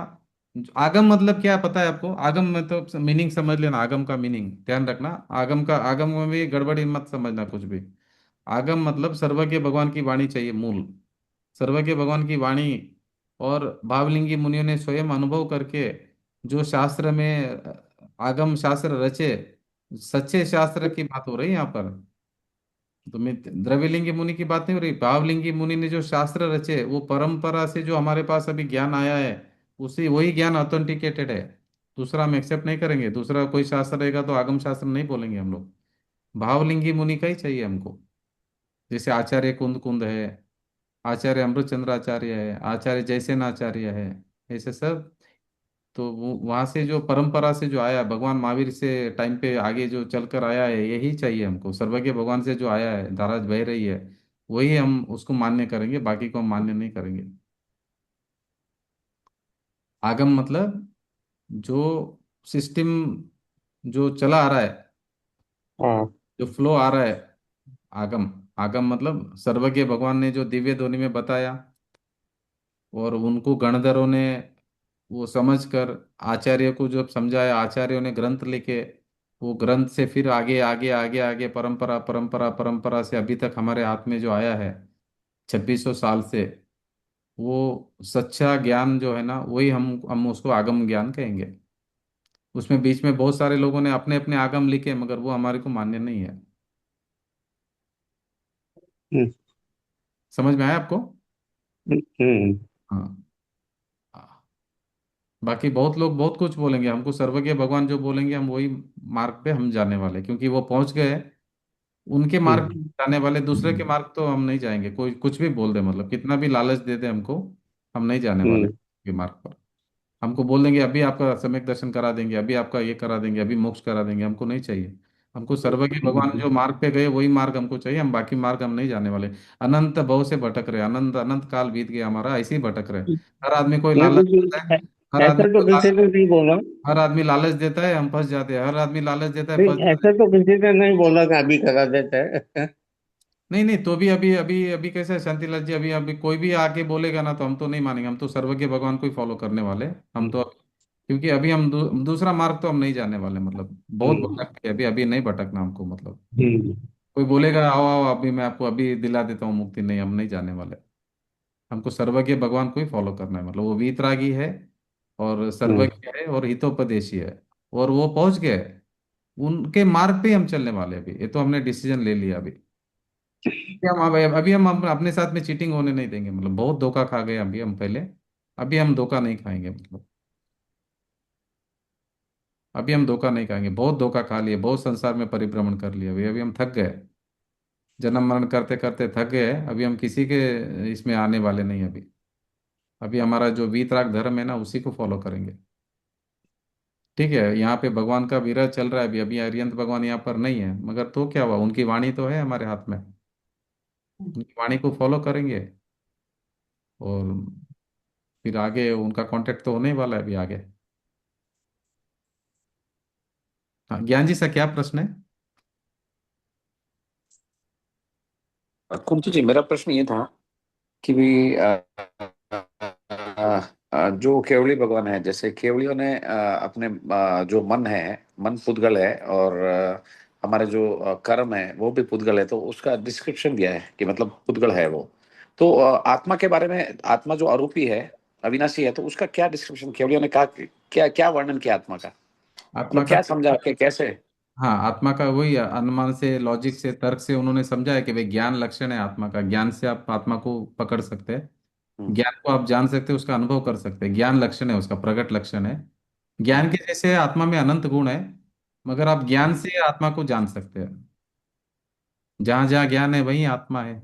आगम मतलब क्या है पता है आपको? आगम में तो मीनिंग समझ लेना, आगम का मीनिंग ध्यान रखना। आगम में भी गड़बड़ी मत समझना कुछ भी। आगम मतलब सर्वज्ञ भगवान की वाणी चाहिए, मूल। सर्वज्ञ भगवान की वाणी और भावलिंगी मुनियों ने स्वयं अनुभव करके जो शास्त्र में आगम शास्त्र रचे, सच्चे शास्त्र की बात हो रही है यहाँ पर। तो मैं द्रव्यलिंगी मुनि की बात नहीं हो रही। भावलिंगी मुनि ने जो शास्त्र रचे, वो परंपरा से जो हमारे पास अभी ज्ञान आया है, उसी वही ज्ञान ऑथेंटिकेटेड है। दूसरा हम एक्सेप्ट नहीं करेंगे। दूसरा कोई शास्त्र रहेगा तो आगम शास्त्र नहीं बोलेंगे हम लोग। भावलिंगी मुनि का ही चाहिए हमको। जैसे आचार्य कुंद कुंद है, आचार्य अमृतचंद्र आचार्य है, आचार्य जयसेन आचार्य है, ऐसे सब। तो वो वहां से जो परंपरा से जो आया, भगवान महावीर से टाइम पे आगे जो चलकर आया है, यही चाहिए हमको। सर्वज्ञ भगवान से जो आया है, धारा बह रही है, वही हम उसको मान्य करेंगे, बाकी को हम मान्य नहीं करेंगे। आगम मतलब जो सिस्टम जो चला आ रहा है, हाँ, जो फ्लो आ रहा है, आगम। आगम मतलब सर्वज्ञ भगवान ने जो दिव्य ध्वनि में बताया, और उनको गणधरों ने वो समझकर आचार्य को जब समझाया, आचार्यों ने ग्रंथ लिखे। वो ग्रंथ से फिर आगे आगे आगे आगे परंपरा परंपरा परंपरा से अभी तक हमारे हाथ में जो आया है, 2600 साल से, वो सच्चा ज्ञान जो है ना, वही हम उसको आगम ज्ञान कहेंगे। उसमें बीच में बहुत सारे लोगों ने अपने अपने आगम लिखे, मगर वो हमारे को मान्य नहीं है। हम्म, समझ में आया आपको? हम्म, हाँ। बाकी बहुत लोग बहुत कुछ बोलेंगे, हमको सर्वज्ञ भगवान जो बोलेंगे हम वही मार्ग पे हम जाने वाले, क्योंकि वो पहुंच गए। उनके मार्ग पे हम्म, जाने वाले, दूसरे के मार्ग तो हम नहीं जाएंगे। कोई कुछ भी बोल दे, मतलब कितना भी लालच दे दे हमको, हम नहीं जाने वाले हम्म, के मार्ग पर। हमको बोल देंगे अभी आपका सम्यक दर्शन करा देंगे, अभी आपका ये करा देंगे, अभी मोक्ष करा देंगे, हमको नहीं चाहिए। हमको सर्वज्ञ भगवान जो मार्ग पे गए वही मार्ग हमको चाहिए। हम बाकी मार्ग हम नहीं जाने वाले। अनंत भव से भटक रहे, अनंत अनंत काल बीत गया हमारा, ऐसे ही भटक रहे। हर आदमी कोई नहीं, लालच देता है। हर आदमी ऐसा तो को किसी ने नहीं बोला। हर आदमी लालच देता है, हम फंस जाते हैं। हर आदमी लालच देता है, फंस नहीं, जाते ऐसा हैं। तो किसी ने नहीं बोला कि अभी करा देता है। नहीं नहीं, तो भी अभी अभी अभी कैसे है शांतिलाल जी, अभी अभी कोई भी आके बोलेगा ना तो हम तो नहीं मानेंगे। हम तो सर्वज्ञ भगवान को ही फॉलो करने वाले हैं। हम तो क्योंकि अभी हम दूसरा मार्ग तो हम नहीं जाने वाले, मतलब बहुत हम्म, भटक गए। अभी अभी नहीं भटकना हमको, मतलब हम्म, कोई बोलेगा आओ आओ अभी मैं आपको अभी दिला देता हूँ मुक्ति, नहीं, हम नहीं जाने वाले। हमको सर्वज्ञ भगवान को ही फॉलो करना है। मतलब वो वीतरागी है, और हम्म, सर्वज्ञ है, और हितोपदेशी है, और वो पहुंच गए। उनके मार्ग पे ही हम चलने वाले हैं। अभी ये तो हमने डिसीजन ले लिया। अभी हम अपने साथ में चीटिंग होने नहीं देंगे। मतलब बहुत धोखा खा गए अभी हम पहले। अभी हम धोखा नहीं खाएंगे, मतलब अभी हम धोखा नहीं खाएंगे। बहुत धोखा खा लिए, बहुत संसार में परिभ्रमण कर लिया। अभी अभी हम थक गए, जन्म मरण करते करते थक गए। अभी हम किसी के इसमें आने वाले नहीं। अभी अभी हमारा जो वीतराग धर्म है ना, उसी को फॉलो करेंगे। ठीक है, यहाँ पे भगवान का विरह चल रहा है अभी। अभी अरिहंत भगवान यहाँ पर नहीं है, मगर तो क्या हुआ, उनकी वाणी तो है हमारे हाथ में। उनकी वाणी को फॉलो करेंगे, और फिर आगे उनका कांटेक्ट तो होने ही वाला है अभी आगे। हाँ ज्ञान जी सा क्या प्रश्न है? कुंती जी, मेरा प्रश्न ये था कि भी जो केवली भगवान है, जैसे केवलियों ने अपने जो मन है, मन पुद्गल है, और हमारे जो कर्म है वो भी पुद्गल है, तो उसका डिस्क्रिप्शन दिया है कि मतलब पुद्गल है वो। तो आत्मा के बारे में, आत्मा जो अरूपी है, अविनाशी है, तो उसका क्या डिस्क्रिप्शन केवलियों ने कहा, क्या क्या वर्णन किया आत्मा का? आत्मा मतलब का, क्या समझा कि कैसे? हाँ आत्मा का वही अनुमान से, लॉजिक से, तर्क से उन्होंने समझा है कि भाई ज्ञान लक्षण है आत्मा का। ज्ञान से आप आत्मा को पकड़ सकते हैं, हम्म, ज्ञान को आप जान सकते हैं, उसका अनुभव कर सकते हैं। ज्ञान लक्षण है, उसका प्रकट लक्षण है। ज्ञान हम्म, के जैसे आत्मा में अनंत गुण है, मगर आप ज्ञान हम्म, से आत्मा को जान सकते हैं। जहाँ जहाँ ज्ञान है वहीं आत्मा है।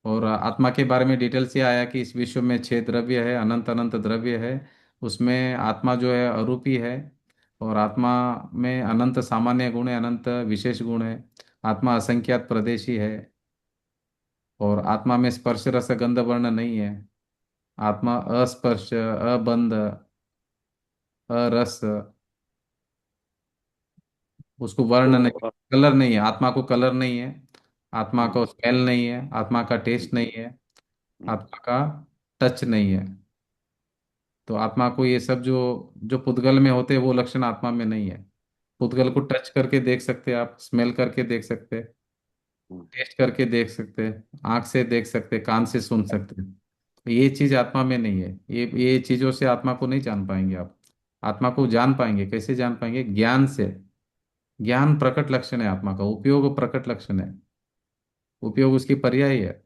और आत्मा के बारे में डिटेल से आया कि इस विश्व में 6 द्रव्य है, अनंत अनंत द्रव्य है। उसमें आत्मा जो है अरूपी है। और आत्मा में अनंत सामान्य गुण है, अनंत विशेष गुण है। आत्मा असंख्यात प्रदेशी है। और आत्मा में स्पर्श रस गंध वर्ण नहीं है। आत्मा अस्पर्श, अबंध, अरस, उसको वर्ण नहीं, तो कलर नहीं है, आत्मा को कलर नहीं है। आत्मा हम्म, को स्मेल नहीं है, आत्मा का टेस्ट नहीं है। हम्म, आत्मा का टच नहीं है। तो आत्मा को ये सब जो जो पुद्गल में होते हैं वो लक्षण आत्मा में नहीं है। पुद्गल को टच करके देख सकते हैं आप, स्मेल करके देख सकते हैं, हम्म, टेस्ट करके देख सकते हैं, आंख से देख सकते हैं, कान से सुन सकते हैं। तो ये चीज आत्मा में नहीं है। ये चीजों से आत्मा को नहीं जान पाएंगे आप। आत्मा को जान पाएंगे, कैसे जान पाएंगे? ज्ञान से। ज्ञान प्रकट लक्षण है आत्मा का, उपयोग प्रकट लक्षण है। उपयोग उसकी पर्याय है।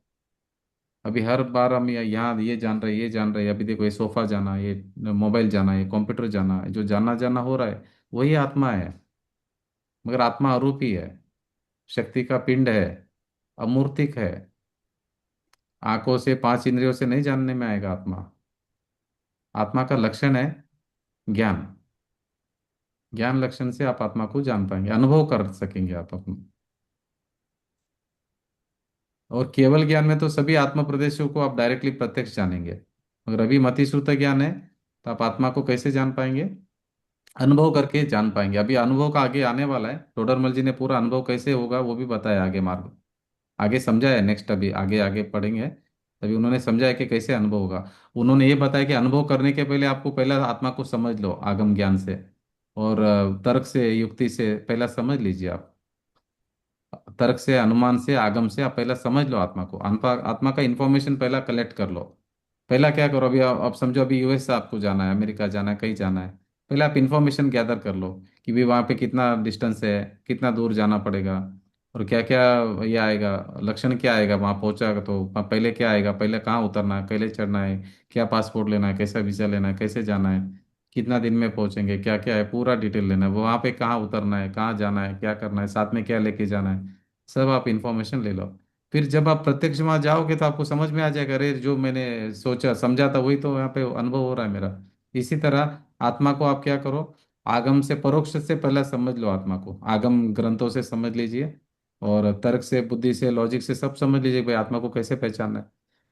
अभी हर बार हम यहाँ ये जान रहे, ये जान रहे, अभी देखो ये सोफा जाना, ये मोबाइल जाना, ये कंप्यूटर जाना, जो जाना जाना हो रहा है वही आत्मा है। मगर आत्मा अरूपी है, शक्ति का पिंड है, अमूर्तिक है। आंखों से, 5 इंद्रियों से नहीं जानने में आएगा आत्मा। आत्मा का लक्षण है ज्ञान। ज्ञान लक्षण से आप आत्मा को जान पाएंगे, अनुभव कर सकेंगे आप अपना। और केवल ज्ञान में तो सभी आत्म प्रदेशों को आप डायरेक्टली प्रत्यक्ष जानेंगे। मगर अभी मति श्रुत ज्ञान है, तो आप आत्मा को कैसे जान पाएंगे? अनुभव करके जान पाएंगे। अभी अनुभव का आगे आने वाला है, टोडरमल जी ने पूरा अनुभव कैसे होगा वो भी बताया, आगे मार्ग आगे समझाया। नेक्स्ट अभी आगे आगे पढ़ेंगे, तभी उन्होंने समझाया कि कैसे अनुभव होगा। उन्होंने ये बताया कि अनुभव करने के पहले आपको पहला आत्मा को समझ लो आगम ज्ञान से। और तर्क से, युक्ति से पहला समझ लीजिए आप। तर्क से, अनुमान से, आगम से आप पहला समझ लो आत्मा को। आत्मा आत्मा का इंफॉर्मेशन पहला कलेक्ट कर लो। पहला क्या करो, अभी आप समझो अभी यूएस आपको जाना है, अमेरिका जाना है, कहीं जाना है। पहले आप इंफॉर्मेशन गैदर कर लो कि भी वहाँ पे कितना डिस्टेंस है, कितना दूर जाना पड़ेगा, और क्या क्या ये आएगा, लक्षण क्या आएगा वहाँ पहुँचा तो वहाँ पहले क्या आएगा, पहले कहाँ उतरना है, पहले चढ़ना है, क्या पासपोर्ट लेना है, कैसा वीज़ा लेना है, कैसे जाना है, कितना दिन में पहुँचेंगे, क्या क्या है, पूरा डिटेल लेना है। वहाँ पे कहाँ उतरना है, कहाँ जाना है, क्या करना है, साथ में क्या लेके जाना है, सब आप इंफॉर्मेशन ले लो। फिर जब आप प्रत्यक्ष वहां जाओगे तो आपको समझ में आ जाएगा, अरे जो मैंने सोचा समझा था वही तो यहाँ पे अनुभव हो रहा है मेरा। इसी तरह आत्मा को आप क्या करो, आगम से, परोक्ष से पहले समझ लो आत्मा को, आगम ग्रंथों से समझ लीजिए। और तर्क से, बुद्धि से, लॉजिक से सब समझ लीजिए भाई आत्मा को कैसे पहचानना है।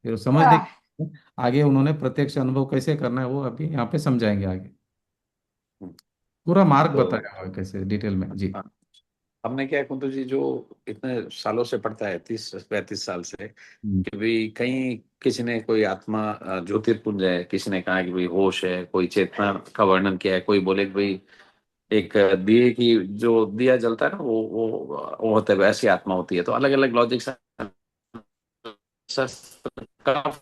फिर समझने आह, के आगे उन्होंने प्रत्यक्ष अनुभव कैसे करना है वो अभी यहाँ पे समझाएंगे आगे। हम्म। पूरा मार्ग तो बताया हुआ है कैसे डिटेल में जी। हाँ, हमने क्या है कुंतु जी, जो इतने सालों से पढ़ता है, 30 35 साल से, हम्म। कि भाई कहीं किसी ने कोई आत्मा ज्योतिर्पुंज है, किसी ने कहा कि भाई होश है, कोई चेतना का वर्णन किया है, कोई बोले कि भाई एक दिए की जो दिया जलता है ना, वो होता है, वैसी आत्मा होती है। तो अलग अलग लॉजिक का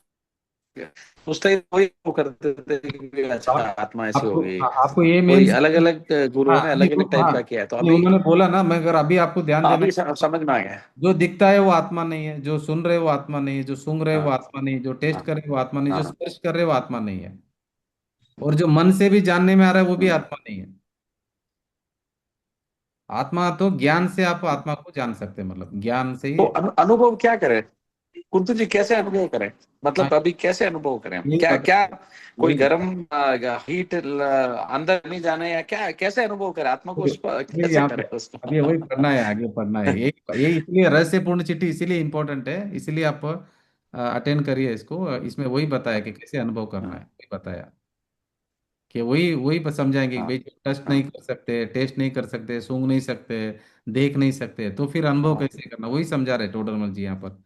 उस टाइम वही वो करते थे कि अच्छा आप आत्मा ऐसी हो आपको गई। आपको ये मेन। कोई अलग अलग गुरुओं हाँ ने अभी अलग अलग टाइप हाँ, का किया है, तो ये अभी उन्होंने बोला ना, मगर अभी आपको ध्यान देना अभी है, समझ में आ गया। जो दिखता है वो आत्मा नहीं है, जो सुन रहे वो आत्मा नहीं है, जो सूंघ रहे वो हाँ, आत्मा नहीं है, जो टेस्ट हाँ, कर रहे वो आत्मा नहीं है, जो हाँ, स्पर्श कर रहे वो आत्मा नहीं है। और जो मन से भी जानने में आ रहा है वो भी हम्म। आत्मा नहीं है। आत्मा तो ज्ञान से आप आत्मा को जान सकते हैं, मतलब ज्ञान से तो ही। अनुभव क्या करें कुंतु जी, कैसे अनुभव करें? हाँ, मतलब अभी कैसे अनुभव करें हम? यही क्या क्या बता, कोई वही गर्म हीट अंदर नहीं जाना है, या क्या कैसे अनुभव करें आत्मा को, ये कैसे यहाँ पे करें उसको? अभी वही पढ़ना है, आगे पढ़ना है। ये इसलिए रहस्यपूर्ण चिट्ठी इसीलिए इंपॉर्टेंट है, इसीलिए आप अटेंड करिए इसको। इसमें वही बताया कि कैसे अनुभव करना है, हाँ, वही बताया कि वही वही बस समझाएंगे कि हाँ, भाई टच नहीं हाँ, कर सकते, टेस्ट नहीं कर सकते, सूंघ नहीं सकते, देख नहीं सकते, तो फिर अनुभव हाँ, कैसे करना, वही समझा रहे टोडरमल जी यहाँ पर।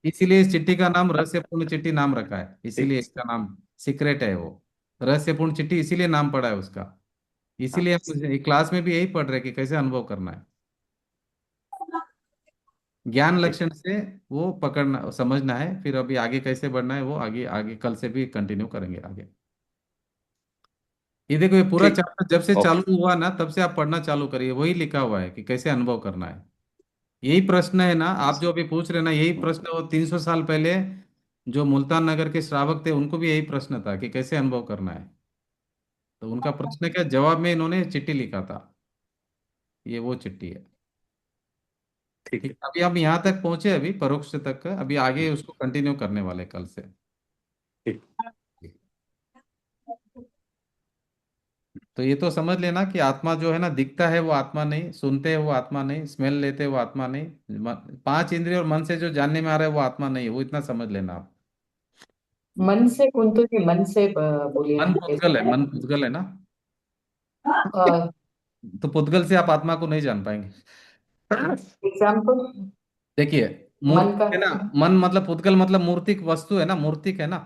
इसीलिए इस चिट्ठी का नाम रहस्यपूर्ण चिट्ठी नाम रखा है, ठीक, इसीलिए इसका नाम सीक्रेट है वो। रहस्यपूर्ण चिट्ठी इसीलिए नाम पड़ा है उसका। हाँ, इसीलिए हम क्लास में भी यही पढ़ रहे हैं कि कैसे अनुभव करना है। ज्ञान ठीक, लक्षण से वो पकड़ना, समझना है। फिर अभी आगे कैसे बढ़ना है वो आगे आगे कल से भी कंटिन्यू करेंगे आगे। ये देखो, ये पूरा ठीक, चैप्टर जब से ओके। चालू हुआ ना तब से आप पढ़ना चालू करिए, वही लिखा हुआ है कि कैसे अनुभव करना है। यही प्रश्न है ना आप जो अभी पूछ रहे हैं ना, यही प्रश्न वो 300 साल पहले जो मुल्तान नगर के श्रावक थे उनको भी यही प्रश्न था कि कैसे अनुभव करना है। तो उनका प्रश्न का जवाब में इन्होंने चिट्ठी लिखा था। ये वो चिट्ठी है। ठीक ठीक, है। अभी हम यहाँ तक पहुंचे, अभी परोक्ष तक, अभी आगे उसको कंटिन्यू करने वाले कल से। ठीक। तो ये तो समझ लेना कि आत्मा जो है ना, दिखता है वो आत्मा नहीं, सुनते हैं वो आत्मा नहीं, स्मेल लेते हैं वो आत्मा नहीं, पांच इंद्रिय और मन से जो जानने में आ रहा है वो आत्मा नहीं है, वो इतना समझ लेना आप। मन से कुंतु जी, मन से बोलिए मन ना पुद्गल है, मन पुद्गल है ना, कैसे। तो पुद्गल से आप आत्मा को नहीं जान पाएंगे। एग्जाम्पल। देखिए, मन मूर्ति का। है ना, मन मतलब पुद्गल मतलब मूर्तिक वस्तु है ना, मूर्तिक है ना,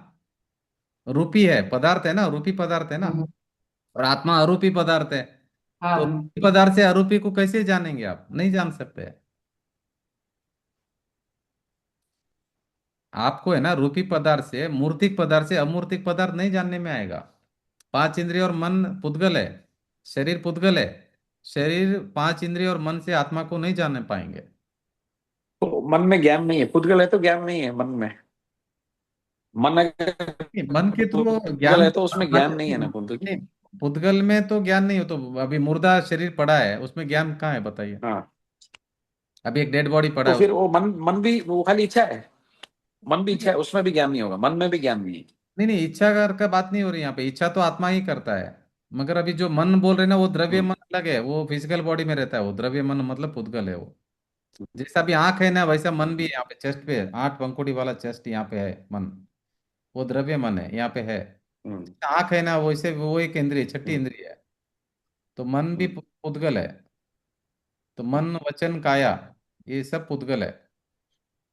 रूपी है, पदार्थ है ना, रूपी पदार्थ है ना, हम्म, और आत्मा अरूपी पदार्थ है। तो हाँ। रूपी पदार्थ से अरूपी को कैसे जानेंगे आप, नहीं जान सकते। आपको है ना रूपी पदार्थ से, मूर्तिक पदार्थ से अमूर्तिक पदार्थ नहीं जानने में आएगा। पांच इंद्रिय और मन पुद्गल है, शरीर पुद्गल है, शरीर पांच इंद्रिय और मन से आत्मा को नहीं जान पाएंगे। तो मन में ज्ञान नहीं है, पुद्गल है तो ज्ञान नहीं है मन में। मन अगर नहीं, मन के थ्रू पुद्गल ज्ञान, है तो उसमें ज्ञान नहीं है ना कुंतु जी। नहीं, पुद्गल में तो ज्ञान नहीं हो, तो अभी मुर्दा शरीर पड़ा है उसमें ज्ञान कहाँ है बताइए। हाँ, अभी एक डेड बॉडी पड़ा तो है फिर वो मन, मन भी वो खाली इच्छा है। मन भी इच्छा है, उसमें भी ज्ञान नहीं होगा, मन में भी ज्ञान नहीं है। नहीं नहीं, इच्छा का बात नहीं हो रही यहाँ पे, इच्छा तो आत्मा ही करता है। मगर अभी जो मन बोल रहे हैं ना, वो द्रव्य हम्म, मन अलग है, वो फिजिकल बॉडी में रहता है, वो द्रव्य मन मतलब पुद्गल है वो। जैसा भी आंख है ना, वैसा मन भी है, यहाँ पे चेस्ट पे है, आठ पंखुड़ी वाला चेस्ट यहाँ पे है मन, वो द्रव्य मन है यहाँ पे है। हम्म, आंख है ना, वैसे वो एक इंद्रिय, छठी हम्म, इंद्रिय है। तो मन भी हम्म। पुद्गल है। तो मन वचन काया, ये सब पुद्गल है,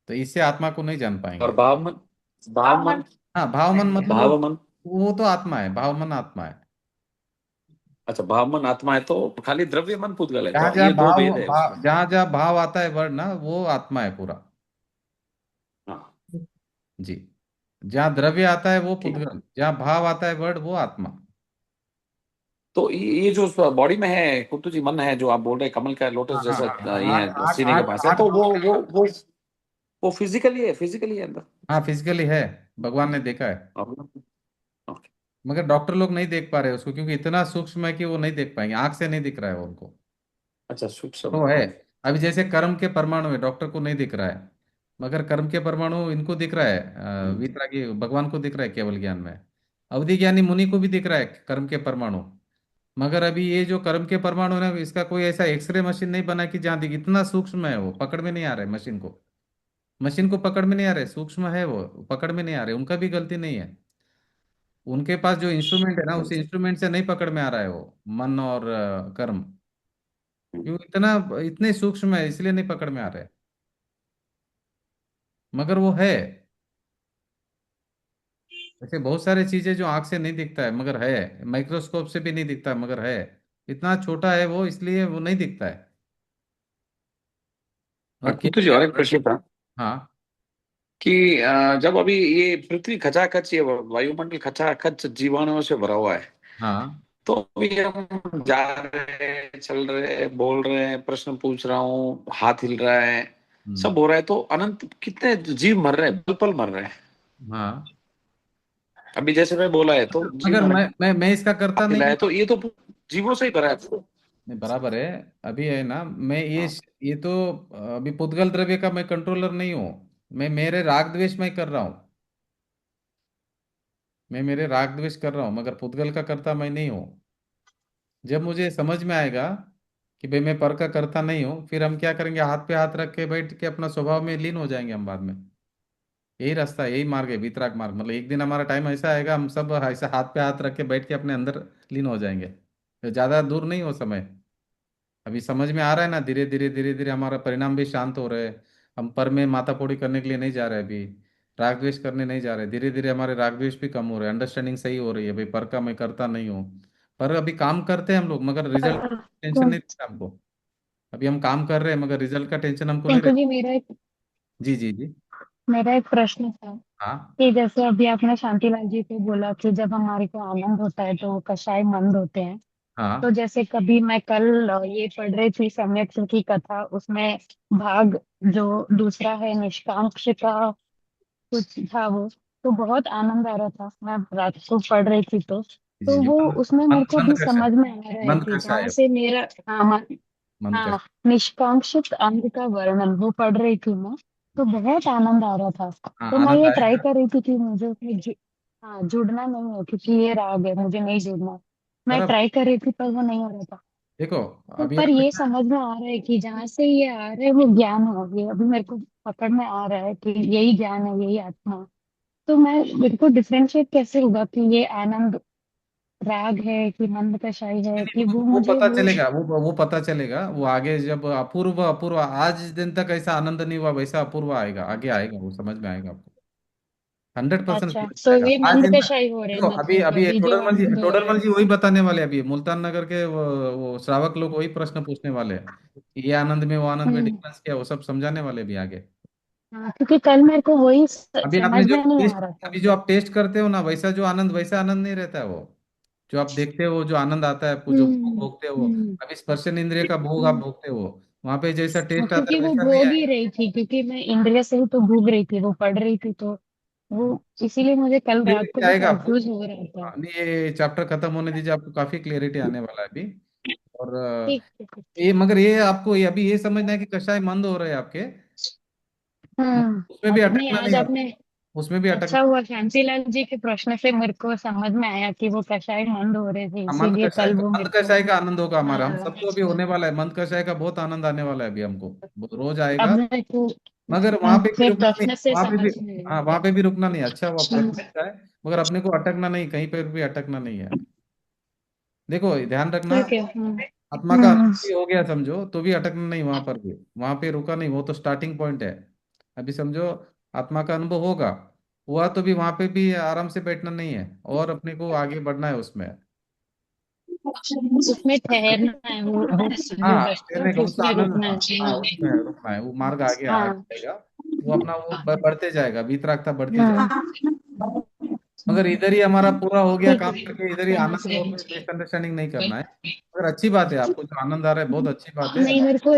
तो इससे आत्मा को नहीं जान और पाएंगे। भाव मन, भाव मन, हाँ, भाव मन मतलब भाव मन। वो तो आत्मा है, भाव मन आत्मा है। अच्छा, भाव मन आत्मा है तो खाली द्रव्य मन पुद्गल है, जहाँ तो जहाँ ये दो भाव भेद है उसमें। जहाँ जहाँ भाव आता है वर्ण ना, वो आत्मा है पूरा। हाँ, जी, जहाँ द्रव्य आता है वो ठीक। पुद्गल, जहाँ भाव आता है वर्ण वो आत्मा। तो ये जो बॉडी में है कुंतु जी, मन है जो आप बोल रहे हैं, कमल का लोटस हाँ हाँ जैसा हाँ हाँ, ये आठ है, आठ सीने के आठ पास है, आठ तो पंख है। वो फिजिकली है, फिजिकली है अंदर। हाँ, फिजिकली है, भगवान ने देखा है। ओके। मगर डॉक्टर लोग नहीं देख पा रहे उसको, क्योंकि इतना सूक्ष्म है कि वो नहीं देख पाएंगे, आंख से नहीं दिख रहा है उनको। अच्छा, सूक्ष्म। तो है, अभी जैसे कर्म के परमाणु है, डॉक्टर को नहीं दिख रहा है, मगर कर्म के परमाणु इनको दिख रहा है, वितरागी भगवान को दिख रहा है केवल ज्ञान में। अवधि ज्ञानी मुनि को भी दिख रहा है कर्म के परमाणु। मगर अभी ये जो कर्म के परमाणु है ना, इसका कोई ऐसा एक्सरे मशीन नहीं बना कि जहाँ दिख, इतना सूक्ष्म है वो, पकड़ में नहीं आ रहा है मशीन को, मशीन को पकड़ में नहीं आ रहा है, सूक्ष्म है वो, पकड़ में नहीं आ रहे, उनका भी गलती नहीं है। उनके पास जो इंस्ट्रूमेंट है ना, उस इंस्ट्रूमेंट से नहीं पकड़ में आ रहा है वो मन और कर्म, क्यों इतना, इतने सूक्ष्म है इसलिए नहीं पकड़ में आ रहा है। मगर वो है, ऐसे बहुत सारी चीजें जो आंख से नहीं दिखता है मगर है, माइक्रोस्कोप से भी नहीं दिखता मगर है, इतना छोटा है वो, इसलिए वो नहीं दिखता है। और कुंतु केवल जी, और एक ज्ञान, प्रश्न था हाँ कि जब अभी ये पृथ्वी खचाखच, ये वायुमंडल खचाखच जीवाणुओं से भरा हुआ है, हाँ। तो अभी हम जा रहे हैं, चल रहे हैं, बोल रहे हैं, प्रश्न पूछ रहा हूँ, हाथ हिल रहा है, हम्म, सब हो रहा है, तो अनंत कितने जीव मर रहे हैं, पल पल मर रहे हैं। हाँ। अभी जैसे मैं बोला है तो जीव मगर मर मैं इसका करता हाथ नहीं हिला है, हूँ। तो ये तो जीवों से ही भरा है। नहीं, बराबर है। अभी है ना, मैं हाँ, ये तो अभी पुद्गल द्रव्य का मैं कंट्रोलर नहीं हूँ। मैं मेरे राग द्वेष में कर रहा हूँ, मैं मेरे राग द्वेष कर रहा हूँ, मगर पुद्गल का करता मैं नहीं हूँ। जब मुझे समझ में आएगा कि भाई मैं पर का करता नहीं हूँ, फिर हम क्या करेंगे, हाथ पे हाथ रख के बैठ के अपना स्वभाव में लीन हो जाएंगे हम बाद में। यही रास्ता है, यही मार्ग है, वितराग मार्ग, मतलब एक दिन हमारा टाइम ऐसा आएगा, हम सब ऐसा हाथ पे हाथ रख के बैठ के अपने अंदर लीन हो जाएंगे। तो ज्यादा दूर नहीं हो समय। अभी समझ में आ रहा है ना, धीरे धीरे धीरे धीरे हमारा परिणाम भी शांत हो रहे हैं। हम पर में माथापौड़ी करने के लिए नहीं जा रहे अभी, राग द्वेष करने नहीं जा रहे, धीरे धीरे हमारे राग द्वेष भी कम हो रहे हैं, अंडरस्टैंडिंग सही हो रही है, भाई पर का मैं करता नहीं हूँ। पर अभी काम करते हैं हम लोग, मगर रिजल्ट टेंशन नहीं रहता हमको। अभी हम काम कर रहे हैं मगर रिजल्ट का टेंशन हमको नहीं टिंकू रहता। जी, जी जी जी। मेरा एक प्रश्न था हाँ कि जैसे अभी आपने शांतिलाल जी को बोला कि जब हमारे को आनंद होता है तो कषाय मंद होते हैं। तो हाँ जैसे कभी मैं कल ये पढ़ रही थी सम्यक सुख की कथा, उसमें भाग जो दूसरा है निष्कांक्ष का कुछ था वो, तो बहुत आनंद आ रहा था, मैं रात को पढ़ रही थी तो जी जी। वो मंद उसमें मेरे मंद को मंद अभी कषाय, समझ में आ रहा है मंद कि जहाँ कषाय। से मेरा, हाँ, मन का। हाँ, निष्कांक्षित अंग का वर्णन वो पढ़ रही थी मैं, तो बहुत आनंद आ रहा था। हाँ, तो मैं आनंद ये ट्राई आएगा। कर रही थी कि मुझे उसमें हाँ, जुड़ना नहीं है क्योंकि ये राग है, मुझे नहीं जुड़ना। पर मैं अब ट्राई कर रही थी पर वो नहीं हो रहा था। देखो, तो अभी पर आपने ये समझ में आ रहा है कि जहाँ से ये आ रहा है वो ज्ञान है, ये अभी मेरे को पकड़ में आ रहा है कि यही ज्ञान है, यही आत्मा है। तो मैं मेरे को डिफरेंशिएट कैसे होगा कि ये आनंद राग है कि मंद कषाय है, नहीं, कि नहीं, वो वो मुझे पता वो चलेगा, वो पता चलेगा, वो आगे जब अपूर्व अपूर्व आज दिन तक ऐसा आनंद नहीं हुआ, वैसा अपूर्व आएगा, आगे आएगा, वो समझ में आएगा आपको। 100% अच्छा, समझ में तो आएगा ये आज मंद दिन तक। कषाय हो रहे हैं, देखो, अभी मतलब अभी अभी जो टोडरमल जी, आनंद हो रहे टोडरमल हैं। जी वही बताने वाले, अभी मुल्तान नगर के वो श्रावक लोग वही प्रश्न पूछने वाले हैं कि ये आनंद में वो आनंद में हम्म। डिफरेंस क्या है, वो सब समझाने वाले भी आगे। हाँ, क्योंकि कल मेरे को वही अभी आपने समझ जो में नहीं टेस्ट, आ रहा था। अभी जो आप टेस्ट करते हो ना, वैसा जो आनंद, वैसा आनंद नहीं रहता है वो। जो आप देखते हो, जो आनंद आता है आपको, जो भोग हम्म। भोगते हो, हम्म। अभी स्पर्शन इंद्रिय का भोग आप हम्म। भोगते हो, वहां पे जैसा हाँ, टेस्ट आता है क्योंकि वो वैसा नहीं भोग ही आएगा। रही थी, क्योंकि मैं इंद्रिय से ही तो भोग रही थी, वो पढ़ रही थी, तो वो इसीलिए मुझे कल रात को क्लियरिटी भी आएगा आपको। कंफ्यूज हो रहा था। हाँ, नहीं, ये चैप्टर खत्म होने दीजिए, आपको काफी क्लियरिटी आने वाला है अभी। और ठीक है, ठीक। ये मगर ये आपको ये अभी ये समझना है कि कषाय मंद हो रहे हैं आपके, उसमें भी नहीं, अटकना आज नहीं है आपको, आपने उसमें भी अच्छा अटकना। हुआ शांतिलाल जी के प्रश्न से मेरे को समझ में आया कि वो कषाय मंद हो रहे थे, मंद इसीलिए कषाय कल का, वो मंद मेरे को कषाय का आनंद होगा हमारा, हम हाँ, सबको अभी होने वाला है, मंद कषाय का बहुत आनंद आने वाला है अभी हमको, रोज अब आएगा। मेरे को मगर वहां पे भी उनके रुकना नहीं, प्रश्न से वहां पे भी, समझ में हाँ, आया। वहां पे भी रुकना नहीं, अच्छा हुआ हम्म। प्रश्न अच्छा है। मगर अपने को अटकना नहीं, कहीं पर भी अटकना नहीं है। देखो, ध्यान रखना, ठीक है। आत्मा का हम्म। अनुभूति हो गया समझो, तो भी अटकना नहीं वहां पर भी, वहां पे रुका नहीं, वो तो स्टार्टिंग पॉइंट है। अभी समझो, आत्मा का अनुभव होगा, हुआ तो भी वहां पे भी आराम से बैठना नहीं है, और अपने को आगे बढ़ना है उसमें। उसमें ठहरना है, वो जो हाँ, बचता है कहने का तो उसका उसमें आनंद, रुकना हाँ हाँ, चाहिए। उसमें रुकना है, वो मार्ग आगे आगे हाँ। जाएगा। वो अपना वो बढ़ते जाएगा, वितरागता बढ़ती जाएगी। हाँ, मगर इधर ही हमारा पूरा हो गया ठीक काम है, करके, इधर ही समझ आनंद और गई। मिसअंडरस्टैंडिंग नहीं करना है। मगर अच्छी बात है, आपको जो आनंद आ रहा है बहुत अच्छी बात है। नहीं, मेरे को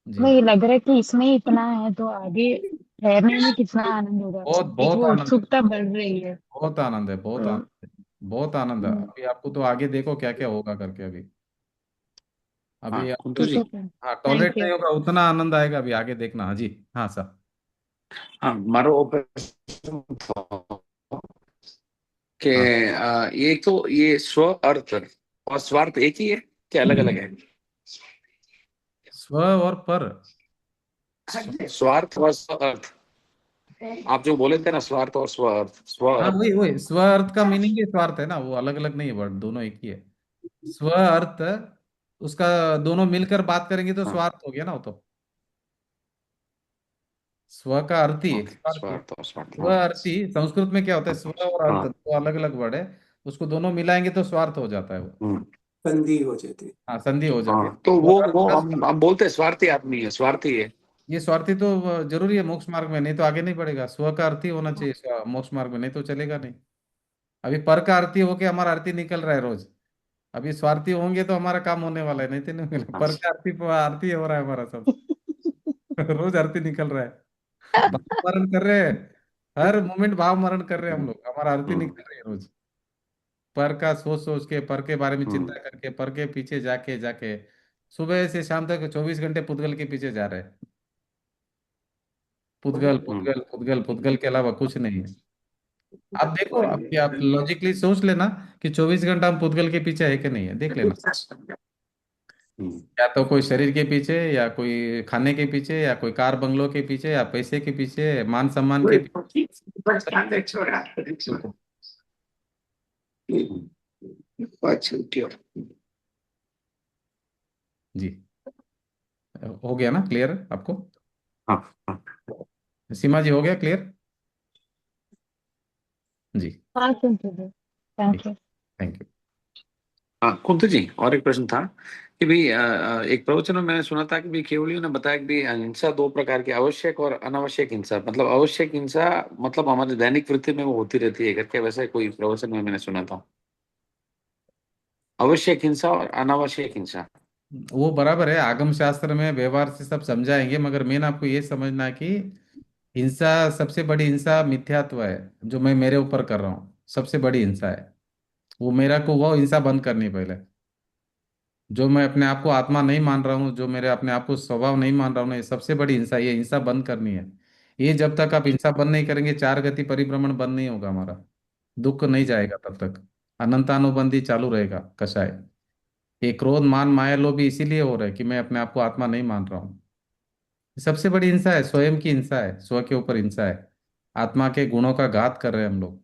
जी, वही लग रहा है कि इसमें ही इतना है, तो आगे ठहरने में कितना आनंद होगा। बहुत एक बहुत वो आनंद है, उत्सुकता बढ़ रही है। बहुत आनंद है, बहुत तो आनंद है, बहुत आनंद है अभी आपको, तो आगे देखो क्या क्या होगा करके अभी। हाँ अभी आपको कुंतु ठीक जी। है, हाँ, थैंक टॉलरेट नहीं यू। होगा, उतना आनंद आएगा अभी, आगे देखना। हाँ जी, हाँ सर। हाँ मारो ऑपरेशन था कि हाँ, एक तो ये स्व अर्थ और स्वार्थ एक ही है, क्या अलग अलग है? स्व और पर। स्वार्थ और स्व अर्थ, आप जो बोले थे ना, स्वार्थ और स्व अर्थ, स्व हाँ, अर्थ। वही वही स्व अर्थ का मीनिंग ही स्वार्थ है ना, वो अलग अलग नहीं है, वर्ड दोनों एक ही है। स्व अर्थ, उसका दोनों मिलकर बात करेंगे तो हाँ, स्वार्थ हो गया ना वो तो। स्व का अर्थी, एक ओके, स्वार्थी। स्वार्थ और स्वार्थ, स्व हाँ। अर्थी संस्कृत में क्या होता है, स्व और अर्थ हाँ। दो अलग अलग वर्ड है, उसको दोनों मिलाएंगे तो स्वार्थ हो जाता है वो। हम्म। संधि हो जाती है। हाँ, संधि हो जाती है। हाँ तो और वो अर्थ का, हम बोलते हैं स्वार्थी आदमी है, स्वार्थी है। ये स्वार्थी तो जरूरी है मोक्ष मार्ग में, नहीं तो आगे नहीं बढ़ेगा, स्व का अर्थी होना चाहिए मोक्ष मार्ग में, नहीं तो चलेगा नहीं। अभी पर का अर्थी होके हमारा अर्थी निकल रहा है रोज, अभी स्वार्थी होंगे तो हमारा काम होने वाला है, नहीं तो नहीं होगा। हाँ। पर का अर्थी अर्थी हो रहा है हमारा सब। रोज अर्थी निकल रहा है, भाव मरण कर रहे हैं, हर मोमेंट भाव मरण कर रहे हैं हम लोग, हमारा अर्थी हम्म। निकल रही है रोज। पर का सोच सोच के, पर के बारे में हम्म। चिंता करके, पर के पीछे जाके जाके सुबह से शाम तक 24 घंटे पुद्गल के पीछे जा रहे हैं। पुद्गल हम्म। पुद्गल पुद्गल पुद्गल के अलावा कुछ नहीं है। आप देखो, आप लॉजिकली सोच लेना कि 24 घंटा हम पुद्गल के पीछे है कि नहीं है, देख लेना। हम्म। या तो कोई शरीर के पीछे, या कोई खाने के पीछे, या कोई कार बंगलों के पीछे, या पैसे के पीछे, मान सम्मान के पीछे। जी, हो गया ना क्लियर आपको? हाँ। हाँ। सीमा जी, हो गया क्लियर? जी, हाँ, ठीक, थैंक यू। Thank you. हाँ कुंतु जी, और एक प्रश्न था कि भाई एक प्रवचन में मैंने सुना था कि भाई केवलियों ने बताया कि भाई हिंसा दो प्रकार की, आवश्यक और अनावश्यक हिंसा, मतलब आवश्यक हिंसा मतलब हमारी दैनिक वृत्ति में वो होती रहती है करके, वैसे कोई प्रवचन में मैंने सुना था, आवश्यक हिंसा और अनावश्यक हिंसा। वो बराबर है, आगम शास्त्र में व्यवहार से सब समझाएंगे, मगर मेन आपको ये समझना है कि हिंसा, सबसे बड़ी हिंसा मिथ्यात्व है, जो मैं मेरे ऊपर कर रहा हूँ, सबसे बड़ी हिंसा है वो, मेरा को वो हिंसा बंद करनी पहले। जो मैं अपने आप को आत्मा नहीं मान रहा हूँ, जो मेरे अपने आप को स्वभाव नहीं मान रहा हूँ ना, ये सबसे बड़ी हिंसा, ये हिंसा बंद करनी है। ये जब तक आप हिंसा बंद नहीं करेंगे, चार गति परिभ्रमण बंद नहीं होगा हमारा, दुख नहीं जाएगा तब तक, अनंतानुबंधी चालू रहेगा कषाय। ये क्रोध मान माया लोभ भी इसीलिए हो रहा है कि मैं अपने आप को आत्मा नहीं मान रहा हूँ। सबसे बड़ी हिंसा है, स्वयं की हिंसा है, स्व के ऊपर हिंसा है, आत्मा के गुणों का घात कर रहे हैं हम लोग।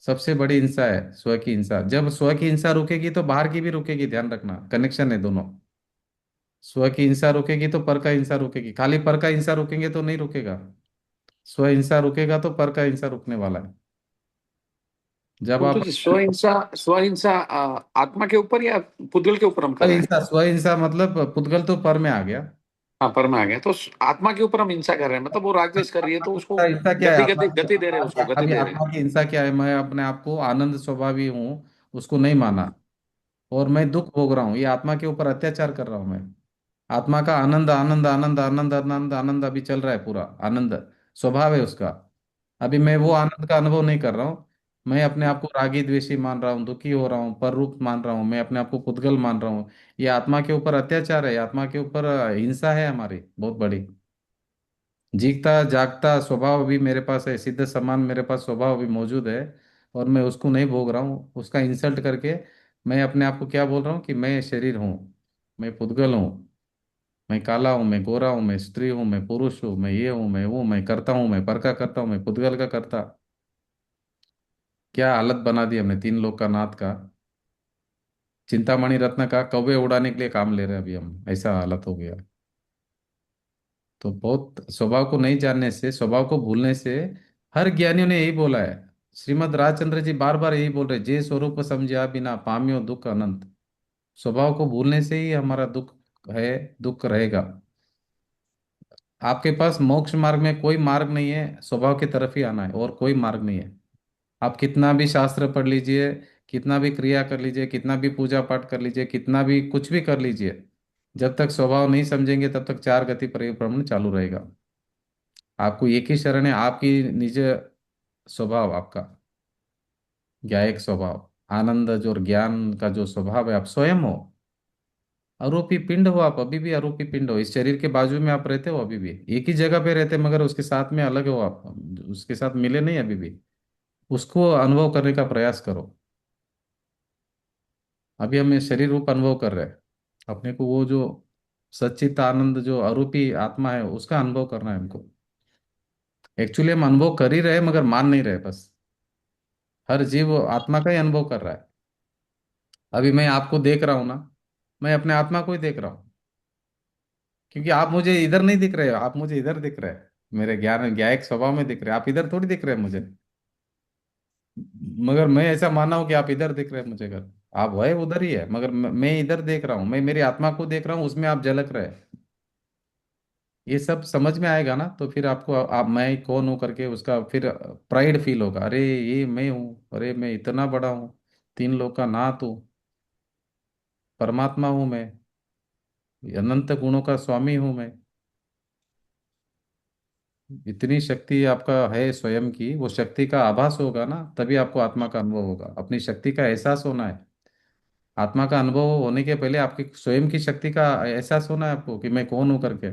सबसे बड़ी हिंसा है स्व की हिंसा। जब स्व की हिंसा रुकेगी तो बाहर की भी रुकेगी, ध्यान रखना, कनेक्शन है दोनों। स्व की हिंसा रुकेगी तो पर का हिंसा रुकेगी, खाली पर का हिंसा रुकेंगे तो नहीं रुकेगा। स्व हिंसा रुकेगा तो पर का हिंसा रुकने वाला है। जब कुंतु आप जी, स्वहिंसा आत्मा के ऊपर या पुद्गल के ऊपर हम कर रहे हैं? स्व हिंसा मतलब पुद्गल तो पर में आ गया। हाँ, पर में आ गया तो आत्मा के ऊपर हम हिंसा कर रहे हैं, मतलब वो रागद्वेष कर रही है तो उसको हिंसा क्या है गति आत्मा गति की? गति दे रहे हैं, उसको गति अभी दे रहे हैं। आत्मा की हिंसा क्या है? मैं अपने आप को आनंद स्वभावी हूँ, उसको नहीं माना, और मैं दुख भोग रहा हूँ, ये आत्मा के ऊपर अत्याचार कर रहा हूँ मैं। आत्मा का आनंद आनंद आनंद आनंद आनंद आनंद अभी चल रहा है, पूरा आनंद स्वभाव है उसका। अभी मैं वो आनंद का अनुभव नहीं कर रहा हूँ। मैं अपने आप को रागी द्वेषी मान रहा हूँ, दुखी हो रहा हूँ, पर रूप मान रहा हूँ, मैं अपने आप को पुद्गल मान रहा हूँ। ये आत्मा के ऊपर अत्याचार है, ये आत्मा के ऊपर हिंसा है हमारी बहुत बड़ी। जीता जागता स्वभाव भी मेरे पास है, सिद्ध समान मेरे पास स्वभाव भी मौजूद है, और मैं उसको नहीं भोग रहा हूँ, उसका इंसल्ट करके मैं अपने आप को क्या बोल रहा हूँ कि मैं शरीर हूँ, मैं पुद्गल हूँ, मैं काला हूँ, मैं गोरा हूँ, मैं स्त्री हूँ, मैं पुरुष हूँ, मैं ये हूँ, मैं वो, मैं करता हूँ, मैं पर का करता हूँ, मैं पुद्गल का करता। क्या हालत बना दी हमने तीन लोक का नाथ का, चिंतामणि रत्न का कौवे उड़ाने के लिए काम ले रहे हैं अभी हम, ऐसा हालत हो गया। तो बहुत स्वभाव को नहीं जानने से, स्वभाव को भूलने से, हर ज्ञानियों ने यही बोला है। श्रीमद राजचंद्र जी बार बार यही बोल रहे, जे स्वरूप समझा बिना पाम्यो दुख अनंत। स्वभाव को भूलने से ही हमारा दुख है, दुख रहेगा। आपके पास मोक्ष मार्ग में कोई मार्ग नहीं है, स्वभाव की तरफ ही आना है, और कोई मार्ग नहीं है। आप कितना भी शास्त्र पढ़ लीजिए, कितना भी क्रिया कर लीजिए, कितना भी पूजा पाठ कर लीजिए, कितना भी कुछ भी कर लीजिए, जब तक स्वभाव नहीं समझेंगे तब तक चार गति परिभ्रमण चालू रहेगा। आपको एक ही शरण है, आपकी निज स्वभाव, आपका ज्ञायक स्वभाव, आनंद जो और ज्ञान का जो स्वभाव है, आप स्वयं हो। आरोपी पिंड हो आप, अभी भी आरोपी पिंड हो, इस शरीर के बाजू में आप रहते हो, अभी भी एक ही जगह पे रहते, मगर उसके साथ में अलग हो आप, उसके साथ मिले नहीं अभी भी। उसको अनुभव करने का प्रयास करो। अभी हम ये शरीर रूप अनुभव कर रहे हैं, अपने को वो जो सच्चित आनंद जो आरोपी आत्मा है उसका अनुभव करना है हमको। एक्चुअली हम अनुभव कर ही रहे हैं, मगर मान नहीं रहे बस। हर जीव आत्मा का ही अनुभव कर रहा है। अभी मैं आपको देख रहा हूं ना, मैं अपने आत्मा को ही देख रहा हूँ, क्योंकि आप मुझे इधर नहीं दिख रहे हो, आप मुझे इधर दिख रहे हैं, मेरे ज्ञान ज्ञायक स्वभाव में दिख रहे हैं, आप इधर थोड़ी दिख रहे हैं मुझे। मगर मैं ऐसा माना हूं कि आप इधर दिख रहे हैं मुझे, घर आप है उधर ही है, मगर मैं इधर देख रहा हूँ, मैं मेरी आत्मा को देख रहा हूँ, उसमें आप झलक रहे हैं। ये सब समझ में आएगा ना, तो फिर आपको आप मैं कौन हूँ करके उसका फिर प्राइड फील होगा, अरे ये मैं हूँ, अरे मैं इतना बड़ा हूँ, तीन लोग का नाथ हूँ, परमात्मा हूँ मैं, अनंत गुणों का स्वामी हूँ मैं। इतनी शक्ति आपका है स्वयं की, वो शक्ति का आभास होगा ना, तभी आपको आत्मा का अनुभव होगा, अपनी शक्ति का एहसास होना है। आत्मा का अनुभव होने के पहले आपकी स्वयं की शक्ति का एहसास होना है आपको, कि मैं कौन हूँ करके।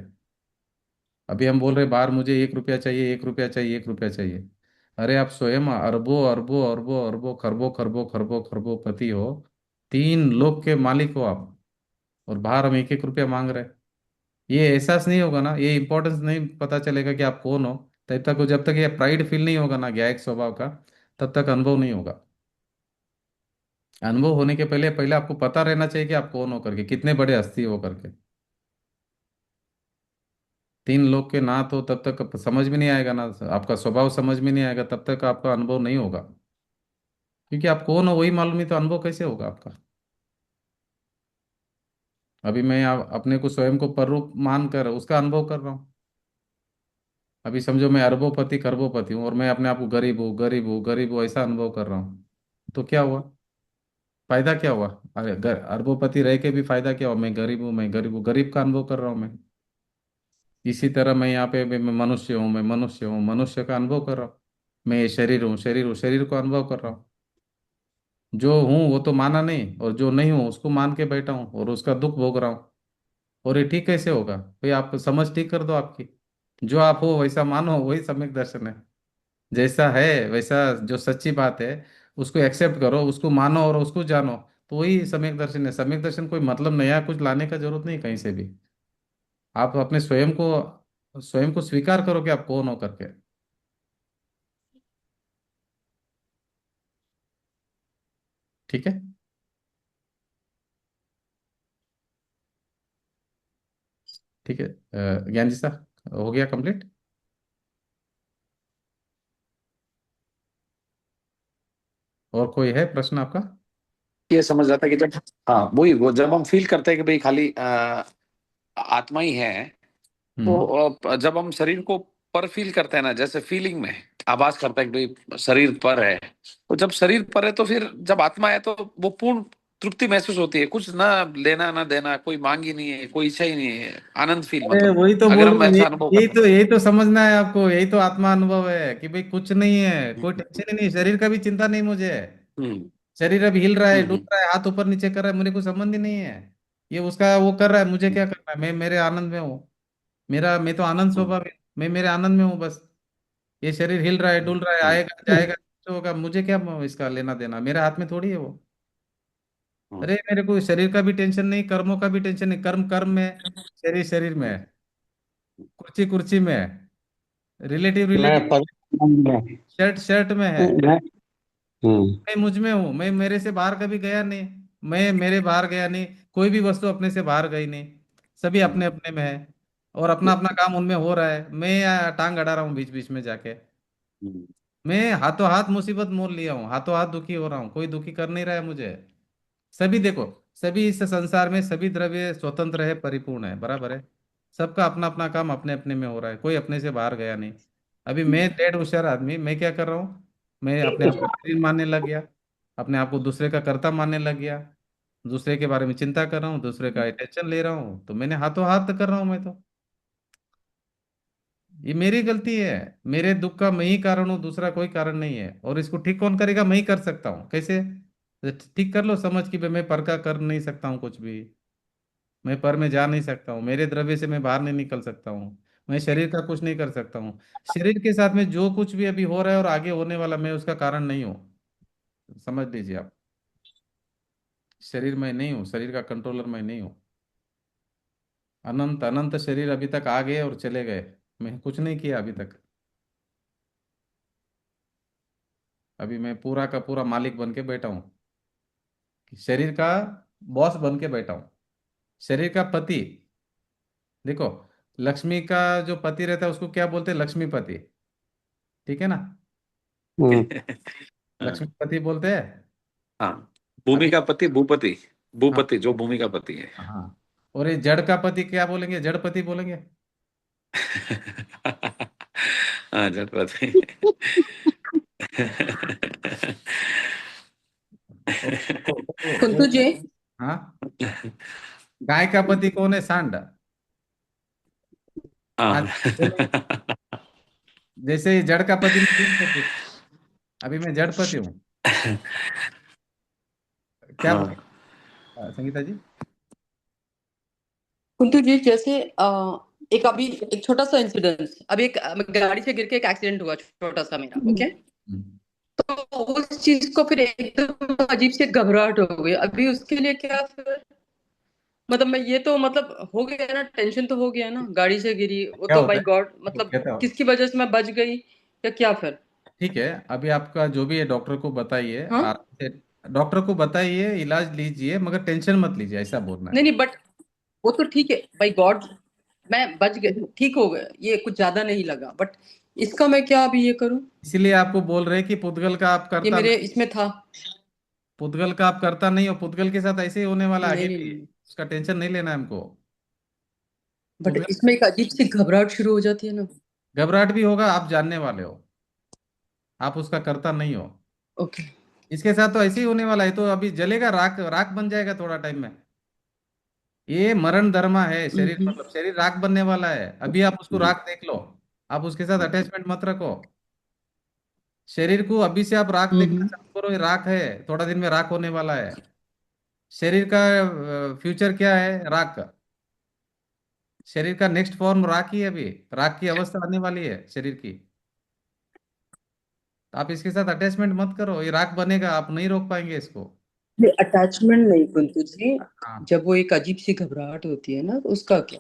अभी हम बोल रहे बाहर मुझे 1 रुपया चाहिए, 1 रुपया चाहिए, 1 रुपया चाहिए। अरे आप स्वयं अरबों अरबों अरबों अरबों खरबों खरबों खरबों खरबों पति हो, तीन लोक के मालिक हो आप, और बाहर हम 1 1 रुपया मांग रहे हैं। ये एहसास नहीं होगा ना, ये इंपॉर्टेंस नहीं पता चलेगा कि आप कौन हो, तब तक, जब तक ये प्राइड फील नहीं होगा ना ज्ञायक स्वभाव का, तब तक अनुभव नहीं होगा। अनुभव होने के पहले पहले आपको पता रहना चाहिए कि आप कौन हो करके, कितने बड़े हस्ती हो करके। तीन लोग के नाथ हो तब तक समझ में नहीं आएगा ना, आपका स्वभाव समझ में नहीं आएगा, तब तक आपका अनुभव नहीं होगा। क्योंकि आप कौन हो वही मालूम नहीं तो अनुभव कैसे होगा आपका। अभी मैं अपने को स्वयं को पररूप मान कर उसका अनुभव कर रहा हूँ। अभी समझो मैं अरबोपति खरबोपति हूँ, और मैं अपने आप को गरीब हूँ गरीब हूँ गरीब हूँ ऐसा अनुभव कर रहा हूँ, तो क्या हुआ? फायदा क्या हुआ? अरे अरबोपति रह के भी फायदा क्या हुआ? मैं गरीब हूँ, मैं गरीब हूँ, गरीब का अनुभव कर रहा हूँ मैं। इसी तरह मैं यहाँ पे भी मैं मनुष्य हूँ, मैं मनुष्य हूँ, मनुष्य का अनुभव कर रहा हूँ। मैं ये शरीर हूँ, शरीर हूँ, शरीर को अनुभव कर रहा हूँ। जो हूँ वो तो माना नहीं, और जो नहीं हूँ उसको मान के बैठा हूँ और उसका दुख भोग रहा हूँ। और ये ठीक कैसे होगा भाई? आप समझ ठीक कर दो आपकी। जो आप हो वैसा मानो, वही सम्यक दर्शन है। जैसा है वैसा, जो सच्ची बात है उसको एक्सेप्ट करो, उसको मानो और उसको जानो, तो वही सम्यक दर्शन है। सम्यक दर्शन कोई मतलब नया कुछ लाने का जरूरत नहीं कहीं से भी। आप अपने स्वयं को स्वीकार करो कि आप कौन हो करके। ठीक है। ठीक है, ज्ञान जी साहब, हो गया कंप्लीट? और कोई है प्रश्न आपका? ये समझ आता है कि जब, हाँ वही, वो जब हम फील करते हैं कि भाई खाली आत्मा ही है, तो हम्म। जब हम शरीर को पर फील करते हैं ना, जैसे फीलिंग में आभास करते हैं कि भाई शरीर पर है, तो जब शरीर पर है तो फिर जब आत्मा है तो वो पूर्ण तृप्ति महसूस होती है, कुछ ना लेना ना देना, कोई मांग ही नहीं है, कोई इच्छा ही नहीं है, आनंद फील, अरे मतलब वही तो अगर बोल हम रहा हूँ, ऐसा अनुभव यही करते तो यही तो समझना है आपको। यही तो आत्मा अनुभव है कि भाई कुछ नहीं है, हैं। कोई टेंशन ही नहीं, शरीर का भी चिंता नहीं मुझे। हम्म शरीर अभी हिल रहा है, डूल हम्म रहा है, हाथ ऊपर नीचे कर रहा है, मेरे को संबंध ही नहीं है। ये उसका वो कर रहा है, मुझे क्या करना है? मैं मेरे आनंद में हूँ। मैं तो आनंद हम्म स्वभाव है, मैं मेरे आनंद में हूँ बस। ये शरीर हिल रहा है, डुल रहा है, हम्म आएगा जाएगा, कुछ होगा, मुझे क्या इसका लेना देना? मेरे हाथ में थोड़ी है वो। हम्म अरे मेरे को शरीर का भी टेंशन नहीं, कर्मों का भी टेंशन नहीं। कर्म कर्म में है, शरीर शरीर में है, कुर्सी कुर्सी में है, रिलेटिव मैं रिलेटिव, परिणाम में शर्ट शर्ट में है। मैं हम्म मैं मुझ में हूँ, मैं मेरे से बाहर कभी गया नहीं। मैं मेरे बाहर गया नहीं। कोई भी वस्तु अपने से बाहर गई नहीं। सभी अपने अपने में है, और अपना अपना काम उनमें हो रहा है। मैं टांग अड़ा रहा हूँ बीच बीच में जाके। हम्म मैं हाथों हाथ मुसीबत मोल लिया हूँ, हाथों हाथ दुखी हो रहा हूँ, कोई दुखी कर नहीं रहा है मुझे। सभी देखो, सभी इस संसार में सभी द्रव्य स्वतंत्र है, परिपूर्ण है, बराबर है। सबका अपना अपना काम अपने अपने में हो रहा है, कोई अपने से बाहर गया नहीं। अभी मैं डेढ़ होशियार आदमी, मैं क्या कर रहा हूँ? मैं अपने आप को शरीर मानने लग गया, अपने आप को दूसरे का कर्ता मानने लग गया, दूसरे के बारे में चिंता कर रहा हूँ, दूसरे का अटेंशन ले रहा हूँ, तो मैंने हाथों हाथ कर रहा हूँ मैं तो। ये मेरी गलती है। मेरे दुख का मैं ही कारण हूँ, दूसरा कोई कारण नहीं है। और इसको ठीक कौन करेगा? मैं ही कर सकता हूँ। कैसे? ठीक कर लो समझ कि भाई मैं पर का कर नहीं सकता हूँ कुछ भी। मैं पर में जा नहीं सकता हूँ, मेरे द्रव्य से मैं बाहर नहीं निकल सकता हूँ। मैं शरीर का कुछ नहीं कर सकता हूँ। शरीर के साथ में जो कुछ भी अभी हो रहा है और आगे होने वाला, मैं उसका कारण नहीं हूँ। समझ लीजिए आप। शरीर मैं नहीं हूँ, शरीर का कंट्रोलर मैं नहीं हूँ। अनंत अनंत शरीर अभी तक आ गए और चले गए, मैं कुछ नहीं किया अभी तक। अभी मैं पूरा का पूरा मालिक बन के बैठा हूँ, शरीर का बॉस बन के बैठा हूँ, शरीर का पति। देखो, लक्ष्मी का जो पति रहता है उसको क्या बोलते हैं? लक्ष्मीपति। ठीक है ना? हम्म हाँ लक्ष्मीपति बोलते हैं। हाँ, भूमि अभी, का पति भूपति, हाँ भूपति जो भूमि का पति है। हाँ। और ये जड़ का पति क्या बोलेंगे? जड़पति बोलेंगे। हाँ जगपति। कुंतु जी, हाँ। गाय का पति कौन है? सांड। हाँ, हाँ बोलो। जैसे ये जड़ का पति मैं जड़पति, अभी मैं जड़पति हूँ। क्या बोले? हाँ संगीता जी। कुंतु जी, जैसे एक अभी एक छोटा सा इंसिडेंस, अभी एक गाड़ी से गिर के एक एक्सीडेंट हुआ छोटा सा मेरा, ओके। हम्म। तो उस चीज को फिर एकदम अजीब से घबराहट हो गई, अभी उसके लिए क्या फिर, मतलब मैं ये तो मतलब हो गया ना, टेंशन तो हो गया ना, गाड़ी से गिरी वो क्या तो होता बाई है? गॉड, देखो, मतलब कहता हूँ, किसकी वजह से मैं बच गई या क्या फिर। ठीक है, अभी आपका जो भी है डॉक्टर को बताइए, हाँ, आराम से डॉक्टर को बताइए, इलाज लीजिए, मगर टेंशन मत लीजिए, ऐसा बोलना नहीं है। नहीं, बट वो तो ठीक है बाई गॉड, मैं बच गई, ठीक हो गया, ये कुछ ज्यादा नहीं लगा, बट इसका मैं क्या अभी ये करूं, इसीलिए आपको बोल रहे हैं कि पुद्गल का आप ये करता मेरे नहीं। इसमें था। पुद्गल का आप करता नहीं हो, पुद्गल के साथ ऐसे ही होने वाला नहीं आगे नहीं भी। नहीं, उसका टेंशन नहीं लेना है हमको। बट पुद्गल, इसमें एक अजीब सी घबराहट शुरू हो जाती है ना। घबराहट भी होगा, आप जानने वाले हो, आप उसका करता नहीं हो। ओके। इसके साथ तो ऐसे ही होने वाला है, तो अभी जलेगा, राख राख बन जाएगा थोड़ा टाइम में। ये मरण धर्मा है शरीर, मतलब शरीर राख बनने वाला है। अभी आप उसको राख देख लो, आप उसके साथ अटैचमेंट मत रखो। शरीर को अभी से आप राख देखना हम्म चालू करो, ये राख है, थोड़ा दिन में राख होने वाला है। शरीर का फ्यूचर क्या है? राख का। शरीर का नेक्स्ट फॉर्म राख ही है, अभी राख की अवस्था आने वाली है शरीर की। तो आप इसके साथ अटैचमेंट मत करो, ये राख बनेगा, आप नहीं रोक पाएंगे इसको। अटैचमेंट नहीं कुंतु जी, हाँ। जब वो एक अजीब सी घबराहट होती है ना, तो उसका क्या?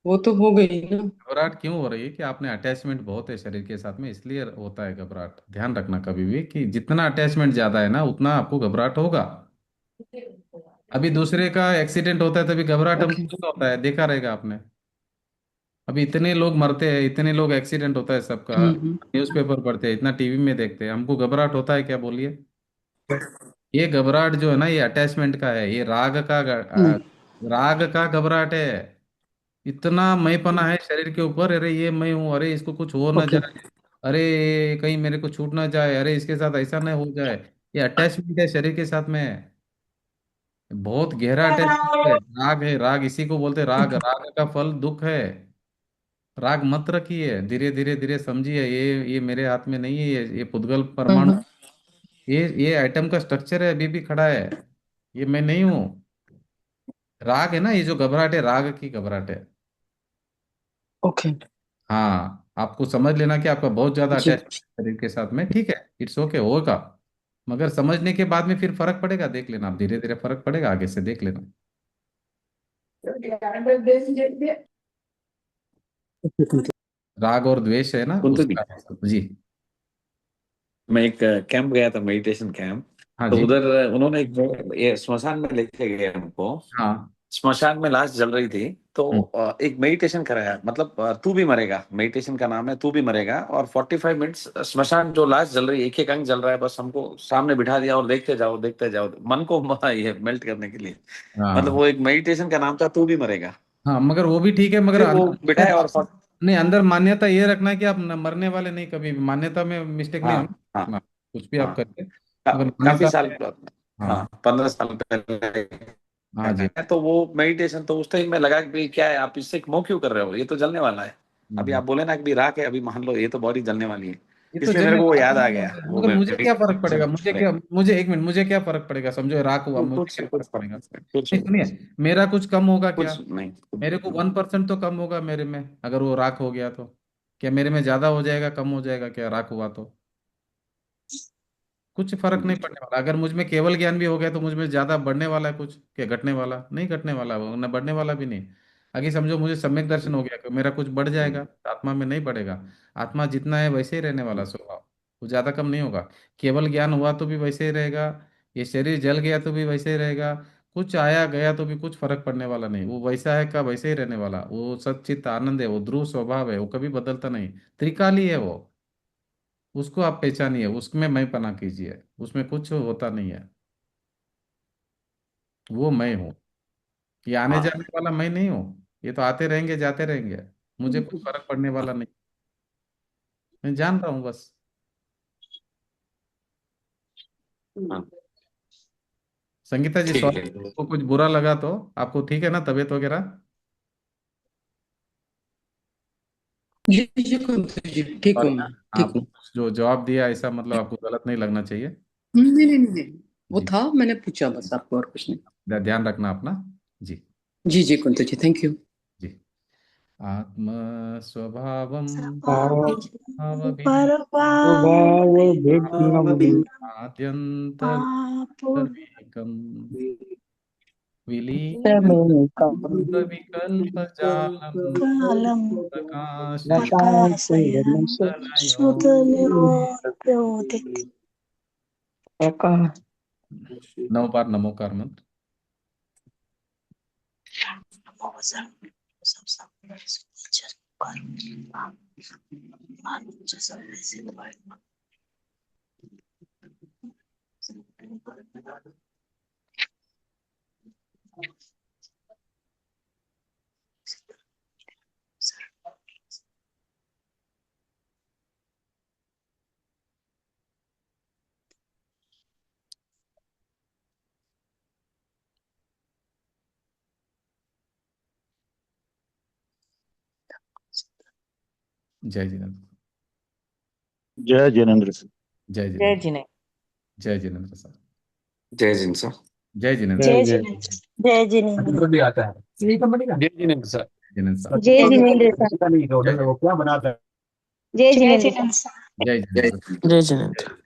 वो तो हो गई ना। घबराहट क्यों हो रही है? कि आपने अटैचमेंट बहुत है शरीर के साथ में, इसलिए होता है घबराहट। ध्यान रखना कभी भी कि जितना अटैचमेंट ज्यादा है ना, उतना आपको घबराहट होगा। अभी दूसरे का एक्सीडेंट होता है तभी घबराहट हमको ओके। क्यों होता है? देखा रहेगा आपने। अभी इतने लोग मरते हैं, इतने लोग एक्सीडेंट होता है सबका, हम्म न्यूज़पेपर पढ़ते हैं, इतना टीवी में देखते हैं, हमको घबराहट होता है क्या? बोलिए। ये घबराहट जो है ना, ये अटैचमेंट का है, ये हम्म राग का घबराहट है। इतना मैंपना है शरीर के ऊपर, अरे ये मैं हूँ, अरे इसको कुछ हो ना ओके। जाए, अरे कहीं मेरे को छूट ना जाए, अरे इसके साथ ऐसा ना हो जाए। ये अटैचमेंट है शरीर के साथ में। बहुत गहरा अटैचमेंट है। राग है, राग इसी को बोलते हैं, राग। ओके। राग का फल दुख है। राग मत रखिए, धीरे धीरे धीरे समझिए, ये मेरे हाथ में नहीं है, ये पुद्गल हाँ परमाणु, हाँ। ये आइटम का स्ट्रक्चर है, अभी भी खड़ा है, ये मैं नहीं हूँ। राग है ना, ये जो घबराहट है, राग की घबराहट है। ओके। हाँ, आपको समझ लेना कि आपका बहुत ज्यादा जी। अटैचमेंट शरीर के साथ में, ठीक है, इट्स ओके, होगा। मगर समझने के बाद में फिर फर्क पड़ेगा, देख लेना आप, धीरे धीरे फर्क पड़ेगा, आगे से देख लेना। ओके कुंतु। राग और द्वेष है ना, कुंतु जी, उसका। जी। मैं एक कैंप गया था, मेडिटेशन कैंप। हाँ तो जी। उधर उन्होंने एक ये स्मशान में लेके गए हमको। हाँ। स्मशान में लाश जल रही थी, तो हम्म। एक मेडिटेशन कराया, मतलब तू भी मरेगा, मेडिटेशन का नाम है, तू भी मरेगा। और 45 मिनट्स स्मशान, जो लाश जल रही है, एक एक अंग जल रहा है, बस हमको सामने बिठा दिया और देखते जाओ मन को ये मेल्ट करने के लिए। मतलब हाँ। वो एक मेडिटेशन का नाम था, तू भी मरेगा। हाँ, मगर वो भी ठीक है, मगर फिर वो बिठाए और नहीं, अंदर मान्यता ये रखना है कि आप मरने वाले नहीं, कभी भी मान्यता में मिस्टेक नहीं हाँ हाँ होना, कुछ भी आप हाँ, करिए, मगर काफी मान्यता। साल, हाँ हाँ। 15 साल पहले हाँ जी। का है। तो वो मेडिटेशन, तो उस टाइम में लगा कि भाई क्या है, आप इससे मोह क्यों कर रहे हो, ये तो जलने वाला है। अभी हम्म। आप बोले ना कि भी राख है, अभी मान लो ये तो बॉडी जलने वाली है। ये तो इसलिए मेरे जलने को वो वाला याद आ है, गया वो मगर मुझे क्या फर्क पड़ेगा? मेडिटेशन। मुझे क्या, मुझे एक मिनट, मुझे क्या फर्क पड़ेगा? समझो राख हुआ, मुझे कुछ क्या कुछ फर्क पड़ेगा? कुछ नहीं सुनिए, मेरा कुछ कम होगा क्या? कुछ नहीं। मेरे को 1% तो कम होगा मेरे में, अगर वो राख हो गया तो। क्या मेरे में ज्यादा हो जाएगा, कम हो जाएगा क्या राख हुआ तो? कुछ फर्क नहीं पड़ने वाला। अगर मुझ में केवल ज्ञान भी हो गया तो मुझ में ज्यादा बढ़ने वाला है कुछ? क्या घटने वाला? नहीं घटने वाला, वो न बढ़ने वाला भी नहीं। आगे समझो, मुझे सम्यक दर्शन हो गया, कि मेरा कुछ बढ़ जाएगा तो आत्मा में नहीं बढ़ेगा। आत्मा जितना है वैसे ही रहने वाला स्वभाव, वो ज्यादा कम नहीं होगा। केवल ज्ञान हुआ तो भी वैसे ही रहेगा, ये शरीर जल गया तो भी वैसे ही रहेगा, कुछ आया गया तो भी कुछ फर्क पड़ने वाला नहीं। वो वैसा है का वैसे ही रहने वाला, वो सच्चित आनंद है, वो ध्रुव स्वभाव है, वो कभी बदलता नहीं। त्रिकाली है वो। उसको आप पहचानिए, उसमें मैं पना कीजिए, उसमें कुछ होता नहीं है। वो मैं हूँ। ये आने हाँ जाने वाला मैं नहीं हूँ, ये तो आते रहेंगे जाते रहेंगे, मुझे कुछ फर्क पड़ने वाला नहीं। मैं जान रहा हूँ बस। हाँ, संगीता जी ठीक सॉरी, है। आपको कुछ बुरा लगा तो? आपको ठीक है ना तबीयत वगैरह? जी जी कुंतु जी, ठीक सॉरी हूँ हाँ। मैं, ठीक आपको हूँ। जो जवाब दिया ऐसा, मतलब आपको गलत नहीं लगना चाहिए। नहीं नहीं नहीं, वो जी। था, मैंने पूछा बस आपको, और कुछ नहीं। ध्यान रखना अपना। जी। जी जी कुंतु जी, थैंक यू। जी। आत्म स्वभावम स्वभाव भाव परवान विघ्नं आद्यंत आपो विकम तमेकं विकल्प जालम कालम प्रकाशयन प्रकाशयन् सुतन्योत्योदित नौ बार नमोकार मंत्र। जय जिनेन्द्र। जय जिनेन्द्र सर। जय जय जिनेन्द्र। जिने। जय जिनेन्द्र सर। जय जिन सर। जय जिनेन्द्र। जय जय जय जिनेन्द्र। भी आता है यही कंपनी का। जय जिनेन्द्र सर। जिनेन्द्र सर। जय जिनेन्द्र सर। नहीं ऑर्डर वो क्या बनाता है। जय जिनेन्द्र सर। जय जय जिनेन्द्र। जय जिनेन्द्र।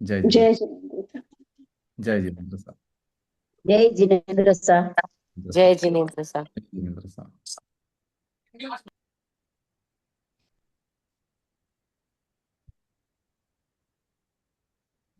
जय जिनेन्द्र। जय जिनेन्द्र सर। जय जिनेन्द्र सर। जय जिनेन्द्र सर। जय जय जिनेन्द्र सर। जिनेन्द्र सर।